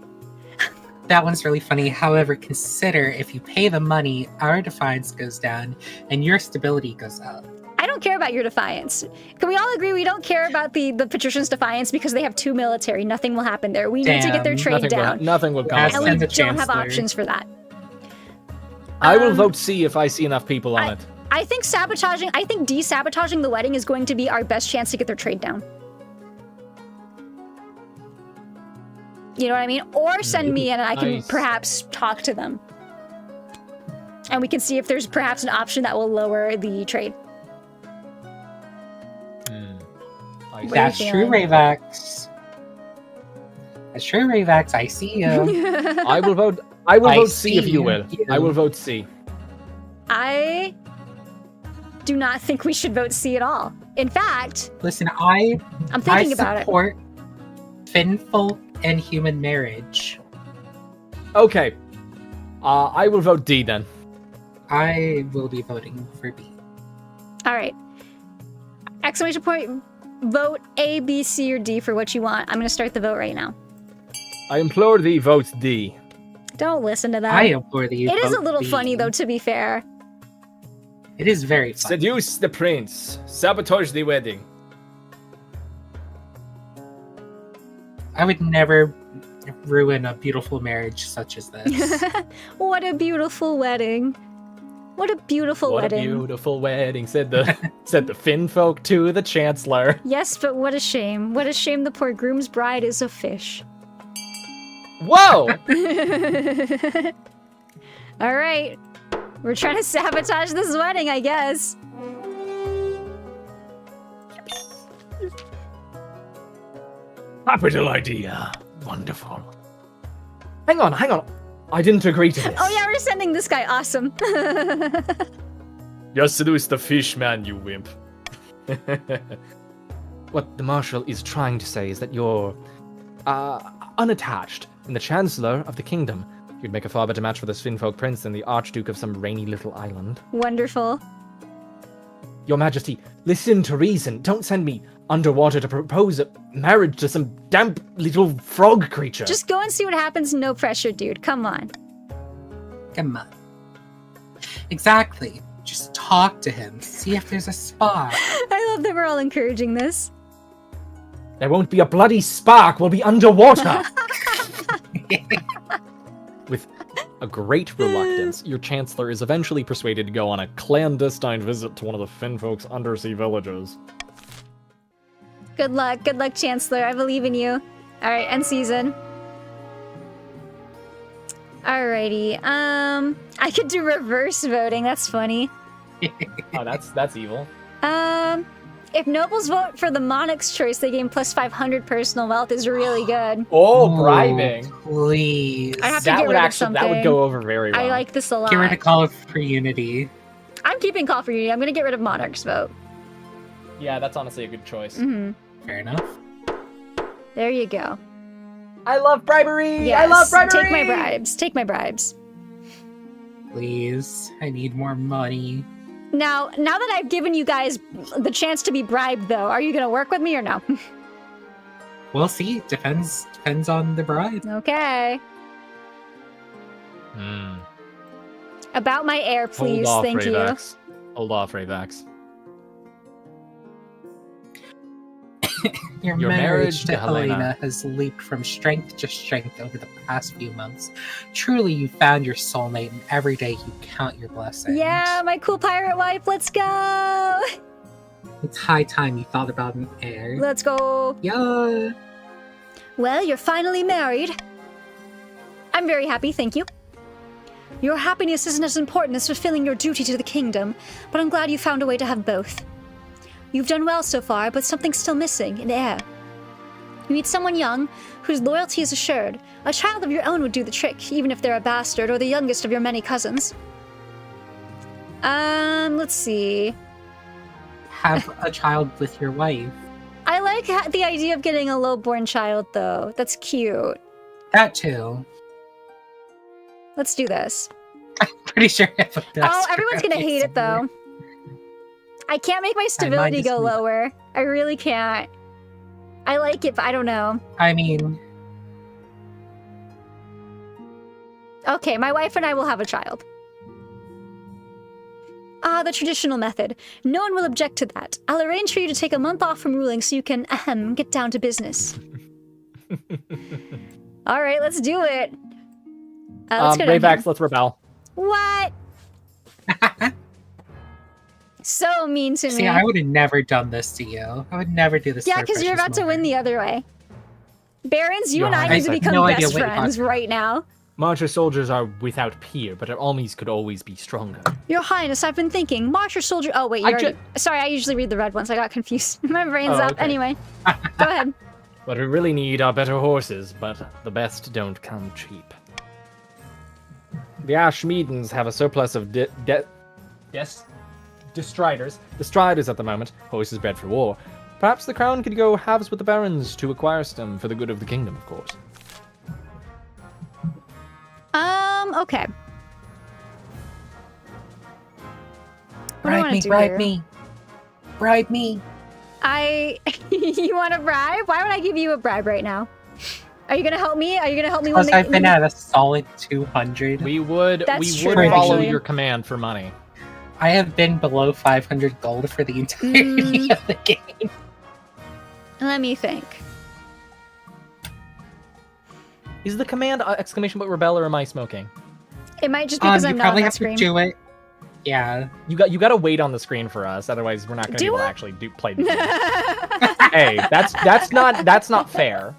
That one's really funny. However, consider if you pay the money, our defiance goes down and your stability goes up. I don't care about your defiance. Can we all agree we don't care about the patricians' defiance because they have 2 military? Nothing will happen there. We need to get their trade down. Nothing will come. Yes, And of we it. the don't have chancellor. options for that. I will vote C if I see enough people on it. I think de-sabotaging the wedding is going to be our best chance to get their trade down. You know what I mean? Or send me in and I can Nice. perhaps talk to them. And we can see if there's perhaps an option that will lower the trade. I What That's are you true, feeling? Ravax. That's true, Ravax. I see you. I will vote. I will I vote C if see you will. you. I will vote C. I do not think we should vote C at all. In fact, Listen, I I'm thinking about it. support Finfolk and human marriage. Okay. I will vote D then. I will be voting for B. All right. Exclamation point. Vote A, B, C, or D for what you want. I'm going to start the vote right now. I implore thee, vote D. Don't listen to that. I implore that you It is a vote little B. funny, though, to be fair. It is very funny. Seduce the prince. Sabotage the wedding. I would never ruin a beautiful marriage such as this. What a beautiful wedding. What a beautiful What wedding. a beautiful wedding, said the Finn folk to the chancellor. Yes, but what a shame. What a shame the poor groom's bride is a fish. Whoa! All right. We're trying to sabotage this wedding, I guess. Capital idea. Wonderful. Hang on. I didn't agree to this. Oh yeah, we're sending this guy. Awesome. Just seduce the fish, man, you wimp. What the Marshal is trying to say is that you're unattached and the Chancellor of the Kingdom. You'd make a far better match for the Svinfolk Prince than the Archduke of some rainy little island. Wonderful. Your Majesty, listen to reason. Don't send me underwater to propose a marriage to some damp little frog creature. Just go and see what happens. No pressure, dude. Come on. Come on. Exactly. Just talk to him. See if there's a spark. I love that we're all encouraging this. There won't be a bloody spark. We'll be underwater. With a great reluctance, your Chancellor is eventually persuaded to go on a clandestine visit to one of the Finfolk's undersea villages. Good luck, Chancellor. I believe in you. Alright, end season. Alrighty, I could do reverse voting, that's funny. Oh, that's evil. If nobles vote for the monarch's choice, they gain plus 500 personal wealth is really good. Oh, bribing. Please. I have to get rid of something. That would go over very well. I like this a lot. Get rid of Call for Unity. I'm keeping Call for Unity. I'm gonna get rid of monarch's vote. Yeah, that's honestly a good choice. Fair enough. There you go. I love bribery! Yes, I love bribery! Take my bribes. Take my bribes. Please. I need more money. Now that I've given you guys the chance to be bribed, though, are you gonna work with me or no? We'll see. Depends on the bribe. Okay. About my heir, please. Hold off, Thank you. Rayvax. Hold off, Rayvax. Your Your marriage marriage to to Helena Helena has leaped from strength to strength over the past few months. Truly, you found your soulmate, and every day you count your blessings. Yeah, my cool pirate wife. Let's go. It's high time you thought about an heir. Let's go. Yeah. Well, you're finally married. I'm very happy, thank you. Your happiness isn't as important as fulfilling your duty to the kingdom, but I'm glad you found a way to have both. You've done well so far, but something's still missing, an heir. You need someone young, whose loyalty is assured. A child of your own would do the trick, even if they're a bastard or the youngest of your many cousins. Let's see. Have a child with your wife. I like the idea of getting a low-born child, though. That's cute. That too. Let's do this. I'm pretty sure if it does. Oh, everyone's gonna hate it, though. I can't make my stability go lower. I really can't. I like it, but I don't know. I mean... Okay, my wife and I will have a child. Ah, the traditional method. No one will object to that. I'll arrange for you to take a month off from ruling so you can, get down to business. Alright, let's do it. Let's go down Rayvax, here. let's rebel. What? So mean to me. See, I would have never done this to you. I would never do this. Yeah, because you're about to win the other way. Barons, you and I I need to have become no idea best what you're friends talking right now. Marcher soldiers are without peer, but our armies could always be stronger. Your Highness, I've been thinking. Marcher soldier. Oh, wait, you already. Sorry, I usually read the red ones. I got confused. My brain's up. Okay. Anyway, go ahead. What we really need are better horses, but the best don't come cheap. The Ashmeadens have a surplus of Destriders at the moment, horses bred for war. Perhaps the crown could go halves with the barons to acquire some for the good of the kingdom, of course. Okay. What do I wanna do here? Bribe me. You want a bribe? Why would I give you a bribe right now? Are you gonna help me? Are you gonna help me Because when I've been at a solid 200. We would That's true, follow actually. your command for money. I have been below 500 gold for the entirety of the game. Let me think. Is the command exclamation point rebel or am I smoking? It might just be because I'm you not on probably that have screen. to do it. Yeah. You got to wait on the screen for us, otherwise we're not going to be able to actually play the game. Hey, that's not fair.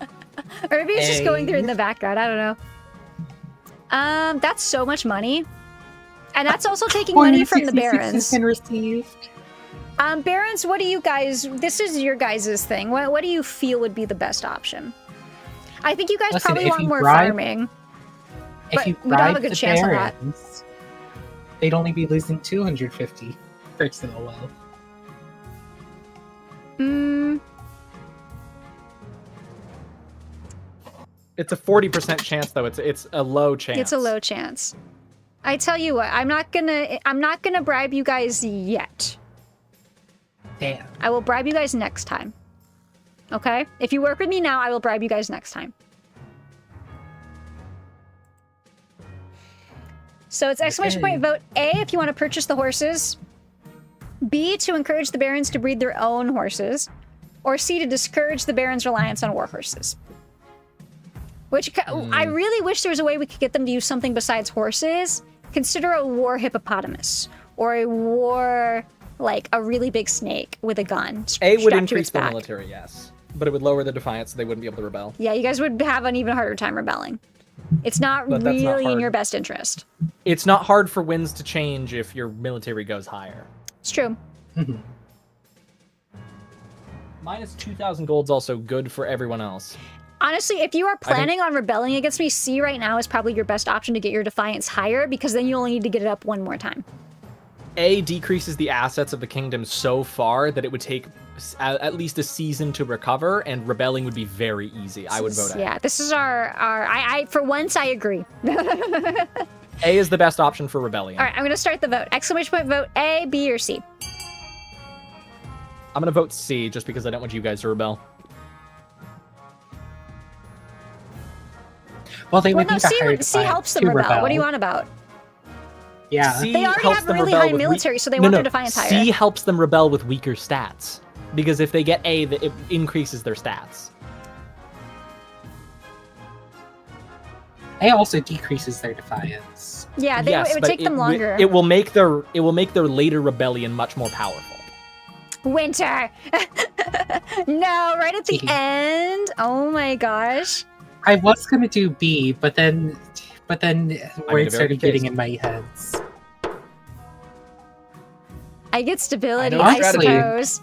Or maybe it's just going through in the background. I don't know. That's so much money. And that's also taking money from the barons. Been received. Barons, what do you guys... This is your guys' thing. What do you feel would be the best option? I think you guys Listen, probably if want you more bribe- farming. If you we don't have a bribe good the chance on that. barons, they'd only be losing 250 personal wealth. It's a 40% chance though. It's a low chance. It's a low chance. I tell you what, I'm not gonna bribe you guys yet. Damn. I will bribe you guys next time. Okay? If you work with me now, I will bribe you guys next time. So it's exclamation point vote A if you want to purchase the horses. B to encourage the barons to breed their own horses. Or C to discourage the barons' reliance on war horses. Which I really wish there was a way we could get them to use something besides horses. Consider a war hippopotamus. Or a war, like, a really big snake with a gun. A would strapped to increase its the back. military, yes. But it would lower the defiance, so they wouldn't be able to rebel. Yeah, you guys would have an even harder time rebelling. It's not But that's not really in hard. your best interest. It's not hard for winds to change if your military goes higher. It's true. Minus 2,000 gold's also good for everyone else. Honestly, if you are planning on rebelling against me, C right now is probably your best option to get your defiance higher, because then you only need to get it up one more time. A decreases the assets of the kingdom so far that it would take at least a season to recover, and rebelling would be very easy. I would vote A. Yeah, this is I for once, I agree. A is the best option for rebellion. All right, I'm going to start the vote. Exclamation point vote A, B, or C? I'm going to vote C, just because I don't want you guys to rebel. Well, they Well, would no, need a higher C helps them to rebel. What do you want about? Yeah. C They already helps have them really rebel high with military, so they want their defiance higher. C helps them rebel with weaker stats. Because if they get A, it increases their stats. A also decreases their defiance. Yeah, Yes, it would but take them longer. It will make their later rebellion much more powerful. Winter! No, right at the end. Oh my gosh. I was gonna do B, but then made a words very started good getting case. in my heads. I get stability, I know I strategy. suppose.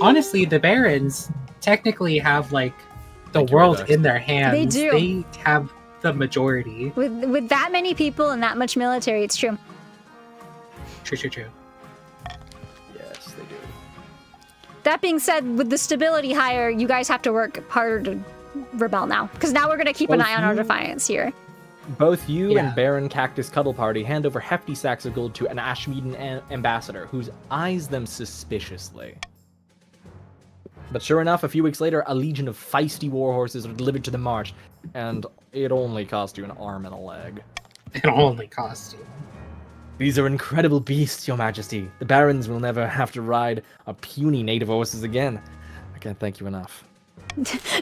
Honestly, the barons technically have like the Thank you, world Rhoda. in their hands. They do. They have the majority. With that many people and that much military, it's true. True. Yes, they do. That being said, with the stability higher, you guys have to work harder to rebel now. Because now we're going to keep an Both eye on our you- defiance here. Both you Yeah. and Baron Cactus Cuddle Party hand over hefty sacks of gold to an Ashmeaden ambassador, who eyes them suspiciously. But sure enough, a few weeks later, a legion of feisty warhorses are delivered to the march, and it only cost you an arm and a leg. It'll only cost you. These are incredible beasts, Your Majesty. The barons will never have to ride a puny native horses again. I can't thank you enough.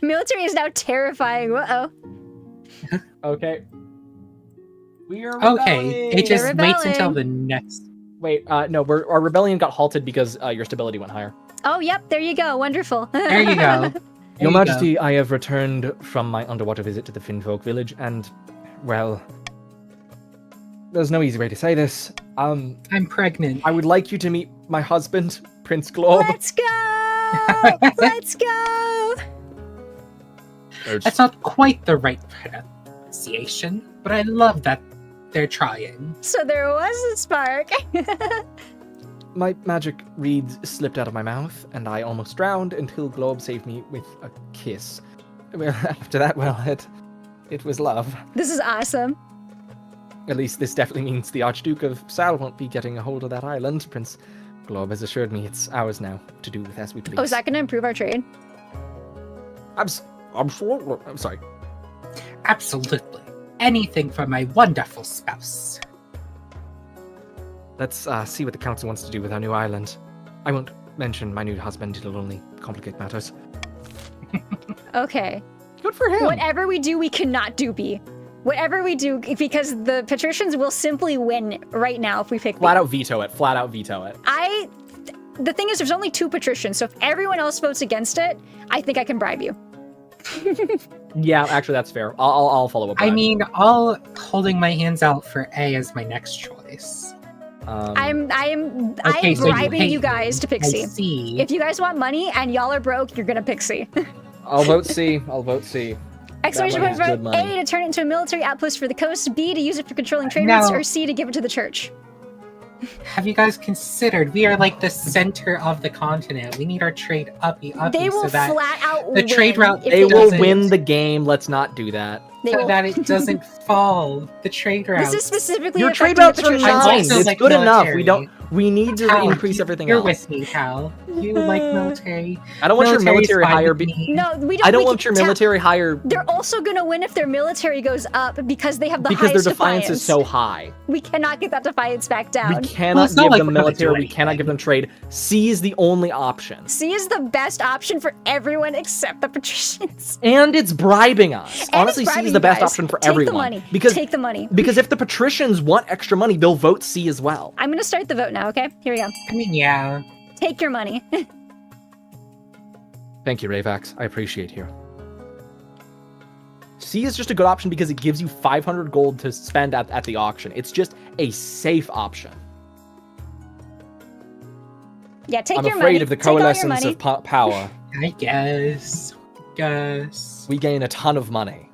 Military is now terrifying. Uh-oh. Okay. We are Okay, rebelling. it just They're waits until rebelling. the next. Wait, no, our rebellion got halted because your stability went higher. Oh, yep, there you go. Wonderful. There you go. There Your you Majesty, I have returned from my underwater visit to the Finfolk village, and, well, there's no easy way to say this. I'm pregnant. I would like you to meet my husband, Prince Glob. Let's go! Let's go! That's not quite the right pronunciation, but I love that they're trying. So there was a spark. My magic reed slipped out of my mouth, and I almost drowned until Glob saved me with a kiss. Well, after that, well, it was love. This is awesome. At least this definitely means the Archduke of Sal won't be getting a hold of that island. Prince Glob has assured me it's ours now, to do with as we please. Oh, is that going to improve our trade? I'm sorry. Absolutely. Anything for my wonderful spouse. Let's see what the council wants to do with our new island. I won't mention my new husband, it'll only complicate matters. Okay. Good for him. Whatever we do, we cannot do B. Whatever we do, because the patricians will simply win right now if we pick B. Flat out veto it. Flat out veto it. The thing is, there's only 2 patricians, so if everyone else votes against it, I think I can bribe you. Yeah, actually, that's fair. I'll follow up. I mean, I'll holding my hands out for A as my next choice. I'm Okay, so you bribing hate you guys me. to pick I C. see. If you guys want money and y'all are broke, you're gonna pick C. I'll vote C. I'll vote C. Exclamation money point is good for money. A, to turn it into a military outpost for the coast, B, to use it for controlling trade routes, No. or C, to give it to the church. Have you guys considered we are like the center of the continent? We need our trade uppy They will so that flat out the trade win route if They will doesn't- win the game. Let's not do that. They so will. that it doesn't fall. The trade route. This is specifically Your trade affecting routes the are patricians. nine. also It's like good enough. military. We need to Hal, increase everything you're else. with me, Hal. You like military. I don't want your Military's military fine hire with be. me. No, we don't. I don't we want can your military hire They're also gonna win if their military goes up because they have the because their highest defiance is so high. We cannot get that defiance back We down. Well, cannot it's not give like them we're gonna military. do We cannot give them trade. C is the only option. C is the best option for everyone except the patricians. And it's bribing us. And Honestly, it's C is bribing the best you guys. option for Take everyone. the money. Because Take the money. because if the patricians want extra money, they'll vote C as well. I'm gonna start the vote now. Okay, here we go. I mean, yeah. Take your money. Thank you, Ravax. I appreciate you. C is just a good option because it gives you 500 gold to spend at the auction. It's just a safe option. Yeah, take I'm your money. afraid of the Take all your coalescence money. of power. I guess. We gain a ton of money,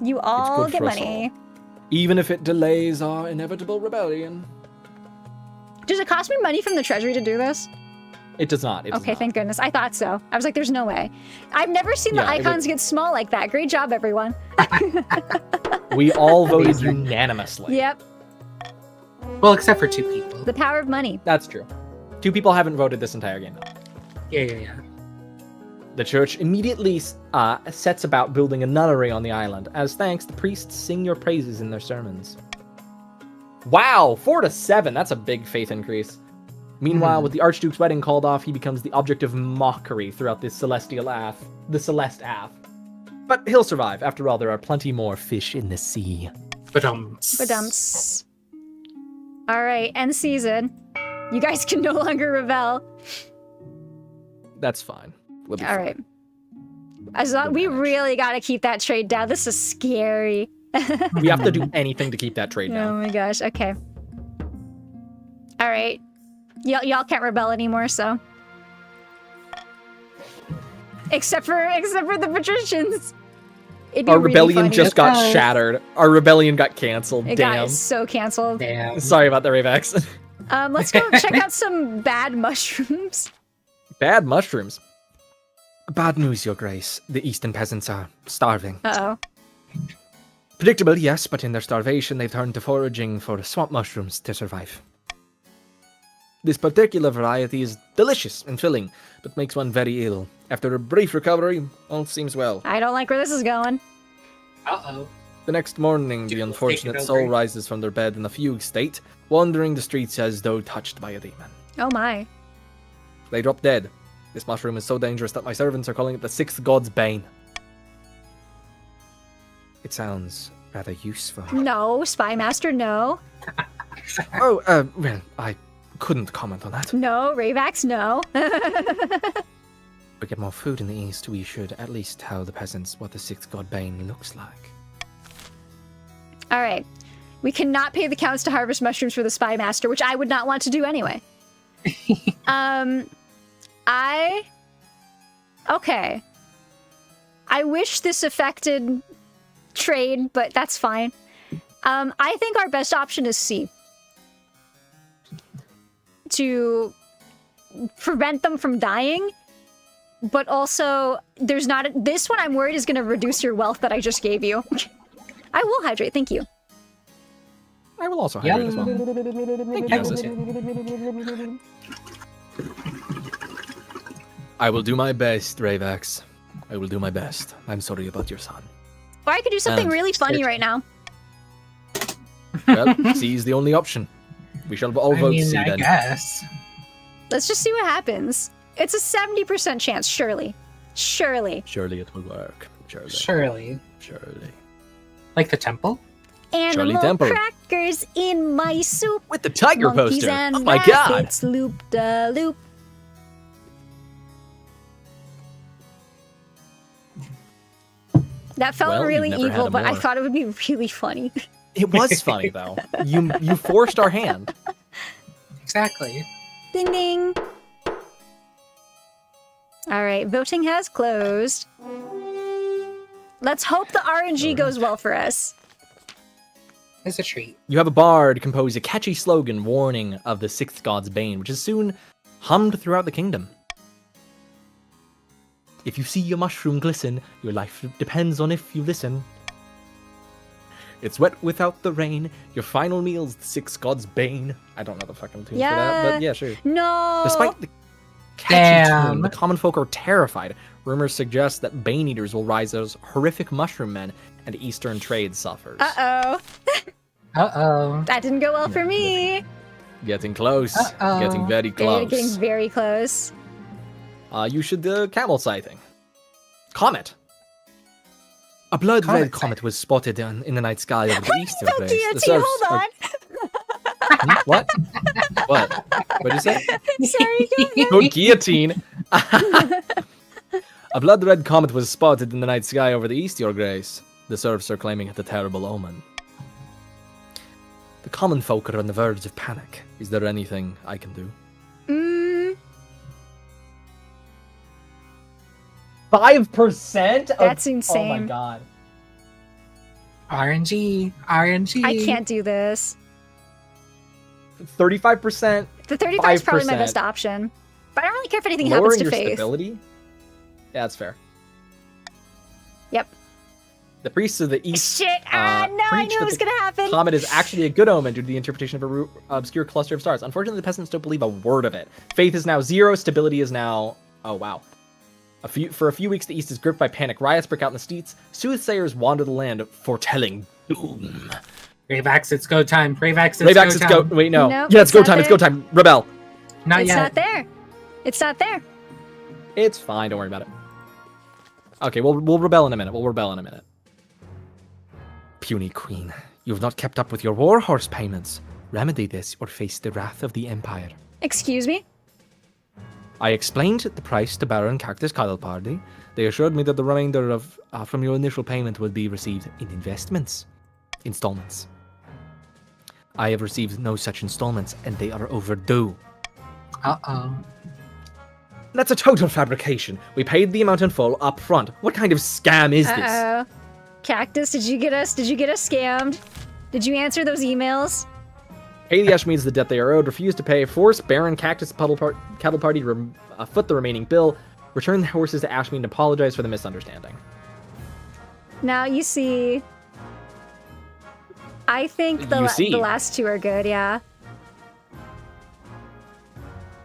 You all good get for us money. even if it delays our inevitable rebellion. Does it cost me money from the treasury to do this? It does not. It does Okay, not. thank goodness. I thought so. I was like, there's no way. I've never seen the Yeah, it icons get small like that. Great job, everyone. We all voted Amazing. unanimously. Yep, Well, except for 2 people. the power of money. That's true. 2 people haven't voted this entire game, though. Yeah. The church immediately sets about building a nunnery on the island. As thanks, the priests sing your praises in their sermons. Wow, 4 to 7. That's a big faith increase. Meanwhile, with the Archduke's wedding called off, he becomes the object of mockery throughout the Celeste Ave. But he'll survive. After all, there are plenty more fish in the sea. Badumps. All right, end season. You guys can no longer rebel. That's fine. We'll be All fine. right. As long, we really got to keep that trade down. This is scary. We have to do anything to keep that trade Oh down. my gosh. Okay. All right. Y'all can't rebel anymore, so. Except for the patricians. It'd be Our really rebellion funny. just got Okay. shattered. Our rebellion got canceled. It Damn. got so canceled. Damn. Sorry about the Ravax. Let's go check out some bad mushrooms. Bad mushrooms. Bad news, Your Grace. The eastern peasants are starving. Uh-oh. Predictable, yes, but in their starvation, they've turned to foraging for swamp mushrooms to survive. This particular variety is delicious and filling, but makes one very ill. After a brief recovery, all seems well. I don't like where this is going. Uh-oh. The next morning, the Take it unfortunate over. soul rises from their bed in a fugue state, wandering the streets as though touched by a demon. Oh my. They drop dead. This mushroom is so dangerous that my servants are calling it the sixth god's bane. It sounds rather useful. No, Spy Master, no. Well, I couldn't comment on that. No, Ravax, no. We get more food in the east, we should at least tell the peasants what the sixth god bane looks like. All right. We cannot pay the counts to harvest mushrooms for the Spy Master, which I would not want to do anyway. Okay. I wish this affected trade, but that's fine. I think our best option is C. To prevent them from dying, but also there's not this one I'm worried is going to reduce your wealth that I just gave you. I will hydrate, thank you. I will also hydrate as well. Thank I you. will too. I will do my best, Ravax. I will do my best. I'm sorry about your son. Or I could do something And really funny right now. Well, C is the only option. We shall all I vote mean, C I then. guess. Let's just see what happens. It's a 70% chance, surely. Surely. Surely it will work. Surely. Surely. Surely. Like the temple? Animal Temple. crackers in my soup. With the tiger Monkeys poster. and Oh my god. rabbits, loop-da-loop. That felt Well, really you've never had evil, a but I more. thought it would be really funny. It was funny though. You forced our hand. Exactly. Ding ding. All right, voting has closed. Let's hope the RNG goes well for us. It's a treat. You have a bard compose a catchy slogan warning of the sixth god's bane, which is soon hummed throughout the kingdom. If you see a mushroom glisten, your life depends on if you listen. It's wet without the rain. Your final meal's the sixth god's bane. I don't know the fucking tune for that, but yeah, sure. No. Despite the catchy tune, the common folk are terrified. Rumors suggest that bane eaters will rise as horrific mushroom men, and eastern trade suffers. Uh-oh. Uh-oh. That didn't go well for me. Getting close. Uh-oh. Getting very close. Getting very close. You should camel sighting. Comet. A blood-red comet was spotted in the night sky over the eastern Don't place. DOT, The surfs hold are- on. What? What? What'd you say? Sorry, go ahead. Don't guillotine. A blood-red comet was spotted in the night sky over the east, Your Grace. The serfs are claiming it a terrible omen. The common folk are on the verge of panic. Is there anything I can do? 5%? That's insane. Oh my god. RNG. RNG. I can't do this. 35%. The 35 is probably my 5%. best option. But I don't really care if anything happens Lowering to your Faith. stability? Yeah, that's fair. Yep. The priests of the east Shit! No, I preach knew it that was the gonna happen. comet is actually a good omen due to the interpretation of a obscure cluster of stars. Unfortunately, the peasants don't believe a word of it. Faith is now 0, stability is now... Oh, wow. For a few weeks, the east is gripped by panic. Riots break out in the streets. Soothsayers wander the land, foretelling doom. Ravax, it's go time. Ravax, it's Ravax, go it's time. go... Wait, no. Nope, Yeah, it's it's go not time, it's there. go time. Rebel. Not It's yet. not there. It's not there. It's fine, don't worry about it. Okay, we'll rebel in a minute. We'll rebel in a minute. Puny queen, you have not kept up with your war horse payments. Remedy this or face the wrath of the Empire. Excuse me? I explained the price to Baron Cactus Cuddle Party. They assured me that the remainder of from your initial payment would be received in installments. I have received no such installments, and they are overdue. Uh-oh. That's a total fabrication. We paid the amount in full up front. What kind of scam is this? Uh-oh. Cactus, did you get us scammed? Did you answer those emails? Pay the Ashmeads the debt they are owed, refuse to pay, force Baron Cactus Cattle Party to foot the remaining bill, return the horses to Ashmead and apologize for the misunderstanding. Now, you see... I think the last two are good, yeah.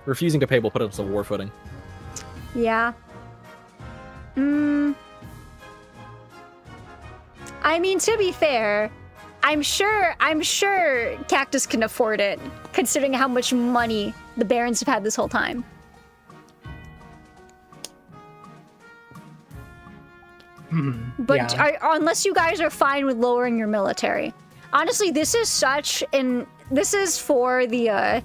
Refusing to pay will put us on war footing. Yeah. I mean, to be fair, I'm sure Cactus can afford it, considering how much money the Barons have had this whole time. But yeah. unless you guys are fine with lowering your military. Honestly, this is for the,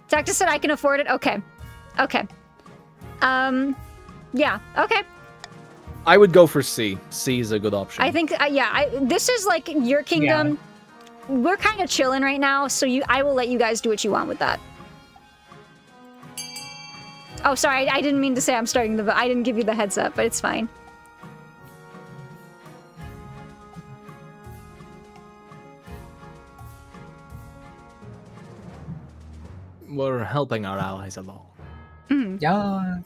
Cactus said I can afford it? Okay. Okay. Yeah, okay. I would go for C. C is a good option. I think, this is like your kingdom. Yeah. We're kind of chilling right now, so I will let you guys do what you want with that. Oh, sorry, I didn't mean to say I'm starting I didn't give you the heads up, but it's fine. We're helping our allies along. Yeah.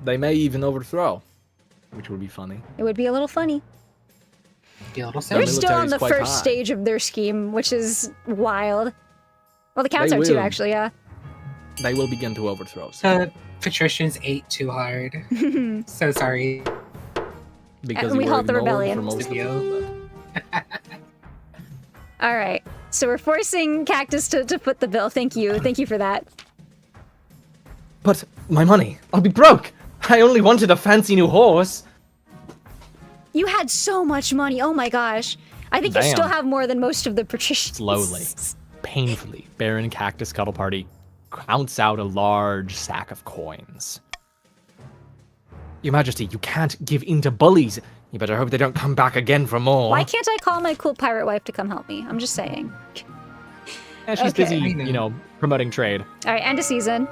They may even overthrow, which would be funny. It would be a little funny. Be a little They're silly. still on the quite first high. stage of their scheme, which is wild. Well, the counts They are too, will. actually, yeah. They will begin to overthrow. The patricians ate too hard. So sorry. Because And we you were halt the ignored rebellion. for most of them. All right, so we're forcing Cactus to foot the bill. Thank you for that. But my money, I'll be broke. I only wanted a fancy new horse. You had so much money. Oh my gosh. I think you Damn. still have more than most of the patricians. Slowly, painfully, Baron Cactus Cuddle Party counts out a large sack of coins. Your Majesty, you can't give in to bullies. You better hope they don't come back again for more. Why can't I call my cool pirate wife to come help me? I'm just saying. Yeah, she's Okay. busy, promoting trade. All right, end of season.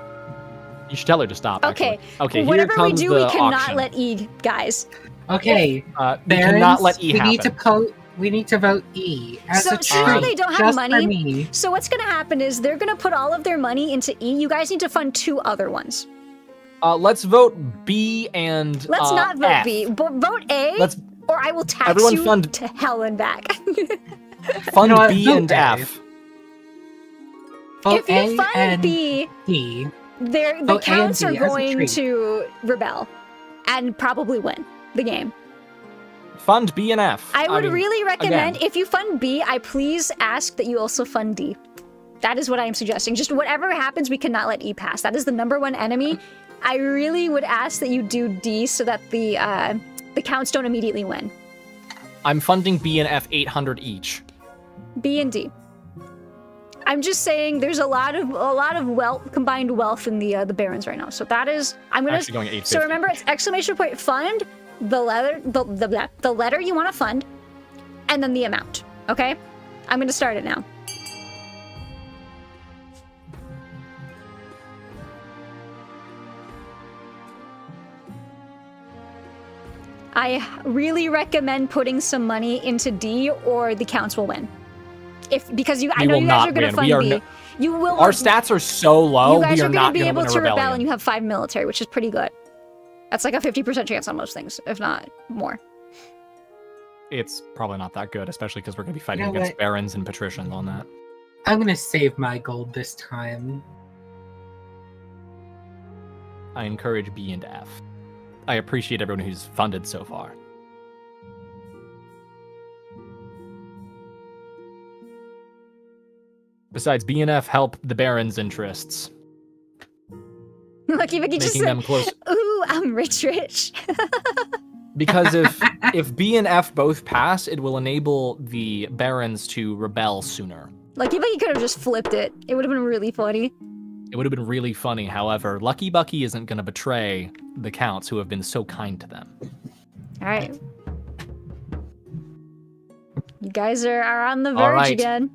You should tell her to stop. Okay. Actually. Okay. Whatever here we comes do, the we cannot auction. let E, guys. Okay. We cannot let E we happen. need to vote E as So a see how treat, they don't have just money? for me. So what's gonna happen is they're gonna put all of their money into E. You guys need to fund 2 other ones. Let's vote B and Let's not vote F. B. Vote A, Let's or I will tax everyone you fund- to hell and back. fund You know what? B Vote and A. F. Vote If you A fund and B, D. the Vote A and counts are B as a going treat. to rebel and probably win the game. Fund B and F. I would mean, really recommend, again. if you fund B, I please ask that you also fund D. That is what I am suggesting. Just whatever happens, we cannot let E pass. That is the #1 enemy. I really would ask that you do D so that the counts don't immediately win. I'm funding B and F 800 each. B and D. I'm just saying there's a lot of wealth, combined wealth in the Barons right now. So that is I'm gonna. Actually going 850. So remember, it's exclamation point fund, the letter you want to fund, and then the amount. Okay, I'm gonna start it now. I really recommend putting some money into D, or the counts will win. Because I know will you guys not are going to win. We fund are B. You will. Our stats are so low. You guys We are are going not to be going able win a to rebel, rebellion. and you have 5 military, which is pretty good. That's like a 50% chance on most things, if not more. It's probably not that good, especially because we're going to be fighting You know against what? barons and patricians on that. I'm gonna save my gold this time. I encourage B and F. I appreciate everyone who's funded so far. Besides, B and F help the barons' interests, Lucky Vicky just making said, them close. "Ooh, I'm rich." Because if B and F both pass, it will enable the barons to rebel sooner. Lucky Vicky could have just flipped it. It would have been really funny. It would have been really funny. However, Lucky Bucky isn't going to betray the counts who have been so kind to them. All right. You guys are on the All verge right. again.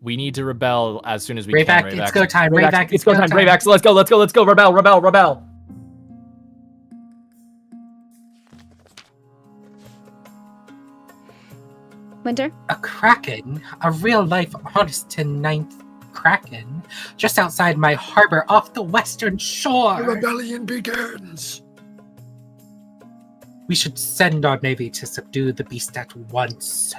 We need to rebel as soon as we Rayvac, can. it's go time. Rayvac, Rayvac, it's go time. Rayvac, let's go. Rebel. Winter? A kraken, a real-life honest-to-ninth kraken, just outside my harbor off the western shore. rebellion begins. We should send our navy to subdue the beast at once.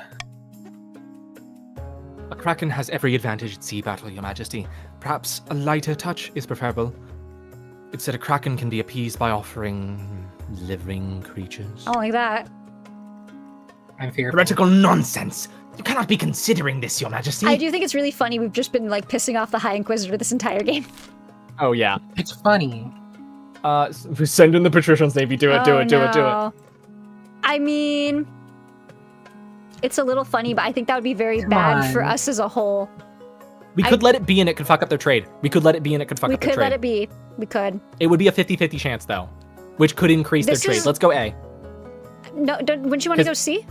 A kraken has every advantage at sea battle, Your Majesty. Perhaps a lighter touch is preferable. It's that a kraken can be appeased by offering living creatures. I don't like that. I'm fearful. Heretical nonsense. You cannot be considering this, Your Majesty. I do think it's really funny. We've just been like pissing off the High Inquisitor this entire game. Oh yeah. It's funny. Send in the patricians navy. Do it. No. I mean, it's a little funny, but I think that would be very bad for on. us as a whole. We could let it be and it could fuck up their trade. We could let it be and it could fuck We up their could trade. let it be. We could. It would be a 50-50 chance though, which could increase This their trade. is- Let's go A. No, wouldn't you want to go C?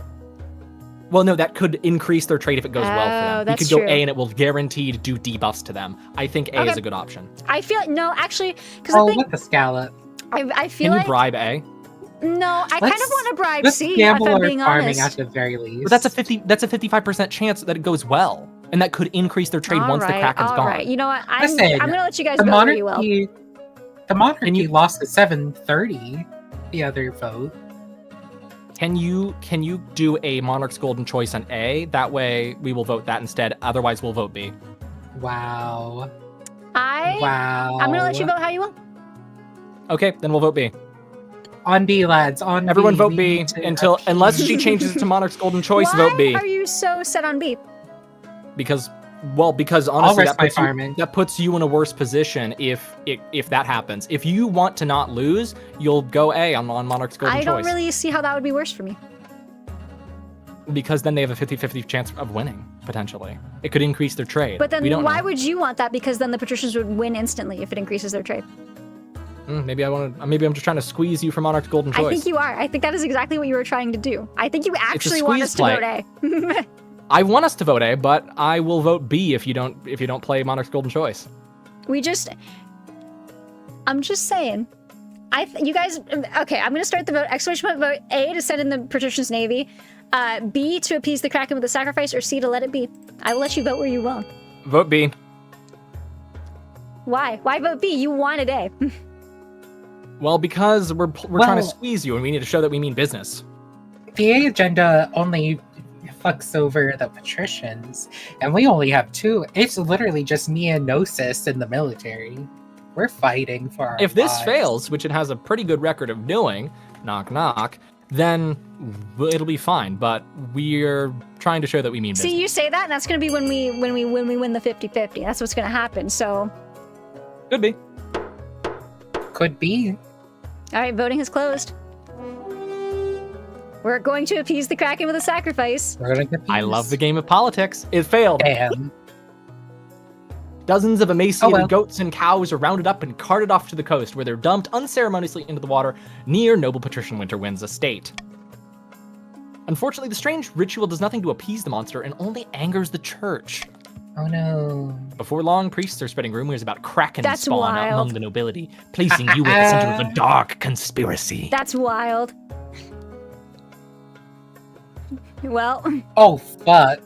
Well, no, that could increase their trade if it goes well for them. We that's could go true. A and it will guaranteed do debuffs to them. I think A is a good option. I feel no, actually, because Oh, I think with the scallop. I feel Can you like bribe A? no, I kind of want to bribe Let's C. If gamble I'm our being farming honest. at the very least. But that's a 55% chance that it goes well, and that could increase their trade once the Kraken's all gone. right. You know what? I'm Listen, gonna let you guys the go where you will. monarchy. The monarchy lost at 730. The other vote. Can you do a Monarch's Golden Choice on A? That way we will vote that instead. Otherwise we'll vote B. Wow. I'm gonna let you vote how you will. Okay, then we'll vote B. On B, lads. On Everyone B. vote We B need to until appease- unless she changes it to Monarch's Golden Choice. Why Vote B are you so set on B? because honestly risk my farming. that puts you in a worse position if that happens. If you want to not lose, you'll go A on Monarch's Golden I Choice. don't really see how that would be worse for me. Because then they have a 50-50 chance of winning, potentially. It could increase their trade. But then we don't why know. would you want that? Because then the patricians would win instantly if it increases their trade. Maybe I'm just trying to squeeze you for Monarch's Golden Choice. I think you are. I think that is exactly what you were trying to do. I think you actually want us to squeeze vote A. I want us to vote A, but I will vote B if you don't play Monarch's Golden Choice. I'm just saying. You guys, okay, I'm gonna start the vote. Exclamation point vote A to send in the Patrician's Navy, B to appease the Kraken with a sacrifice, or C to let it be. I will let you vote where you will. Vote B. Why? Why vote B? You wanted A. Well, because we're trying to squeeze you, and we need to show that we mean business. The A agenda only fucks over the patricians, and we only have 2. It's literally just me and Gnosis in the military. We're fighting for our If this lives. fails, which it has a pretty good record of doing, knock knock, then it'll be fine. But we're trying to show that we mean business. See, you say that, and that's gonna be when we win the 50-50. That's what's gonna happen. So, Could be. Could be. all right, voting is closed. We're going to appease the Kraken with a sacrifice. We're gonna get I love the game of politics. It failed. Damn. Dozens of emaciated well. goats and cows are rounded up and carted off to the coast, where they're dumped unceremoniously into the water near noble patrician Winterwind's estate. Unfortunately, the strange ritual does nothing to appease the monster and only angers the church. Oh no. Before long, priests are spreading rumors about Kraken That's spawn wild. among the nobility, placing you at the center of a dark conspiracy. That's wild. Well, Oh fuck.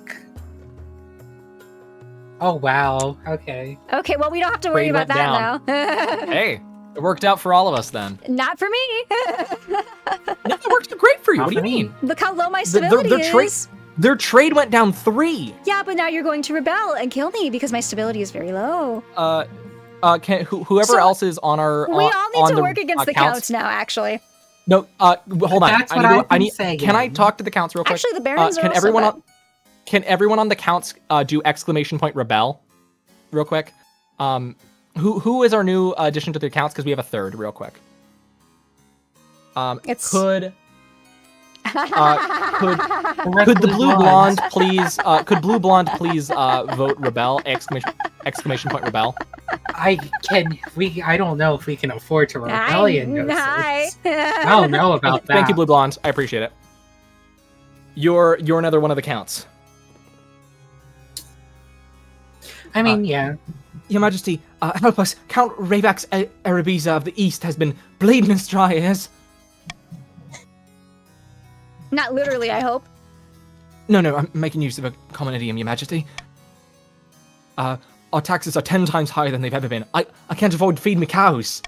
Oh wow. Okay. okay, well, we don't have to worry Rain about went that now. Hey, it worked out for all of us then. Not for me. No, it worked great for you. Not What do you for me. mean? Look how low my The- the- stability the trait- is. Their trade went down 3. Yeah, but now you're going to rebel and kill me because my stability is very low. Whoever So, else is on our We all on need to work against the counts. counts now, actually. No, hold on. That's what I've been saying. Can I talk to the counts real quick? Actually, the barons are can also everyone bad. on Can everyone on the counts do exclamation point rebel, real quick? Who is our new addition to the counts? Because we have a third, real quick. It's- Could the blue blonde please? Could blue blonde please vote rebel? Exclamation point rebel. I don't know if we can afford to rebellion. Hi. I don't know about that. Thank you, blue blonde. I appreciate it. You're another one of the counts. I mean, yeah. Your Majesty, help us. Count Ravax Arabiza of the East has been bleeding us dry ears. Not literally, I hope. No, I'm making use of a common idiom, Your Majesty. Our taxes are 10 times higher than they've ever been. I can't afford to feed me cows.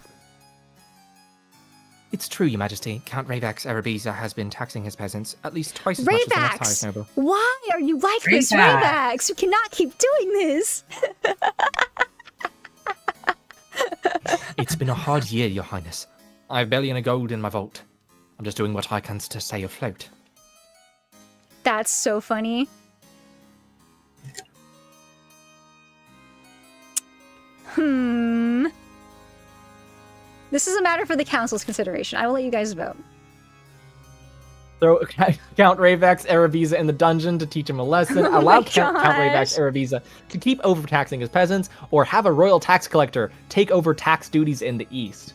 It's true, Your Majesty. Count Ravax Arabiza has been taxing his peasants at least twice as much as the next highest Ravax! noble. Why are you like this, Ravax. Ravax? You cannot keep doing this. It's been a hard year, Your Highness. I have barely any gold in my vault. I'm just doing what I can to stay afloat. That's so funny. This is a matter for the council's consideration. I will let you guys vote. Throw Count Ravax Arabiza in the dungeon to teach him a lesson. Oh Allow my Count gosh. Ravax Arabiza to keep overtaxing his peasants, or have a royal tax collector take over tax duties in the east.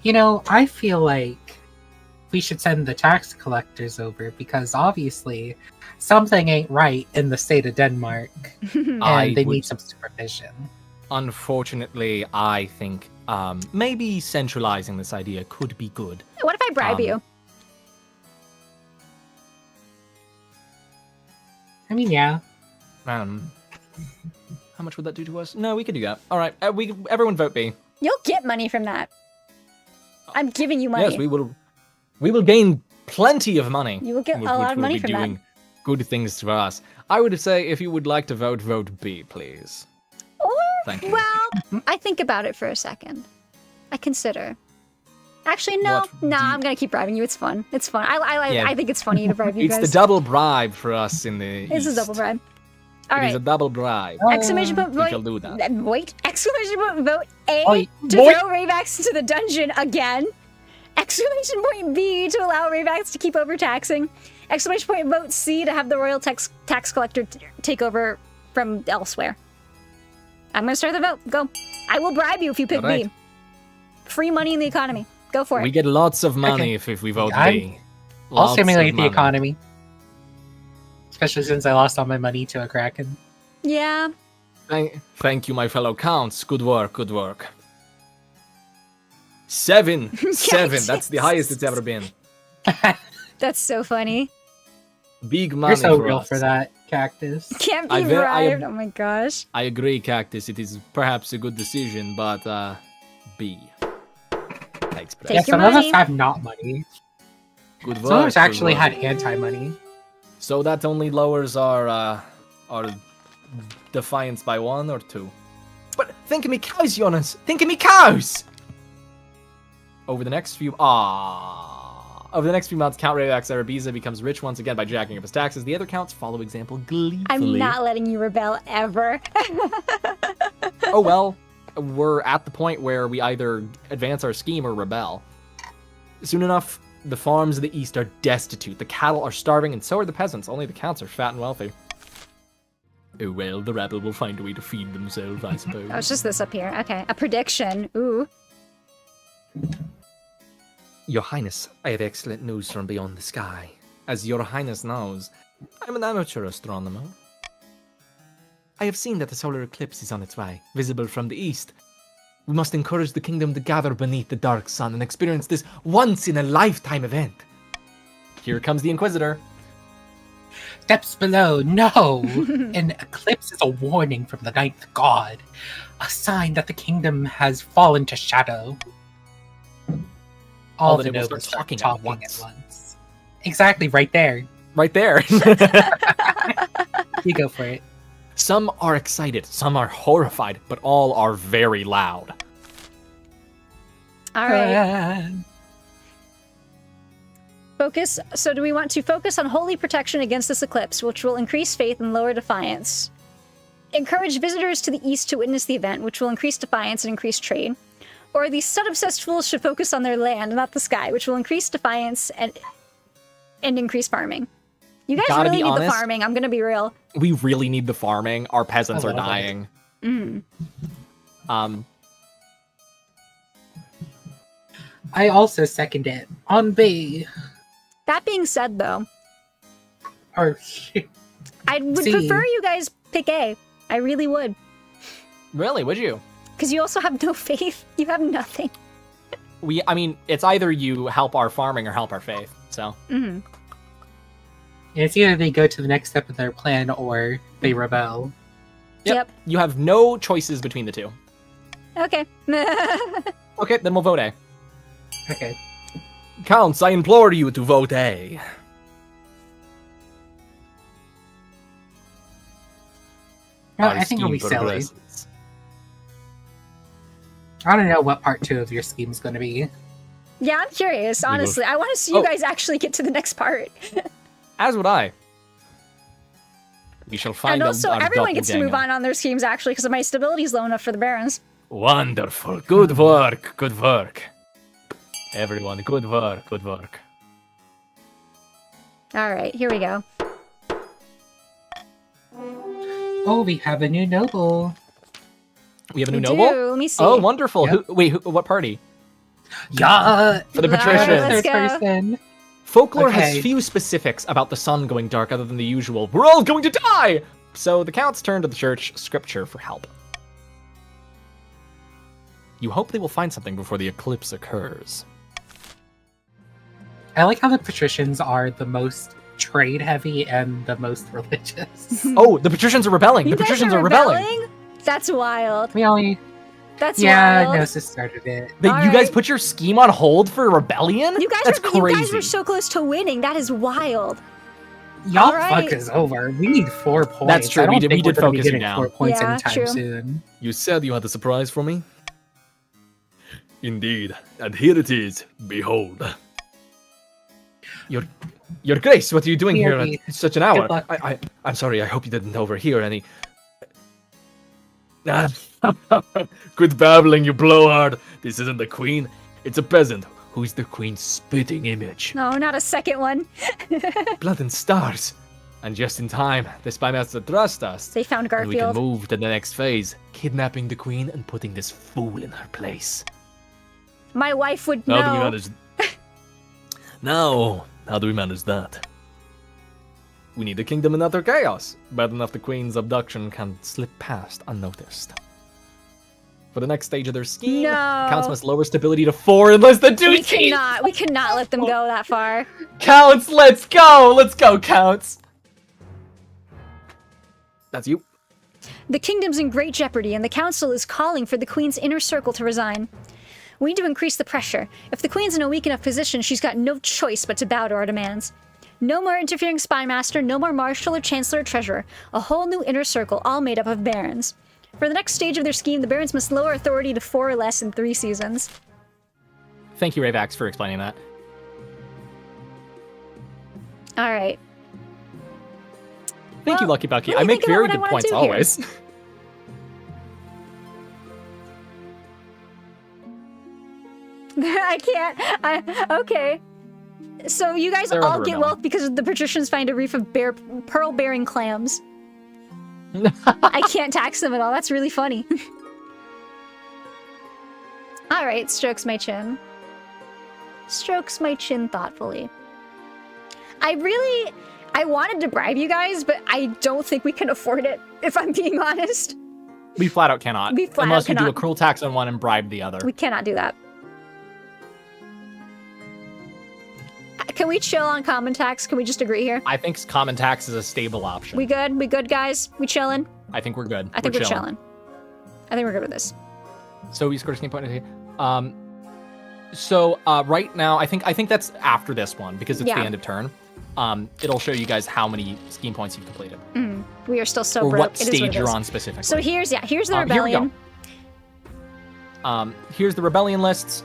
You know, I feel like we should send the tax collectors over because obviously something ain't right in the state of Denmark and I they would- need some supervision. Unfortunately, I think maybe centralizing this idea could be good. What if I bribe you? I mean, yeah. How much would that do to us? No, we could do that. All right, everyone vote B. You'll get money from that. I'm giving you money. Yes, we will. We will gain plenty of money. You will get which a lot of will money be from that. doing good things to us. I would say if you would like to vote, vote B, please. Or, Thank you. well, I think about it for a second. I consider. Actually, no. What do Nah, you- I'm gonna keep bribing you. It's fun. It's fun. Yeah. I think it's funny to bribe you It's guys. the double bribe for us in the It's a East. double bribe. All It is a right. double bribe. Exclamation point We vote. shall do that. Wait. Exclamation point vote A Oi, to boy. throw Ravax into the dungeon again. Exclamation point B to allow Ravax to keep overtaxing. Exclamation point vote C to have the royal tax collector take over from elsewhere. I'm gonna start the vote. Go. I will bribe you if you pick All right. B. Free money in the economy. Go for it. We get lots of money Okay. if we vote I'm- B. I'll Lots of stimulate the money. economy. Especially since I lost all my money to a Kraken. Yeah. Thank you, my fellow counts. Good work, good work. 7. Yikes. That's the highest it's ever been. That's so funny. Big money You're so for real us. for that, Cactus. Can't be I bribed. am- Oh my gosh. I agree, Cactus. It is perhaps a good decision, but B. Thanks, bro. Take Yeah, your some of money. us have not money. Good Some of work. us actually good had work. anti-money. So that only lowers our defiance by 1 or 2. But think of me cows, Jonas! Think of me cows! Over the next few months, Count Radiox Arabiza becomes rich once again by jacking up his taxes. The other counts follow example gleefully. I'm not letting you rebel ever. Oh well, we're at the point where we either advance our scheme or rebel. Soon enough, the farms of the east are destitute, the cattle are starving, and so are the peasants. Only the counts are fat and wealthy. Oh well, the rabble will find a way to feed themselves, I suppose. Oh, it's just this up here. Okay, a prediction. Ooh. Your Highness, I have excellent news from beyond the sky. As your highness knows, I'm an amateur astronomer. I have seen that the solar eclipse is on its way, visible from the east. We must encourage the kingdom to gather beneath the dark sun and experience this once-in-a-lifetime event. Here comes the Inquisitor. Steps below, no! An eclipse is a warning from the ninth god. A sign that the kingdom has fallen to shadow. All the nobles nobles start start talking talking at at once. Exactly, right there. Right there. You go for it. Some are excited, some are horrified, but all are very loud. All right. Focus. So do we want to focus on holy protection against this eclipse, which will increase faith and lower defiance? Encourage visitors to the east to witness the event, which will increase defiance and increase trade. Or these sun-obsessed fools should focus on their land, not the sky, which will increase defiance and increase farming. You guys Gotta really be need the honest. farming, I'm gonna be real. We really need the farming. Our peasants I are love it. dying. Mm. I also second it. On B. That being said, though, Or I would C. prefer you guys pick A. I really would. Really, would you? Because you also have no faith. You have nothing. I mean, it's either you help our farming or help our faith, so. Mm. it's either they go to the next step of their plan or they rebel. Yep. You have no choices between the two. Okay. Okay, then we'll vote A. Okay. Counts, I implore you to vote A. Well, Our I think it'll be scheme silly. progresses. I don't know what part 2 of your scheme is going to be. Yeah, I'm curious, will- honestly. I want to see you Oh. guys actually get to the next part. As would I. We shall find And also, our everyone gets to move doppelganger. on their schemes, actually, because my stability is low enough for the Barons. Wonderful. Good work. Good work. Everyone, good work. Good work. All right, here we go. Oh, we have a new noble. We have a new We noble? do. Let me see. Oh, wonderful. Yep. What party? Yeah! For the All right, patricians. let's Third go. person. Folklore Okay. has few specifics about the sun going dark other than the usual, we're all going to die! So the counts turn to the church scripture for help. You hope they will find something before the eclipse occurs. I like how the patricians are the most trade heavy and the most religious. Oh, the patricians are rebelling! You The guys patricians are are rebelling! That's wild. We only. That's Yeah, wild. Gnosis started it. You All guys right. put your scheme on hold for rebellion? You guys That's are you crazy. guys were so close to winning. That is wild. Y'all All right. fuck us over. We need 4 points. That's true, I don't we did- think we we're did gonna be focus you getting down. 4 points Yeah, anytime true. soon. You said you had a surprise for me? Indeed. And here it is. Behold. Your Grace, what are you doing here Clearly. at such an hour? Good luck. I'm sorry, I hope you didn't overhear any. Quit babbling, you blowhard. This isn't the queen. It's a peasant who is the queen's spitting image. No, not a second one. Blood and stars. And just in time, the spy master trust us. They found And we can Garfield. move to the next phase, kidnapping the queen and putting this fool in her place. My wife would How do we know. manage? Now, how do we manage that? We need a kingdom in utter chaos. Bad enough the queen's abduction can slip past unnoticed. For the next stage of their scheme, No. Counts must lower stability to 4 in less than 2 We teams. cannot let them go that far. Counts, let's go! Let's go, Counts! That's you. The kingdom's in great jeopardy, and the council is calling for the queen's inner circle to resign. We need to increase the pressure. If the queen's in a weak enough position, she's got no choice but to bow to our demands. No more interfering spy master, no more marshal or chancellor or treasurer. A whole new inner circle, all made up of barons. For the next stage of their scheme, the barons must lower authority to 4 or less in 3 seasons. Thank you, Ravax, for explaining that. All right. Thank you, Well, Lucky Bucky. let me I make think about very what I good wanna points do here. always. I can't. Okay. So you guys They're all under get rebellion. wealth because the patricians find a reef of pearl-bearing clams. I can't tax them at all. That's really funny. All right, strokes my chin. Strokes my chin thoughtfully. I wanted to bribe you guys, but I don't think we can afford it, if I'm being honest. We flat out cannot. We flat out Unless you do a cannot. cruel tax on one and bribe the other. We cannot do that. Can we chill on common tax? Can we just agree here? I think common tax is a stable option. We good? We good, guys? We chilling? I think we're good. I think we're chilling. I think we're good with this. So we scored a scheme point. Right now, I think that's after this one because it's Yeah. the end of turn. It'll show you guys how many scheme points you've completed We are still so or broke. what It is stage it you're is. on specifically. So here's the Here we rebellion. go. Here's the rebellion lists.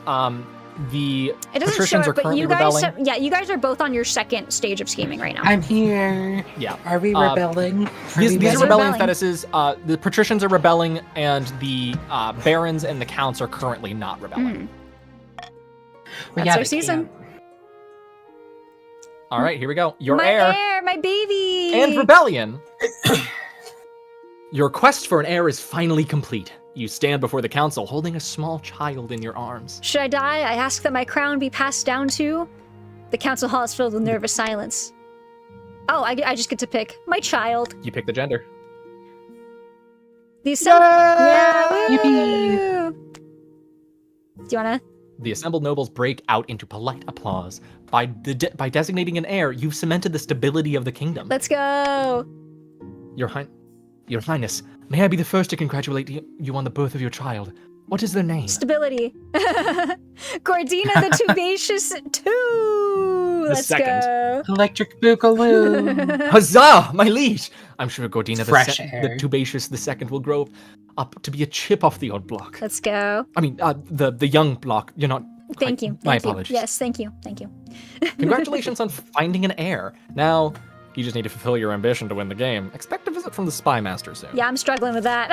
The It doesn't show patricians it, are but currently you guys, rebelling. you guys are both on your second stage of scheming right now. I'm here. Yeah. Are we rebelling? These guys are are rebellion rebelling. fetuses. The patricians are rebelling, and the barons and the counts are currently not rebelling. We That's got our it, season. All right, here we go. Your my heir my baby. and rebellion. Your quest for an heir is finally complete. You stand before the council holding a small child in your arms. Should I die? I ask that my crown be passed down to. The council hall is filled with nervous silence. Oh, I just get to pick my child. You pick the gender. The yeah. Yippee. Woo! Do you wanna? The assembled nobles break out into polite applause. By designating an heir, you've cemented the stability of the kingdom. Let's go. Your Highness, may I be the first to congratulate you on the birth of your child. What is their name? Stability. Gordina the Tubacious 2. Let's second. go. Electric Boogaloo. Huzzah, my liege! I'm sure Gordina Fresh the air. Tubacious II will grow up to be a chip off the old block. Let's go. I mean, the young block. You're not. Thank you. My Thank you. apologies. Yes, thank you. Thank you. Congratulations on finding an heir. Now, you just need to fulfill your ambition to win the game. Expect a visit from the Spy Master soon. Yeah, I'm struggling with that.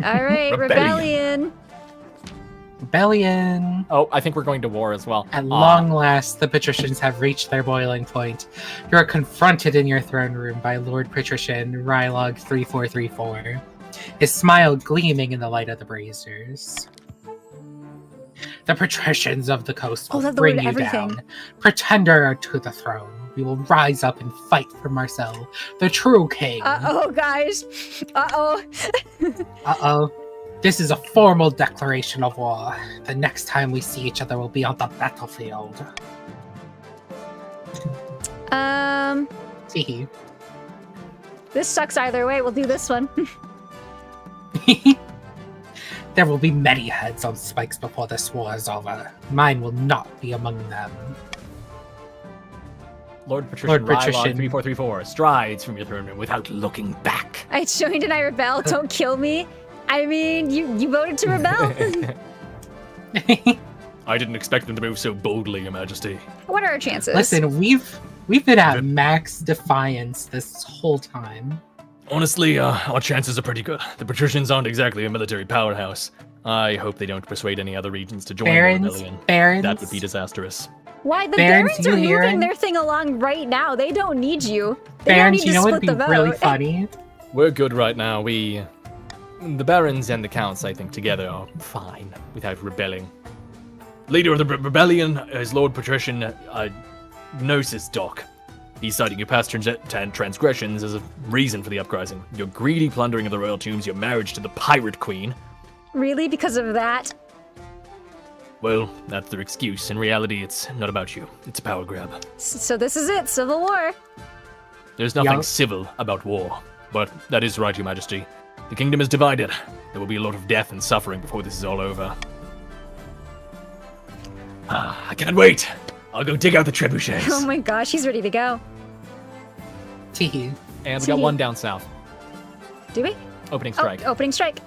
All right, Rebellion. Rebellion. Oh, I think we're going to war as well. At long last, the patricians have reached their boiling point. You are confronted in your throne room by Lord Patrician Rylog 3434, his smile gleaming in the light of the braziers. The patricians of the coast will Oh, that's the bring word you everything. down. Pretender to the throne. We will rise up and fight for Marcel, the true king. Uh-oh, guys. Uh-oh. Uh-oh. This is a formal declaration of war. The next time we see each other will be on the battlefield. See. This sucks either way. We'll do this one. There will be many heads on spikes before this war is over. Mine will not be among them. Lord Patrician, Lord Rylog Patrician. 3434 strides from your throne room without looking back. I joined and I rebel. Don't kill me. I mean, you voted to rebel. I didn't expect them to move so boldly, Your Majesty. What are our chances? Listen, we've been at max defiance this whole time. Honestly, our chances are pretty good. The patricians aren't exactly a military powerhouse. I hope they don't persuade any other regions to join the rebellion. Barons. That would be disastrous. Why? The Barons, barons you are moving hearing? their thing along right now. They don't need you. They Barons, don't need you to know what split would be the vote. really funny? We're good right now. The barons and the counts, I think, together are fine without rebelling. Leader of the rebellion is Lord Patrician Gnosis Doc. He's citing your past transgressions as a reason for the uprising. Your greedy plundering of the royal tombs, your marriage to the pirate queen. Really? Because of that? Well, that's their excuse. In reality, it's not about you. It's a power grab. So this is it, civil war. There's nothing Yeah. civil about war. But that is right, Your Majesty. The kingdom is divided. There will be a lot of death and suffering before this is all over. I can't wait. I'll go dig out the trebuchets. Oh my gosh, he's ready to go. Teehee. And we got one down south. Do we? Opening strike. Oh, opening strike.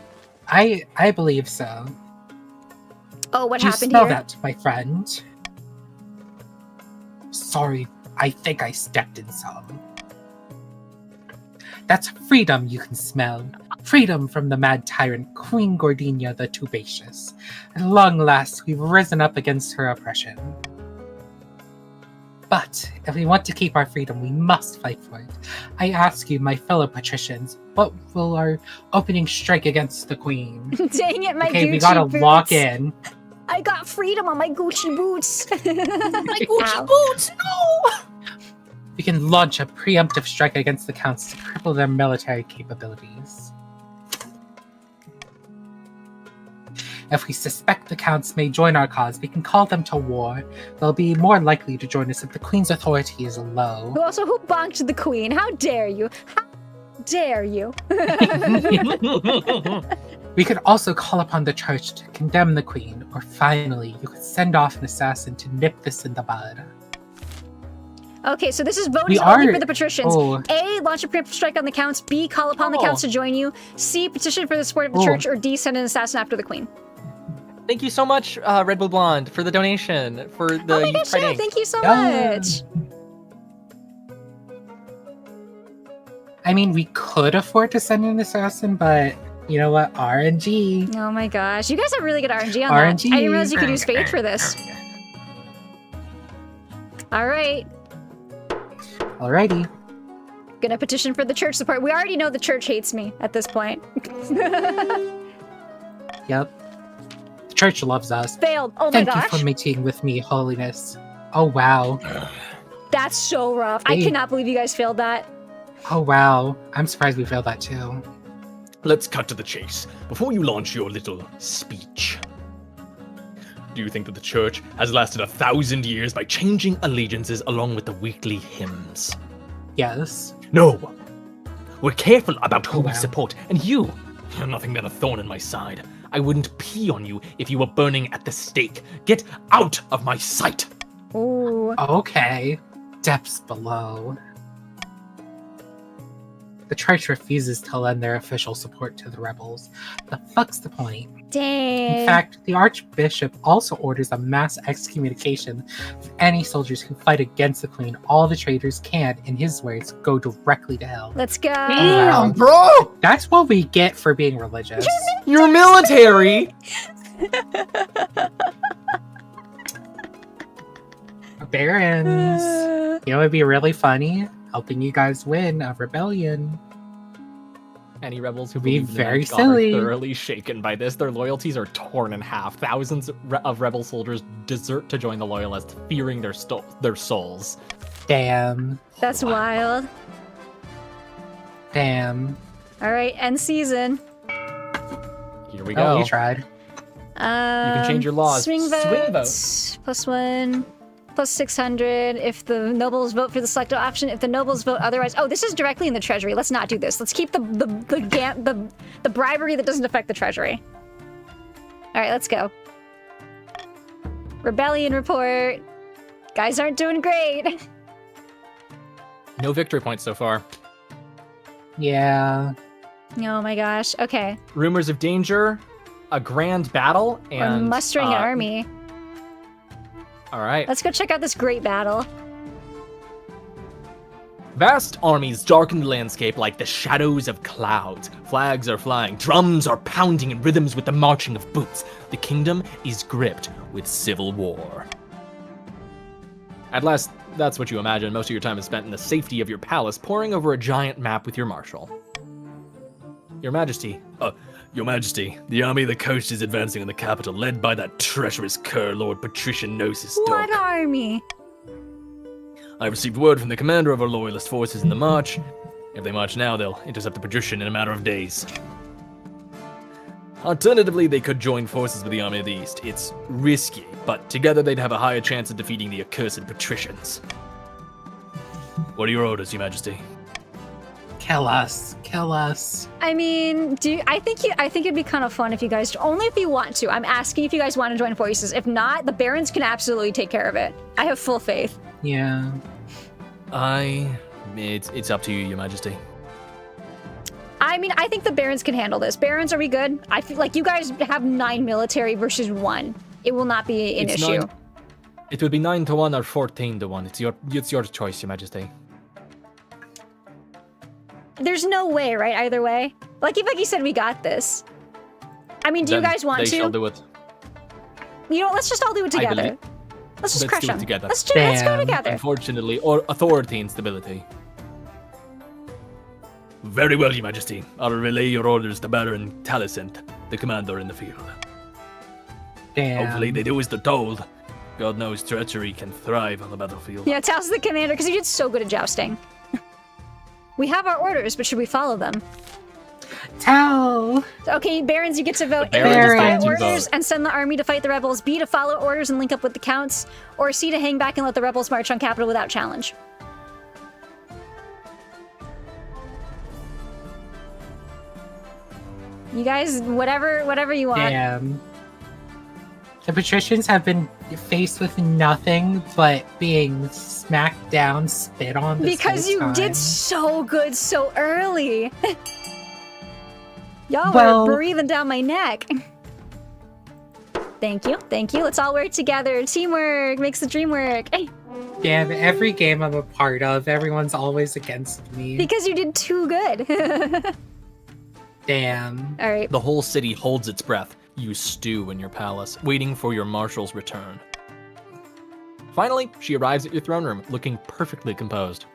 I believe so. Oh, what Do you happened smell here? that, my friend? Sorry, I think I stepped in some. That's freedom you can smell. Freedom from the mad tyrant Queen Gordinia the Tubacious. At long last, we've risen up against her oppression. But if we want to keep our freedom, we must fight for it. I ask you, my fellow patricians, what will our opening strike against the Queen? Dang it, my Okay, Gucci we gotta boots. walk in. I got freedom on my Gucci boots. My Gucci Ow. boots, no! We can launch a preemptive strike against the counts to cripple their military capabilities. If we suspect the counts may join our cause, we can call them to war. They'll be more likely to join us if the Queen's authority is low. Also, who bonked the Queen? How dare you? How dare you? We could also call upon the church to condemn the Queen, or finally, you could send off an assassin to nip this in the bud. Okay, so this is We bonus only are- for the patricians. Oh. A, launch a preemptive strike on the counts. B, call upon the Oh. counts to join you. C, petition for the support of the Oh. church. Or D, send an assassin after the Queen. Thank you so much, Red Bull Blonde, for the donation for the Oh my Youth gosh, Pride yeah, Inc. thank you so Yeah. much. I mean, we could afford to send an assassin, but you know what? RNG. Oh my gosh, you guys have really good RNG on RNG. that. I didn't realize you could use Fade for this. Alright, Alrighty. gonna petition for the church support. We already know the church hates me at this point. Yep. The church loves us. Failed. Oh my Thank gosh. you for meeting with me, Holiness. Oh wow. That's so rough. I Hey. cannot believe you guys failed that. Oh wow. I'm surprised we failed that too. Let's cut to the chase. Before you launch your little speech, do you think that the church has lasted 1,000 years by changing allegiances along with the weekly hymns? Yes. No. We're careful about who Oh, we wow. support, and you're nothing but a thorn in my side. I wouldn't pee on you if you were burning at the stake. Get out of my sight! Ooh. Okay. Depths below. The church refuses to lend their official support to the rebels. The fuck's the point? Dang. In fact, the Archbishop also orders a mass excommunication of any soldiers who fight against the Queen. All the traitors can, in his words, go directly to hell. Let's go. Wow. bro! That's what we get for being religious. You're military! Barons. You know, it'd be really funny helping you guys win a rebellion. Any rebels who Be believe in very God silly. are thoroughly shaken by this. Their loyalties are torn in half. Thousands of rebel soldiers desert to join the loyalists, fearing their souls. Damn. That's wild. Damn. All right, end season. Here we Oh, go. you tried. You can change your laws. Swing votes. Swing votes. +1, +600. If the nobles vote for the selected option, if the nobles vote otherwise. Oh, this is directly in the treasury. Let's not do this. Let's keep the bribery that doesn't affect the treasury. All right, let's go. Rebellion report. Guys aren't doing great. No victory points so far. Yeah. Oh my gosh. Okay, Rumors of danger, a grand battle, we're and mustering an army. All right. Let's go check out this great battle. Vast armies darken the landscape like the shadows of clouds. Flags are flying, drums are pounding in rhythms with the marching of boots. The kingdom is gripped with civil war. At last, that's what you imagine. Most of your time is spent in the safety of your palace, poring over a giant map with your marshal. Your Majesty. Your Majesty, the army of the coast is advancing on the capital, led by that treacherous cur, Lord Patrician Gnosis What Dog. army? I've received word from the commander of our loyalist forces in the march. If they march now, they'll intercept the patrician in a matter of days. Alternatively, they could join forces with the Army of the East. It's risky, but together they'd have a higher chance of defeating the accursed patricians. What are your orders, Your Majesty? Kill us. Kill us. I mean, I think it'd be kind of fun if you guys, only if you want to. I'm asking if you guys want to join forces. If not, the Barons can absolutely take care of it. I have full faith. Yeah. It's up to you, Your Majesty. I mean, I think the Barons can handle this. Barons, are we good? I feel like you guys have 9 military versus 1. It will not be an issue. It will be 9-1 or 14-1. It's your choice, Your Majesty. There's no way, right? Either way. Like you said, we got this. I mean, do you guys want to? They shall do it. You know, let's just all do it together. Let's just crush do it them. together. Let's go together. Unfortunately, or authority and stability. Very well, Your Majesty. I'll relay your orders to Baron Talicent, the commander in the field. Damn. Hopefully they do as they're told. God knows treachery can thrive on the battlefield. Yeah, Tal's the commander, because he did so good at jousting. We have our orders, but should we follow them? Tal! Okay, Barons, you get to vote. A, Barons, to follow you orders vote. and send the army to fight the rebels. B, to follow orders and link up with the counts. Or C, to hang back and let the rebels march on capital without challenge. You guys, whatever you want. Damn. The patricians have been faced with nothing but being smacked down, spit on this Because whole you time. did so good so early. Y'all Well- were breathing down my neck. Thank you. Let's all work together. Teamwork makes the dream work. Damn, every game I'm a part of, everyone's always against me. Because you did too good. Damn. All right. The whole city holds its breath. You stew in your palace, waiting for your marshal's return. Finally, she arrives at your throne room, looking perfectly composed.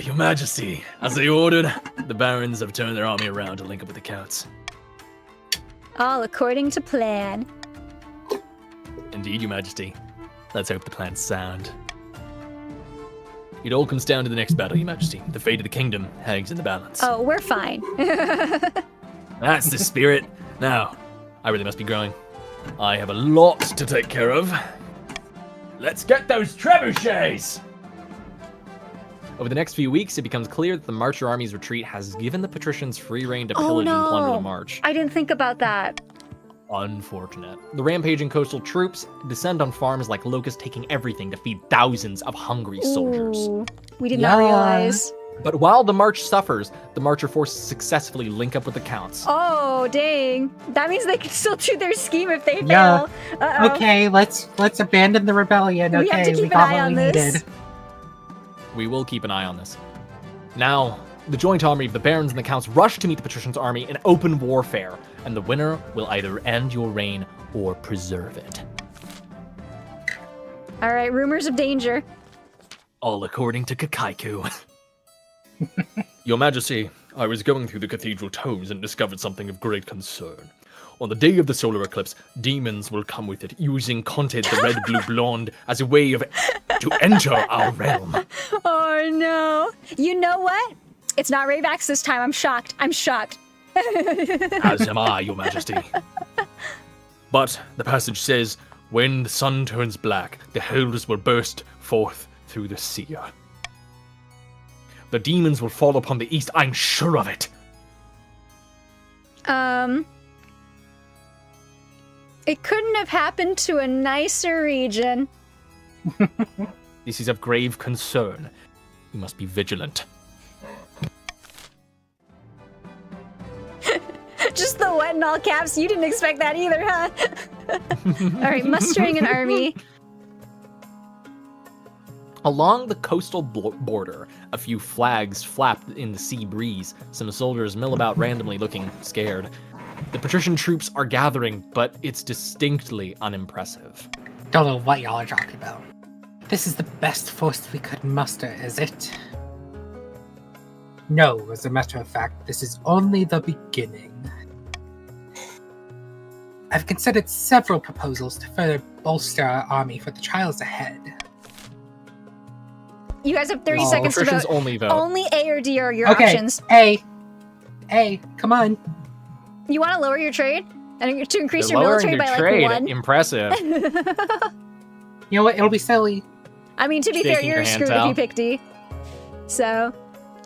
Your Majesty, as they ordered, the barons have turned their army around to link up with the counts. All according to plan. Indeed, Your Majesty. Let's hope the plan's sound. It all comes down to the next battle, Your Majesty. The fate of the kingdom hangs in the balance. Oh, we're fine. That's the spirit. Now, I really must be going. I have a lot to take care of. Let's get those trebuchets! Over the next few weeks, it becomes clear that the Marcher Army's retreat has given the patricians free rein to Oh, pillage and plunder no. the march. I didn't think about that. Unfortunate. The rampaging coastal troops descend on farms like locusts, taking everything to feed thousands of hungry soldiers. Ooh, we did not Yeah. realize. But while the march suffers, the Marcher forces successfully link up with the counts. Oh, dang. That means they can still do their scheme if they Yeah. fail. Uh-oh. Okay, let's abandon the rebellion. We have to Okay, keep we an got eye what on we this. needed. We will keep an eye on this. Now, the joint army of the barons and the counts rush to meet the patricians' army in open warfare, and the winner will either end your reign or preserve it. All right, rumors of danger. All according to Kakaiku. Your Majesty, I was going through the cathedral tomes and discovered something of great concern. On the day of the solar eclipse, demons will come with it, using Conte the Red Blue Blonde as a way to enter our realm. Oh, no. You know what? It's not Rayvax this time. I'm shocked. As am I, Your Majesty. But the passage says, when the sun turns black, the hells will burst forth through the seer. The demons will fall upon the east, I'm sure of it. It couldn't have happened to a nicer region. This is of grave concern. You must be vigilant. Just the what in all caps. You didn't expect that either, huh? All right, mustering an army. Along the coastal border, a few flags flap in the sea breeze. Some soldiers mill about randomly, looking scared. The patrician troops are gathering, but it's distinctly unimpressive. Don't know what y'all are talking about. This is the best force we could muster, is it? No, as a matter of fact, this is only the beginning. I've considered several proposals to further bolster our army for the trials ahead. You guys have 30 seconds to Patricians vote. only vote. Only A or D are your Okay, options. A, come on. You want to lower your trade and to increase They're your lowering military their by trade. like 1? Impressive. You know what? It'll be silly. I mean, to be fair, Shaking you're your hand, screwed if Tal. you pick D. So,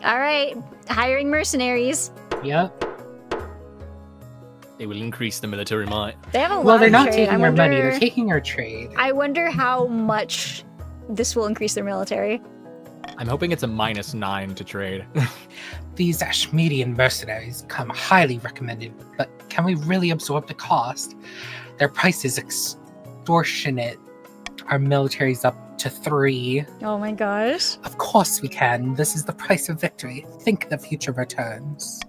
all right, hiring mercenaries. Yep. It will increase the military might. They have a lot Well, they're of not trade. taking I our wonder, money. They're taking our trade. I wonder how much this will increase their military. I'm hoping it's a -9 to trade. These Ashmedian mercenaries come highly recommended, but can we really absorb the cost? Their price is extortionate. Our military's up to 3. Oh my gosh. Of course we can. This is the price of victory. Think the future returns.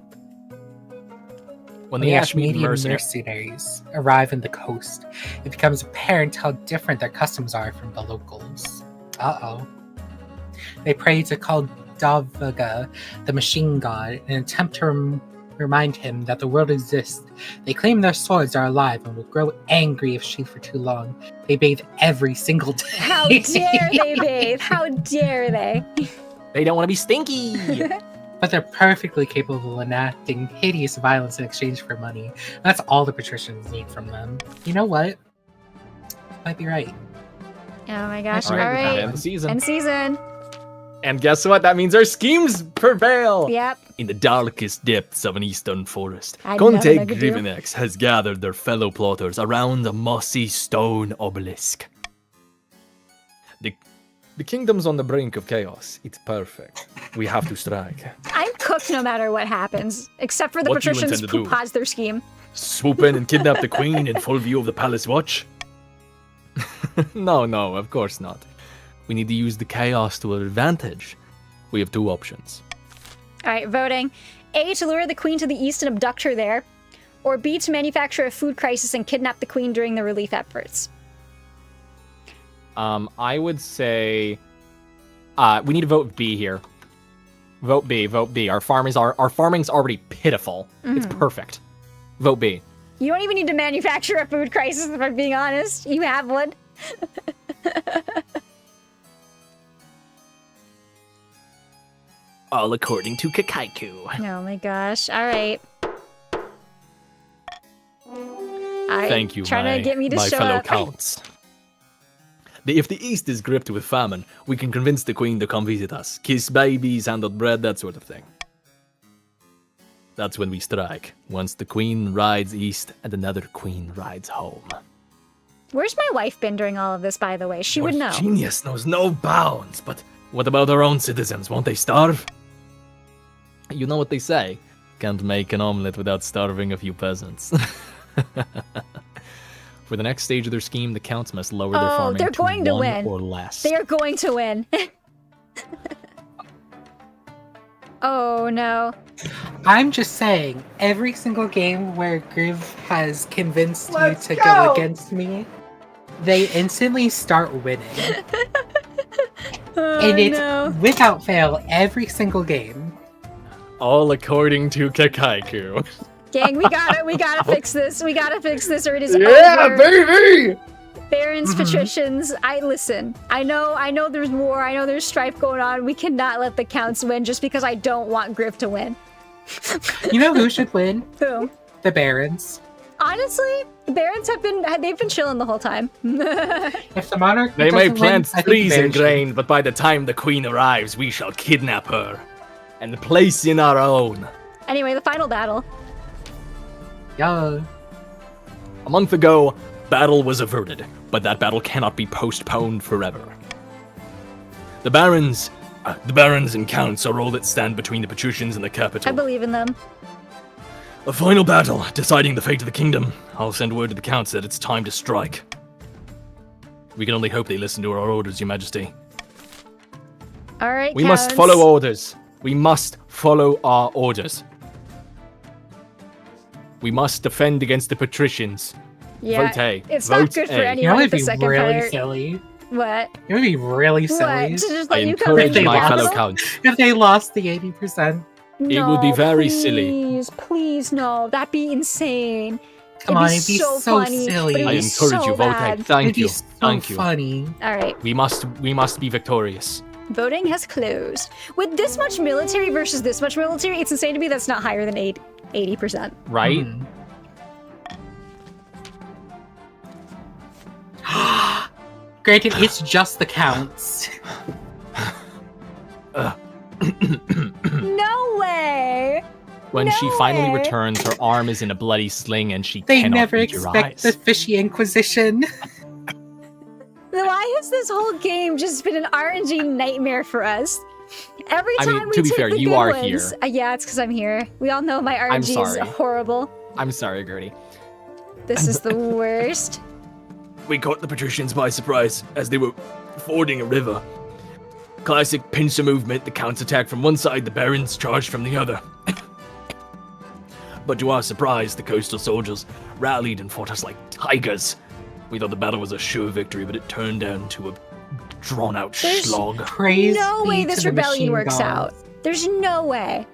When When the the Ashmedian Ashmedian mercenaries arrive in the coast, it becomes apparent how different their customs are from the locals. Uh-oh. They pray to Kaldavaga, the machine god, in an attempt to remind him that the world exists. They claim their swords are alive and will grow angry if sheathed for too long. They bathe every single day. How dare they bathe? How dare they? They don't want to be stinky. But they're perfectly capable of enacting hideous violence in exchange for money. That's all the patricians need from them. You know what? Might be right. Oh my gosh. All All right, right. end the season. End season. And guess what? That means our schemes prevail. Yep. In the darkest depths of an eastern forest, I had nothing I Conte could do. Grivenex has gathered their fellow plotters around a mossy stone obelisk. The kingdom's on the brink of chaos. It's perfect. We have to strike. I'm cooked no matter what happens, except for the What do you patricians intend to who do? paused their scheme. Swoop in and kidnap the queen in full view of the palace watch? No, of course not. We need to use the chaos to our advantage. We have 2 options. All right, voting. A, to lure the queen to the east and abduct her there. Or B, to manufacture a food crisis and kidnap the queen during the relief efforts. I would say we need to vote B here. Vote B. Our farming's already pitiful. It's perfect. Vote B. You don't even need to manufacture a food crisis, if I'm being honest. You have one. All according to Kakaiku. Oh my gosh. All right. Thank you, Trying to get me to my show fellow up. counts. If the East is gripped with famine, we can convince the Queen to come visit us. Kiss babies, hand out bread, that sort of thing. That's when we strike. Once the Queen rides east and another Queen rides home. Where's my wife been during all of this, by the way? She would know. Genius knows no bounds, but what about our own citizens? Won't they starve? You know what they say. Can't make an omelet without starving a few peasants. For the next stage of their scheme, the counts must lower their Oh, farming they're to going to 1 win. or less. They are going to win. Oh no. I'm just saying, every single game where Griv has convinced you to go against me, they instantly start winning. Oh And it's no. without fail every single game. All according to Kakaiku. Gang, we gotta fix this. We gotta fix this or it is Yeah, over. baby! Barons, patricians, I know there's war, I know there's strife going on. We cannot let the counts win just because I don't want Griff to win. You know who should win? Who? The Barons. Honestly, the Barons they've been chilling the whole time. If the Monarch They may doesn't plant win, I think trees the and Barons should. grain, but by the time the Queen arrives, we shall kidnap her and place in our own. Anyway, the final battle. Yeah. A month ago, battle was averted, but that battle cannot be postponed forever. The barons and counts are all that stand between the patricians and the I capital. believe in them. A final battle, deciding the fate of the kingdom. I'll send word to the counts that it's time to strike. We can only hope they listen to our orders, Your Majesty. All right, We counts. must follow orders. We must follow our orders. We must defend against the patricians. Yeah, Vote A. it's Vote not good for A. You know anyone what with would the be second really part. silly? What? It would be really silly What? To just I let you come encourage in They my the lost. fellow capital? counts. if they lost the 80%. It would be very please, silly. Please, no. That'd be insane. Come on, it'd be so funny, silly. but it'd I be encourage so you, vote A. bad. Thank It'd be you. so Thank you. funny. All right. We must be victorious. Voting has closed. With this much military versus this much military, it's insane to me that's not higher than 80%. Right? Granted, it's just the counts. No way! When No she finally way. returns, her arm is in a bloody sling and she They cannot never read your expect eyes. the fishy inquisition. Why has this whole game just been an RNG nightmare for us? Every I time mean, we to be take fair, the you good are ones, here. Yeah, it's because I'm here. We all know my I'm RNG is sorry. horrible. I'm sorry, Grody. This is the worst. We caught the patricians by surprise as they were fording a river. Classic pincer movement, the counts attack from one side, the barons charged from the other. But to our surprise, the coastal soldiers rallied and fought us like tigers. We thought the battle was a sure victory, but it turned down to a drawn-out There's- slog. Praise No be way to this the rebellion machine works gods. out. There's no way.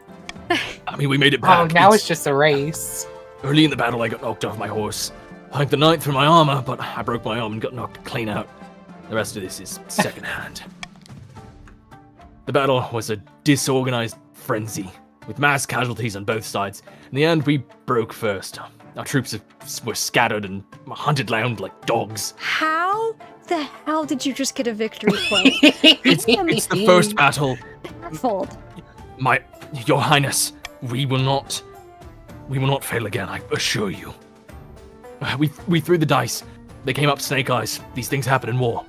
I mean, we made it Oh, back. now it's just a race. Early in the battle, I got knocked off my horse. I thanked the knight for my armor, but I broke my arm and got knocked clean out. The rest of this is secondhand. The battle was a disorganized frenzy, with mass casualties on both sides. In the end, we broke first. Our troops were scattered and hunted around like dogs. How the hell did you just get a victory point? It's the first battle. Fold. Your Highness, we will not fail again, I assure you. We threw the dice. They came up snake eyes. These things happen in war.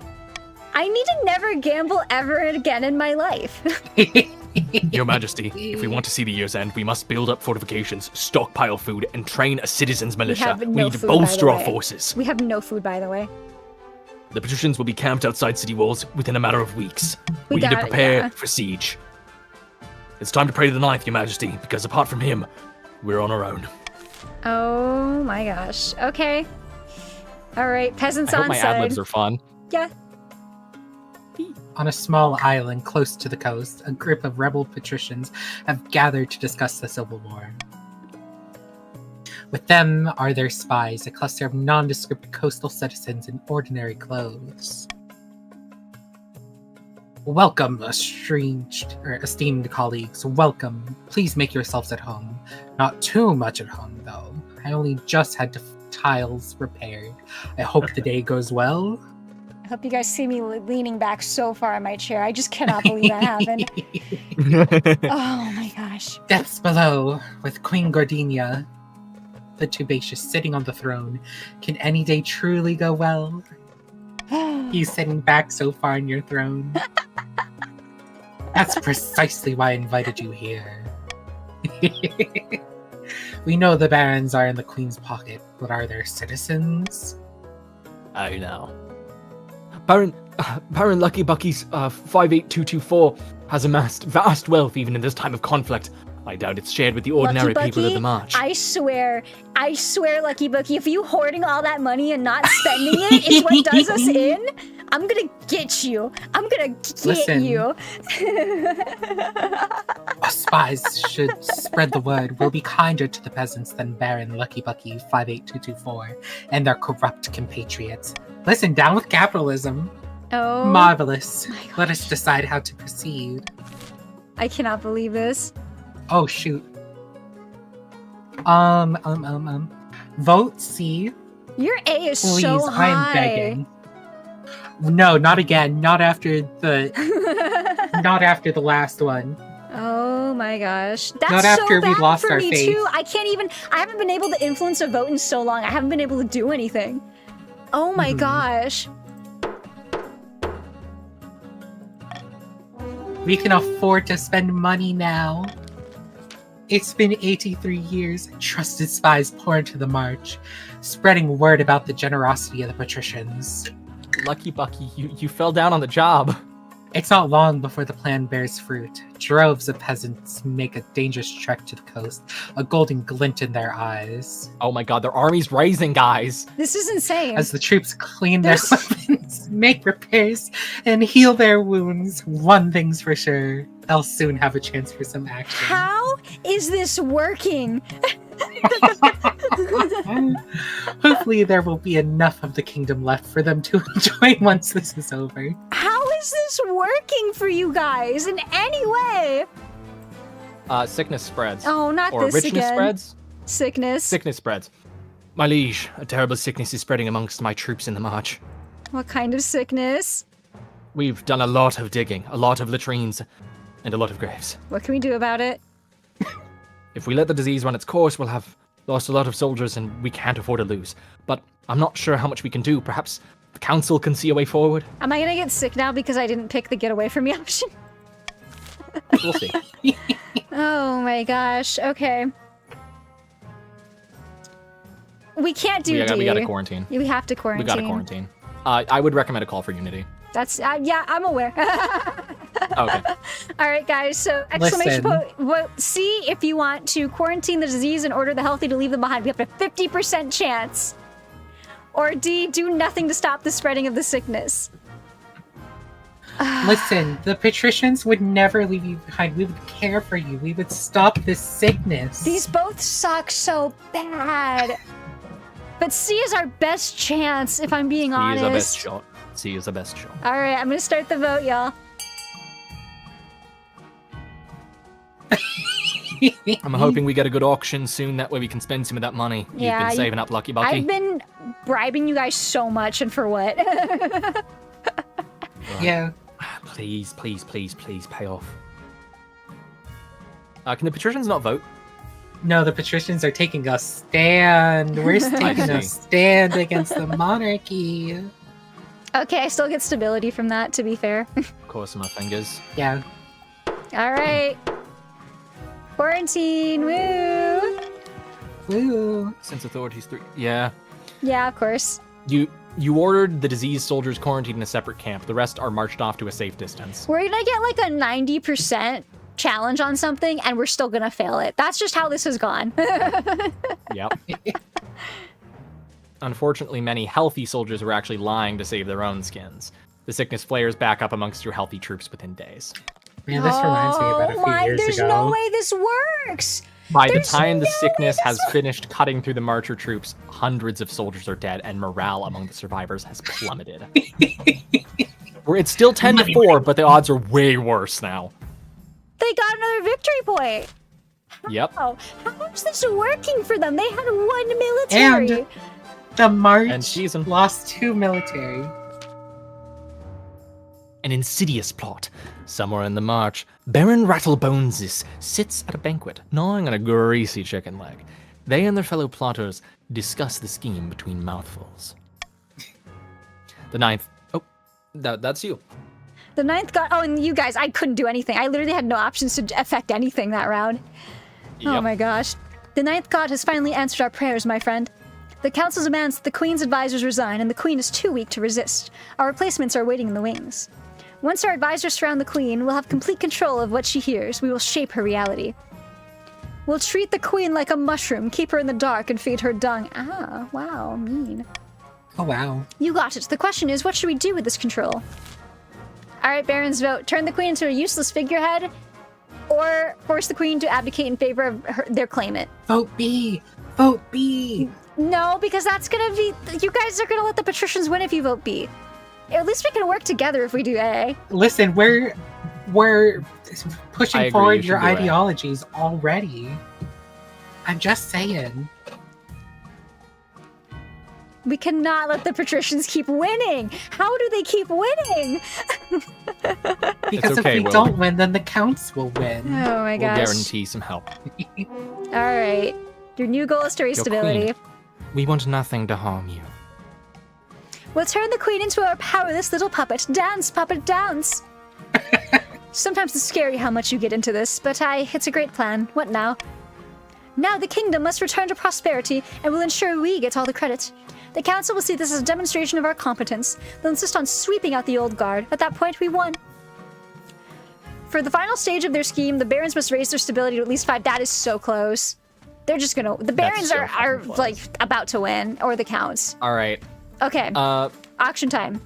I need to never gamble ever again in my life. Your Majesty, if we want to see the year's end, we must build up fortifications, stockpile food, and train a citizens' militia. have We no need to food, by the bolster our way. forces. We have no food, by the way. The patricians will be camped outside city walls within a matter of weeks. We We need to got it, prepare yeah. for siege. It's time to pray to the ninth, Your Majesty, because apart from him, we're on our own. Oh my gosh. Okay. All right, peasants I hope on my side. ad-libs are fun. Yeah. On a small island close to the coast, a group of rebel patricians have gathered to discuss the civil war. With them are their spies, a cluster of nondescript coastal citizens in ordinary clothes. Welcome, esteemed colleagues. Welcome. Please make yourselves at home. Not too much at home, though. I only just had tiles repaired. I hope the day goes well. I hope you guys see me leaning back so far in my chair. I just cannot believe that happened. Oh my gosh. Depths below, with Queen Gordinia, the Tubacious, sitting on the throne. Can any day truly go well? He's sitting back so far in your throne. That's precisely why I invited you here. We know the barons are in the Queen's pocket, but are there citizens? I know. Baron Lucky Bucky's 58224 has amassed vast wealth even in this time of conflict. I doubt it's shared with the ordinary Lucky people of Bucky, the march. I swear, Lucky Bucky, if you hoarding all that money and not spending it is what does us in, I'm gonna get you. I'm gonna get Listen. you. Us spies should spread the word. We'll be kinder to the peasants than Baron Lucky Bucky 58224 and their corrupt compatriots. Listen, down with capitalism. Oh, Marvelous. my Let us gosh. decide how to proceed. I cannot believe this. Oh shoot. Vote C, Your A is please. so high. I'm begging. No, not again. Not after the not after the last one. Oh my gosh. That's Not after so we bad lost for our me faith. too. I haven't been able to influence a vote in so long. I haven't been able to do anything. Oh my Mhm. gosh. We can afford to spend money now. It's been 83 years. Trusted spies pour into the march, spreading word about the generosity of the patricians. Lucky Bucky, you fell down on the job. It's not long before the plan bears fruit. Droves of peasants make a dangerous trek to the coast, a golden glint in their eyes. Oh my god, their army's rising, guys. This is insane. As the troops clean their There's- weapons, make repairs, and heal their wounds, one thing's for sure, they'll soon have a chance for some action. How is this working? Hopefully there will be enough of the kingdom left for them to enjoy once this is over. How is is this working for you guys in any way? Sickness spreads. Oh, not or this richness again. spreads. Sickness. Sickness spreads. My liege, a terrible sickness is spreading amongst my troops in the march. What kind of sickness? We've done a lot of digging, a lot of latrines, and a lot of graves. What can we do about it? If we let the disease run its course, we'll have lost a lot of soldiers and we can't afford to lose. But I'm not sure how much we can do. Perhaps the council can see a way forward? Am I gonna get sick now because I didn't pick the get away from me option? We'll see. Oh my gosh. Okay. We can't do D. We gotta quarantine. We have to quarantine. We gotta quarantine. I would recommend a call for Unity. That's yeah, I'm aware. Okay. All right, guys. So exclamation Listen. point. Vote C if you want to quarantine the disease and order the healthy to leave them behind. We have a 50% chance. Or D, do nothing to stop the spreading of the sickness. Listen, the patricians would never leave you behind. We would care for you. We would stop this sickness. These both suck so bad. But C is our best chance, if I'm being honest. C is the best shot. C is the best shot. All right, I'm gonna start the vote, y'all. I'm hoping we get a good auction soon. That way we can spend some of that money. Yeah, You've been saving up, Lucky Bucky. I've been bribing you guys so much, and for what? Yeah. Please, please, please, please pay off. Can the patricians not vote? No, the patricians are taking a stand. We're taking a stand against the monarchy. Okay, I still get stability from that, to be fair. Cross my fingers. Yeah. All right. Quarantine, woo! Woo. Since authorities 3. Yeah. Yeah, of course. You ordered the diseased soldiers quarantined in a separate camp. The rest are marched off to a safe distance. We're gonna get like a 90% challenge on something, and we're still gonna fail it. That's just how this has gone. Yep. Unfortunately, many healthy soldiers were actually lying to save their own skins. The sickness flares back up amongst your healthy troops within days. Man, this reminds me about a few years there's ago. no way this works! By the There's time the no sickness way has this finished cutting through the marcher troops, hundreds of soldiers are dead, and morale among the survivors has plummeted. It's still 10 to 4, but the odds are way worse now. They got another victory point! Yep. How is this working for them? They had 1 military! And the March And season. lost 2 military. An insidious plot. Somewhere in the march, Baron Rattlebonesis sits at a banquet, gnawing on a greasy chicken leg. They and their fellow plotters discuss the scheme between mouthfuls. The 9th... Oh, that's you. The 9th got... Oh, and you guys, I couldn't do anything. I literally had no options to affect anything that round. Oh Yep. my gosh. The 9th god has finally answered our prayers, my friend. The council demands that the queen's advisors resign, and the queen is too weak to resist. Our replacements are waiting in the wings. Once our advisors surround the queen, we'll have complete control of what she hears. We will shape her reality. We'll treat the queen like a mushroom, keep her in the dark, and feed her dung. Ah, wow, mean. Oh, wow. You got it. The question is, what should we do with this control? Alright, Barons vote. Turn the queen into a useless figurehead, or force the queen to abdicate in favor of their claimant. Vote B! Vote B! No, because that's gonna be... You guys are gonna let the patricians win if you vote B. At least we can work together if we do A. Listen, we're pushing I agree, forward you your should do A. ideologies already. I'm just saying. We cannot let the patricians keep winning. How do they keep winning? Because okay, if we Will. don't win, then the counts will win. Oh my We'll gosh. guarantee some help. All right. Your new goal is to raise Your stability. queen. We want nothing to harm you. We'll turn the queen into a powerless little puppet. Dance, puppet, dance. Sometimes it's scary how much you get into this, but it's a great plan. What now? Now the kingdom must return to prosperity, and we'll ensure we get all the credit. The council will see this as a demonstration of our competence. They'll insist on sweeping out the old guard. At that point, we won. For the final stage of their scheme, the barons must raise their stability to at least 5. That is so close. They're just gonna... The barons so are fucking close. like about to win, or the counts. All right. Okay, auction time.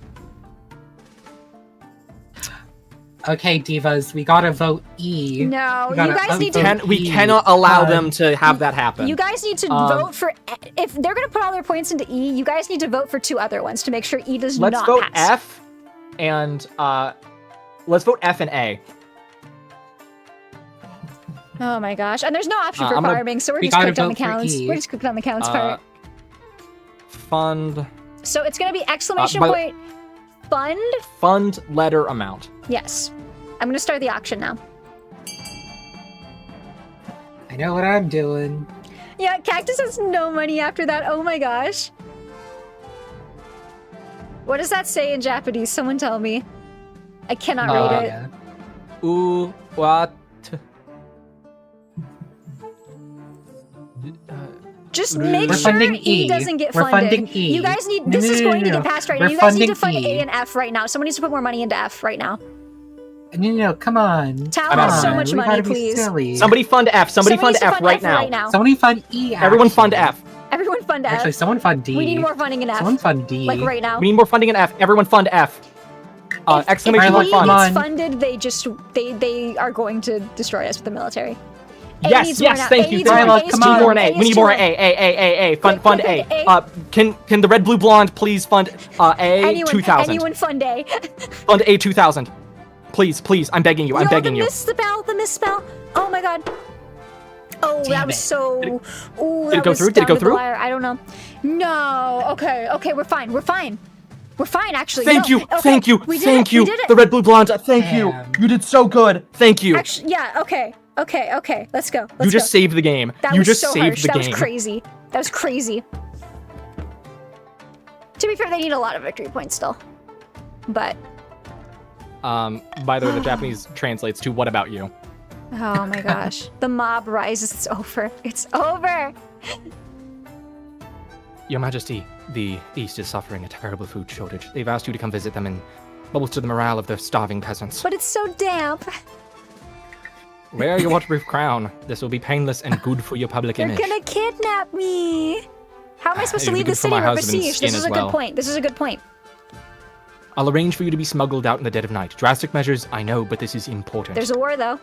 Okay, divas, we gotta vote E. No, We you gotta guys need to... upvote We E. cannot allow them to have that happen. You guys need to vote for... If they're going to put all their points into E, you guys need to vote for 2 other ones to make sure E does Let's not vote pass. F and Let's vote F and A. Oh my gosh. And there's no option for I'm gonna- farming, so we're we just gotta cooked on the vote for counts. E. We're just cooked on the counts part. Fund. So it's gonna be exclamation by the- point fund? Fund letter amount. Yes. I'm gonna start the auction now. I know what I'm doing. Yeah, Cactus has no money after that. Oh my gosh. What does that say in Japanese? Someone tell me. I cannot read it. Yeah. Ooh, what? Just make We're sure funding E E. doesn't get We're funded. funding E. You guys need. No, This no, is no, going no, to no. get passed right We're now. You guys need to funding fund E. A and F right now. Someone needs to put more money into F right now. No, come on. Tal Come has so on, much we money, gotta be please. silly. Somebody fund F. Somebody fund needs to F right now. Somebody fund E. Everyone fund actually. F. Everyone fund F. Actually, someone fund D. We need more funding in F. Someone fund D. Like right now. We need more funding in F. Everyone fund F. Exclamation if point E fund. gets funded, they are going to destroy us with the military. A Yes, needs more yes, now. thank A you. needs more. Dialogue, A is come too on. We need low. more an A. We is need too more low. A. Fund Quick, A. quick, Can the red blue blonde please fund A 2000? Anyone fund A. Fund A 2000. Please, I'm begging you. I'm begging you. The misspell. Oh my god. Oh, Damn that was it. so. Ooh, did it that go was through? Did it down go to the through? wire. I don't know. No. Okay, we're fine. We're fine, actually. Thank No. you, Okay, thank you, we did thank it, you. We did it. The red blue blonde, thank you. Damn. You did so good. Thank you. Actually, yeah, okay. Let's go. You just saved the game. That You was just so saved harsh. the That game. was crazy. That was crazy. To be fair, they need a lot of victory points still. But, By the way, the Japanese translates to "What about you?" oh my gosh. The mob rises. It's over. It's over. Your Majesty, the East is suffering a terrible food shortage. They've asked you to come visit them and bolster the morale of the starving peasants. But it's so damp. Wear your waterproof crown. This will be painless and good for your public They're image. gonna kidnap me. How am I supposed to It'll be leave the good for city? my We're husband's besieged. skin This is as a good well. point. This is a good point. I'll arrange for you to be smuggled out in the dead of night. Drastic measures, I know, but this is important. There's a war, though.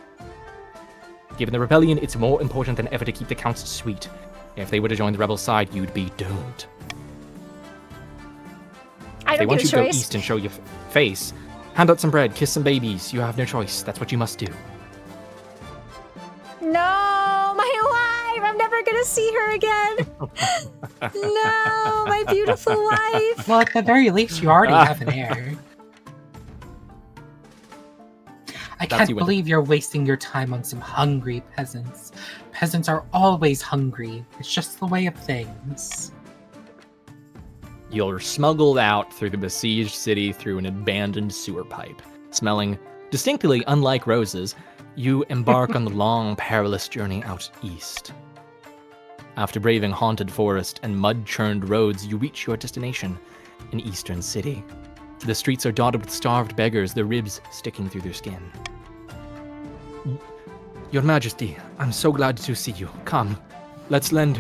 Given the rebellion, it's more important than ever to keep the counts sweet. If they were to join the rebel side, you'd be doomed. I If they don't want get you a to go choice. east and show your face, hand out some bread, kiss some babies. You have no choice. That's what you must do. No, my wife! I'm never gonna see her again. No, my beautiful wife. Well, at the very least, you already have an heir. I That's can't you, Winter. believe you're wasting your time on some hungry peasants. Peasants are always hungry. It's just the way of things. You're smuggled out through the besieged city through an abandoned sewer pipe. Smelling distinctly unlike roses, You embark on the long, perilous journey out east. After braving haunted forest and mud-churned roads, you reach your destination, an eastern city. The streets are dotted with starved beggars, their ribs sticking through their skin. Your Majesty, I'm so glad to see you. Come, let's lend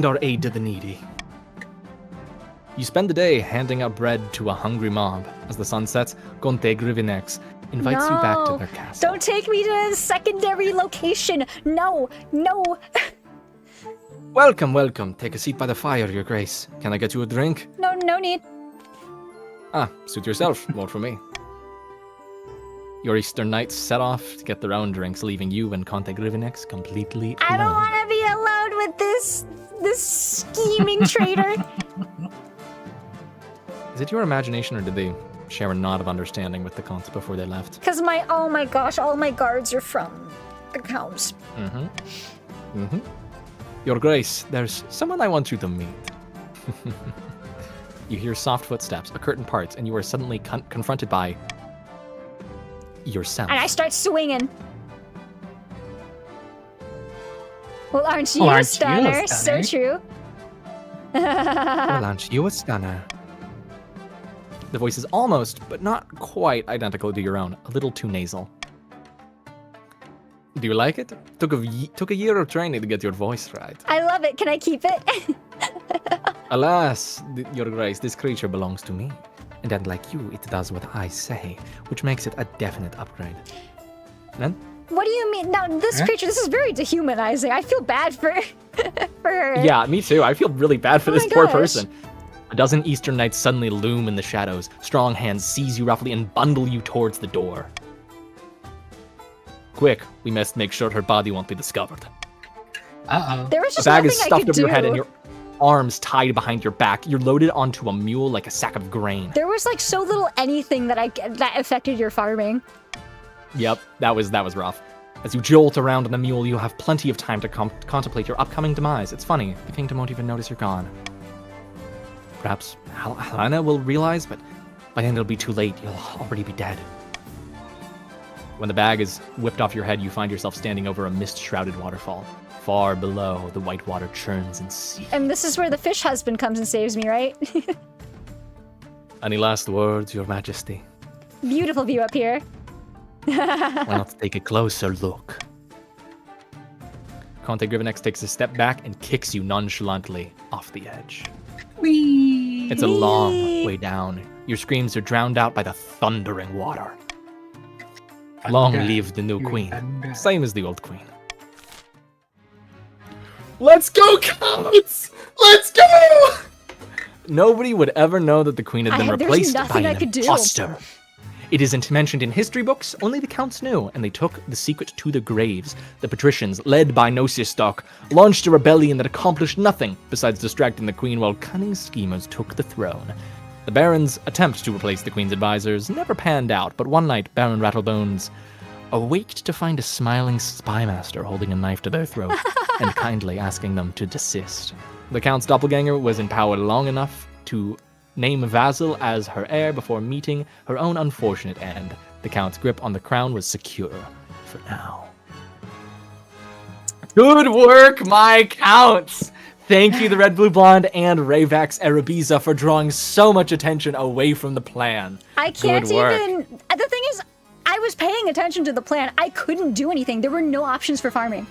our aid to the needy. You spend the day handing out bread to a hungry mob. As the sun sets, Conte Grivinex invites you back to No. their castle. Don't take me to a secondary location. No. Welcome. Take a seat by the fire, Your Grace. Can I get you a drink? No need. Suit yourself. More for me. Your Eastern Knights set off to get their own drinks, leaving you and Conte Grivinex completely I don't alone. want to be alone with this scheming traitor. Is it your imagination, or did they share a nod of understanding with the Conte before they left? Because oh my gosh, all my guards are from the counts. Your Grace, there's someone I want you to meet. You hear soft footsteps, a curtain parts, and you are suddenly confronted by yourself. And I start swinging. Well, aren't you Well, a aren't you a stunner? So stunner? true. Well, aren't you a stunner? The voice is almost, but not quite identical to your own, a little too nasal. Do you like it? Took a year of training to get your voice right. I love it. Can I keep it? Alas, Your Grace, this creature belongs to me. And unlike you, it does what I say, which makes it a definite upgrade. Then, What do you mean? Now, this creature, this is very dehumanizing. I feel bad for her. Yeah, me too. I feel really bad for Oh this my poor gosh. person. A dozen Eastern Knights suddenly loom in the shadows. Strong hands seize you roughly and bundle you towards the door. Quick, we must make sure her body won't be discovered. Uh-oh. There was A just bag nothing is I stuffed could over your head and do. your arms tied behind your back. You're loaded onto a mule like a sack of grain. There was like so little anything that affected your farming. Yep, that was rough. As you jolt around on the mule, you'll have plenty of time to contemplate your upcoming demise. It's funny, the kingdom won't even notice you're gone. Perhaps Helena will realize, but by then it'll be too late. You'll already be dead. When the bag is whipped off your head, you find yourself standing over a mist-shrouded waterfall. Far below, the white water churns and seethes. And this is where the fish husband comes and saves me, right? Any last words, Your Majesty? Beautiful view up here. Why not take a closer look? Conte Grivenex takes a step back and kicks you nonchalantly off the edge. Whee! It's a long way down. Your screams are drowned out by the thundering water. Long Thunder. live the new queen. Thunder. Same as the old queen. Let's go, Counts! Let's go! Nobody would ever know that the queen had been There was replaced by nothing I an could do. imposter. It isn't mentioned in history books, only the counts knew, and they took the secret to the graves. The patricians, led by Nosistok, launched a rebellion that accomplished nothing besides distracting the queen while cunning schemers took the throne. The barons' attempt to replace the queen's advisors never panned out, but one night Baron Rattlebones awaked to find a smiling spymaster holding a knife to their throat and kindly asking them to desist. The count's doppelganger was in power long enough to name Vasil as her heir before meeting her own unfortunate end. The count's grip on the crown was secure for now. Good work, my counts! Thank you, the Red, Blue, Blonde, and Rayvax Arabiza for drawing so much attention away from the plan. I can't Good work. even... The thing is, I was paying attention to the plan. I couldn't do anything. There were no options for farming.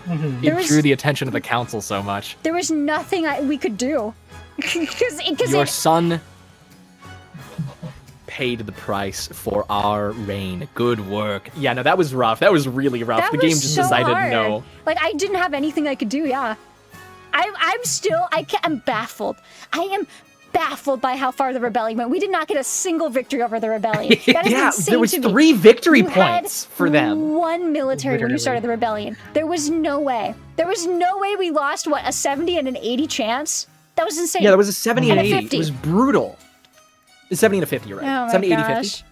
Mhm. There It was- drew the attention of the council so much. There was nothing we could do. Because Your son paid the price for our reign. Good work. Yeah, no, that was rough. That was really rough. that The was game just so decided hard. no. Like, I didn't have anything I could do, yeah. I'm baffled. I am baffled by how far the rebellion went. We did not get a single victory over the rebellion. That is Yeah, insane there was to me. 3 victory You had points for them. one military when you Literally. started the rebellion. There was no way. There was no way we lost, what, a 70 and an 80 chance? That was insane. Yeah, there was a 70 and And a 80. 50. It was brutal. It's 70 and a 50, you're right. Oh my 70, 80, gosh.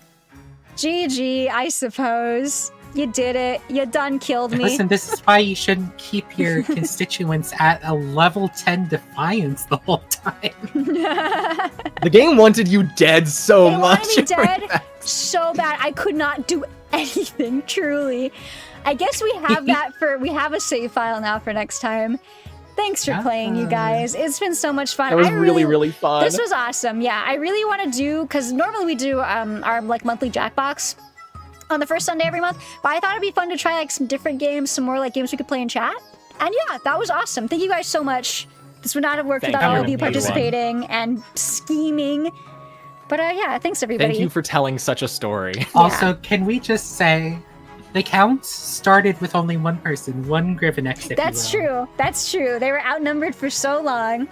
GG, I suppose. You did it. You done killed me. Listen, this is why you shouldn't keep your constituents at a level 10 defiance the whole time. 50. The game wanted you dead so They much. wanted me dead so bad. I could not do anything, truly. I guess we have we have a save file now for next time. Thanks for playing, you guys. It's been so much fun. That was I really fun. This was awesome. Yeah, I really want to do, because normally we do our like monthly Jackbox on the first Sunday every month, but I thought it'd be fun to try like some different games, some more like games we could play in chat. And yeah, that was awesome. Thank you guys so much. This would not have worked Thank without you, all of you everyone. participating and scheming. But yeah, thanks everybody. Thank you for telling such a story. Also, can we just say the counts started with only one person, one Grivenex, if That's you will. true. That's true. They were outnumbered for so long.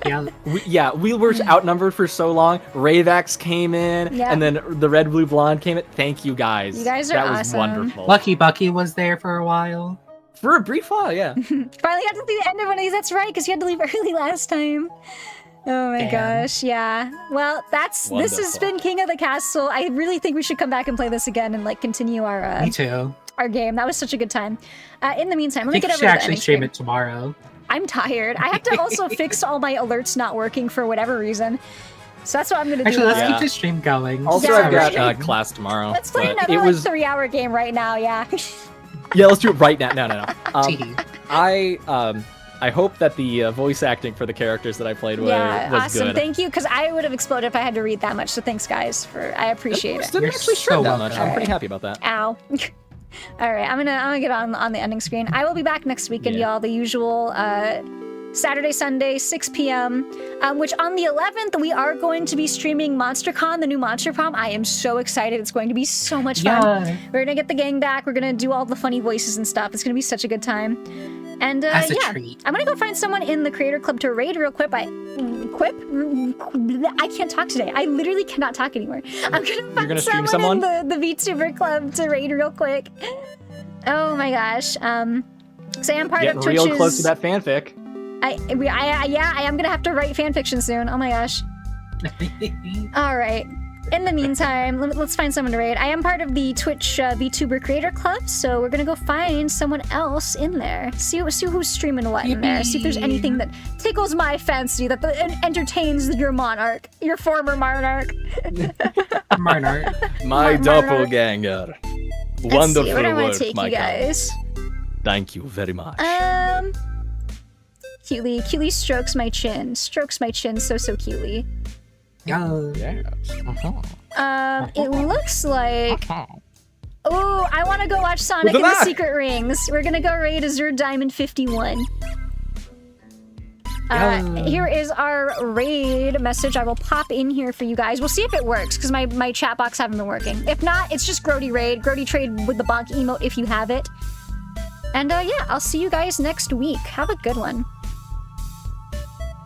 Yeah. We were outnumbered for so long. Rayvax came in, Yeah. and then the Red, Blue, Blonde came in. Thank you guys. You guys are That was awesome. wonderful. Lucky Bucky was there for a while. For a brief while, yeah. Finally got to see the end of one of these. That's right, because you had to leave early last time. Oh my Damn. gosh, yeah. Well, this has Wonderful. been King of the Castle. I really think we should come back and play this again and like continue our Me too. our game. That was such a good time. In the meantime, I let me think get we over should to the actually ending stream screen. it tomorrow. I'm tired. I have to also fix all my alerts not working for whatever reason. So that's what I'm gonna do. Actually, let's now. keep the stream going. Also, Yeah, I've got right. class tomorrow. Let's play but another it was 3-hour game right now. Yeah. Yeah, let's do it right now. No. Tee. I hope that the voice acting for the characters that I played was awesome. good. Thank you, because I would have exploded if I had to read that much. So thanks, guys. I appreciate it. Didn't You're actually so shred that welcome. much. I'm pretty happy about that. Ow. All right, I'm gonna get on the ending screen. I will be back next weekend, Yeah. y'all. The usual Saturday, Sunday, 6 p.m. Which on the 11th we are going to be streaming MonsterCon, the new Monster Prom. I am so excited. It's going to be so much fun. Yeah. We're gonna get the gang back. We're gonna do all the funny voices and stuff. It's gonna be such a good time. And As a yeah, treat. I'm gonna go find someone in the creator club to raid real quick. I can't talk today. I literally cannot talk anymore. I'm gonna find someone in the VTuber club to raid real quick. Oh my gosh. So I am part of Twitch's... real close to that fanfic. I am gonna have to write fanfiction soon. Oh my gosh. All right. In the meantime, let's find someone to raid. I am part of the Twitch VTuber Creator Club, so we're gonna go find someone else in there. See who's streaming what in there. See if there's anything that tickles my fancy, that entertains your monarch, your former monarch. Monarch. My doppelganger. Wonderful where do I want work, to take my you guys? Thank you very much. Cutely strokes my chin. Strokes my chin so cutely. Yeah. It looks like... Oh, I want to go watch Sonic and the Secret Rings. We're gonna go raid Azure Diamond 51. Here is our raid message. I will pop in here for you guys. We'll see if it works, because my chat box haven't been working. If not, it's just Grody raid. Grody trade with the bonk emote if you have it. And yeah, I'll see you guys next week. Have a good one.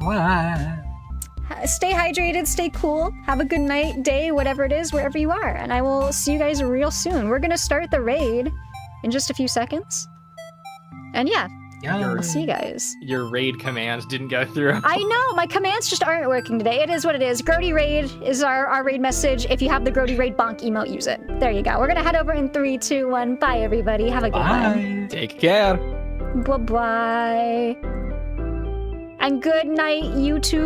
Wow. Stay hydrated, stay cool, have a good night, day, whatever it is, wherever you are. And I will see you guys real soon. We're gonna start the raid in just a few seconds. And yeah, I'll see you guys. Your raid command didn't go through. I know, my commands just aren't working today. It is what it is. Grody raid is our raid message. If you have the Grody raid bonk emote, use it. There you go. We're gonna head over in 3, 2, 1. Bye, everybody. Have a good one. Take care. Bye-bye. And good night, YouTube.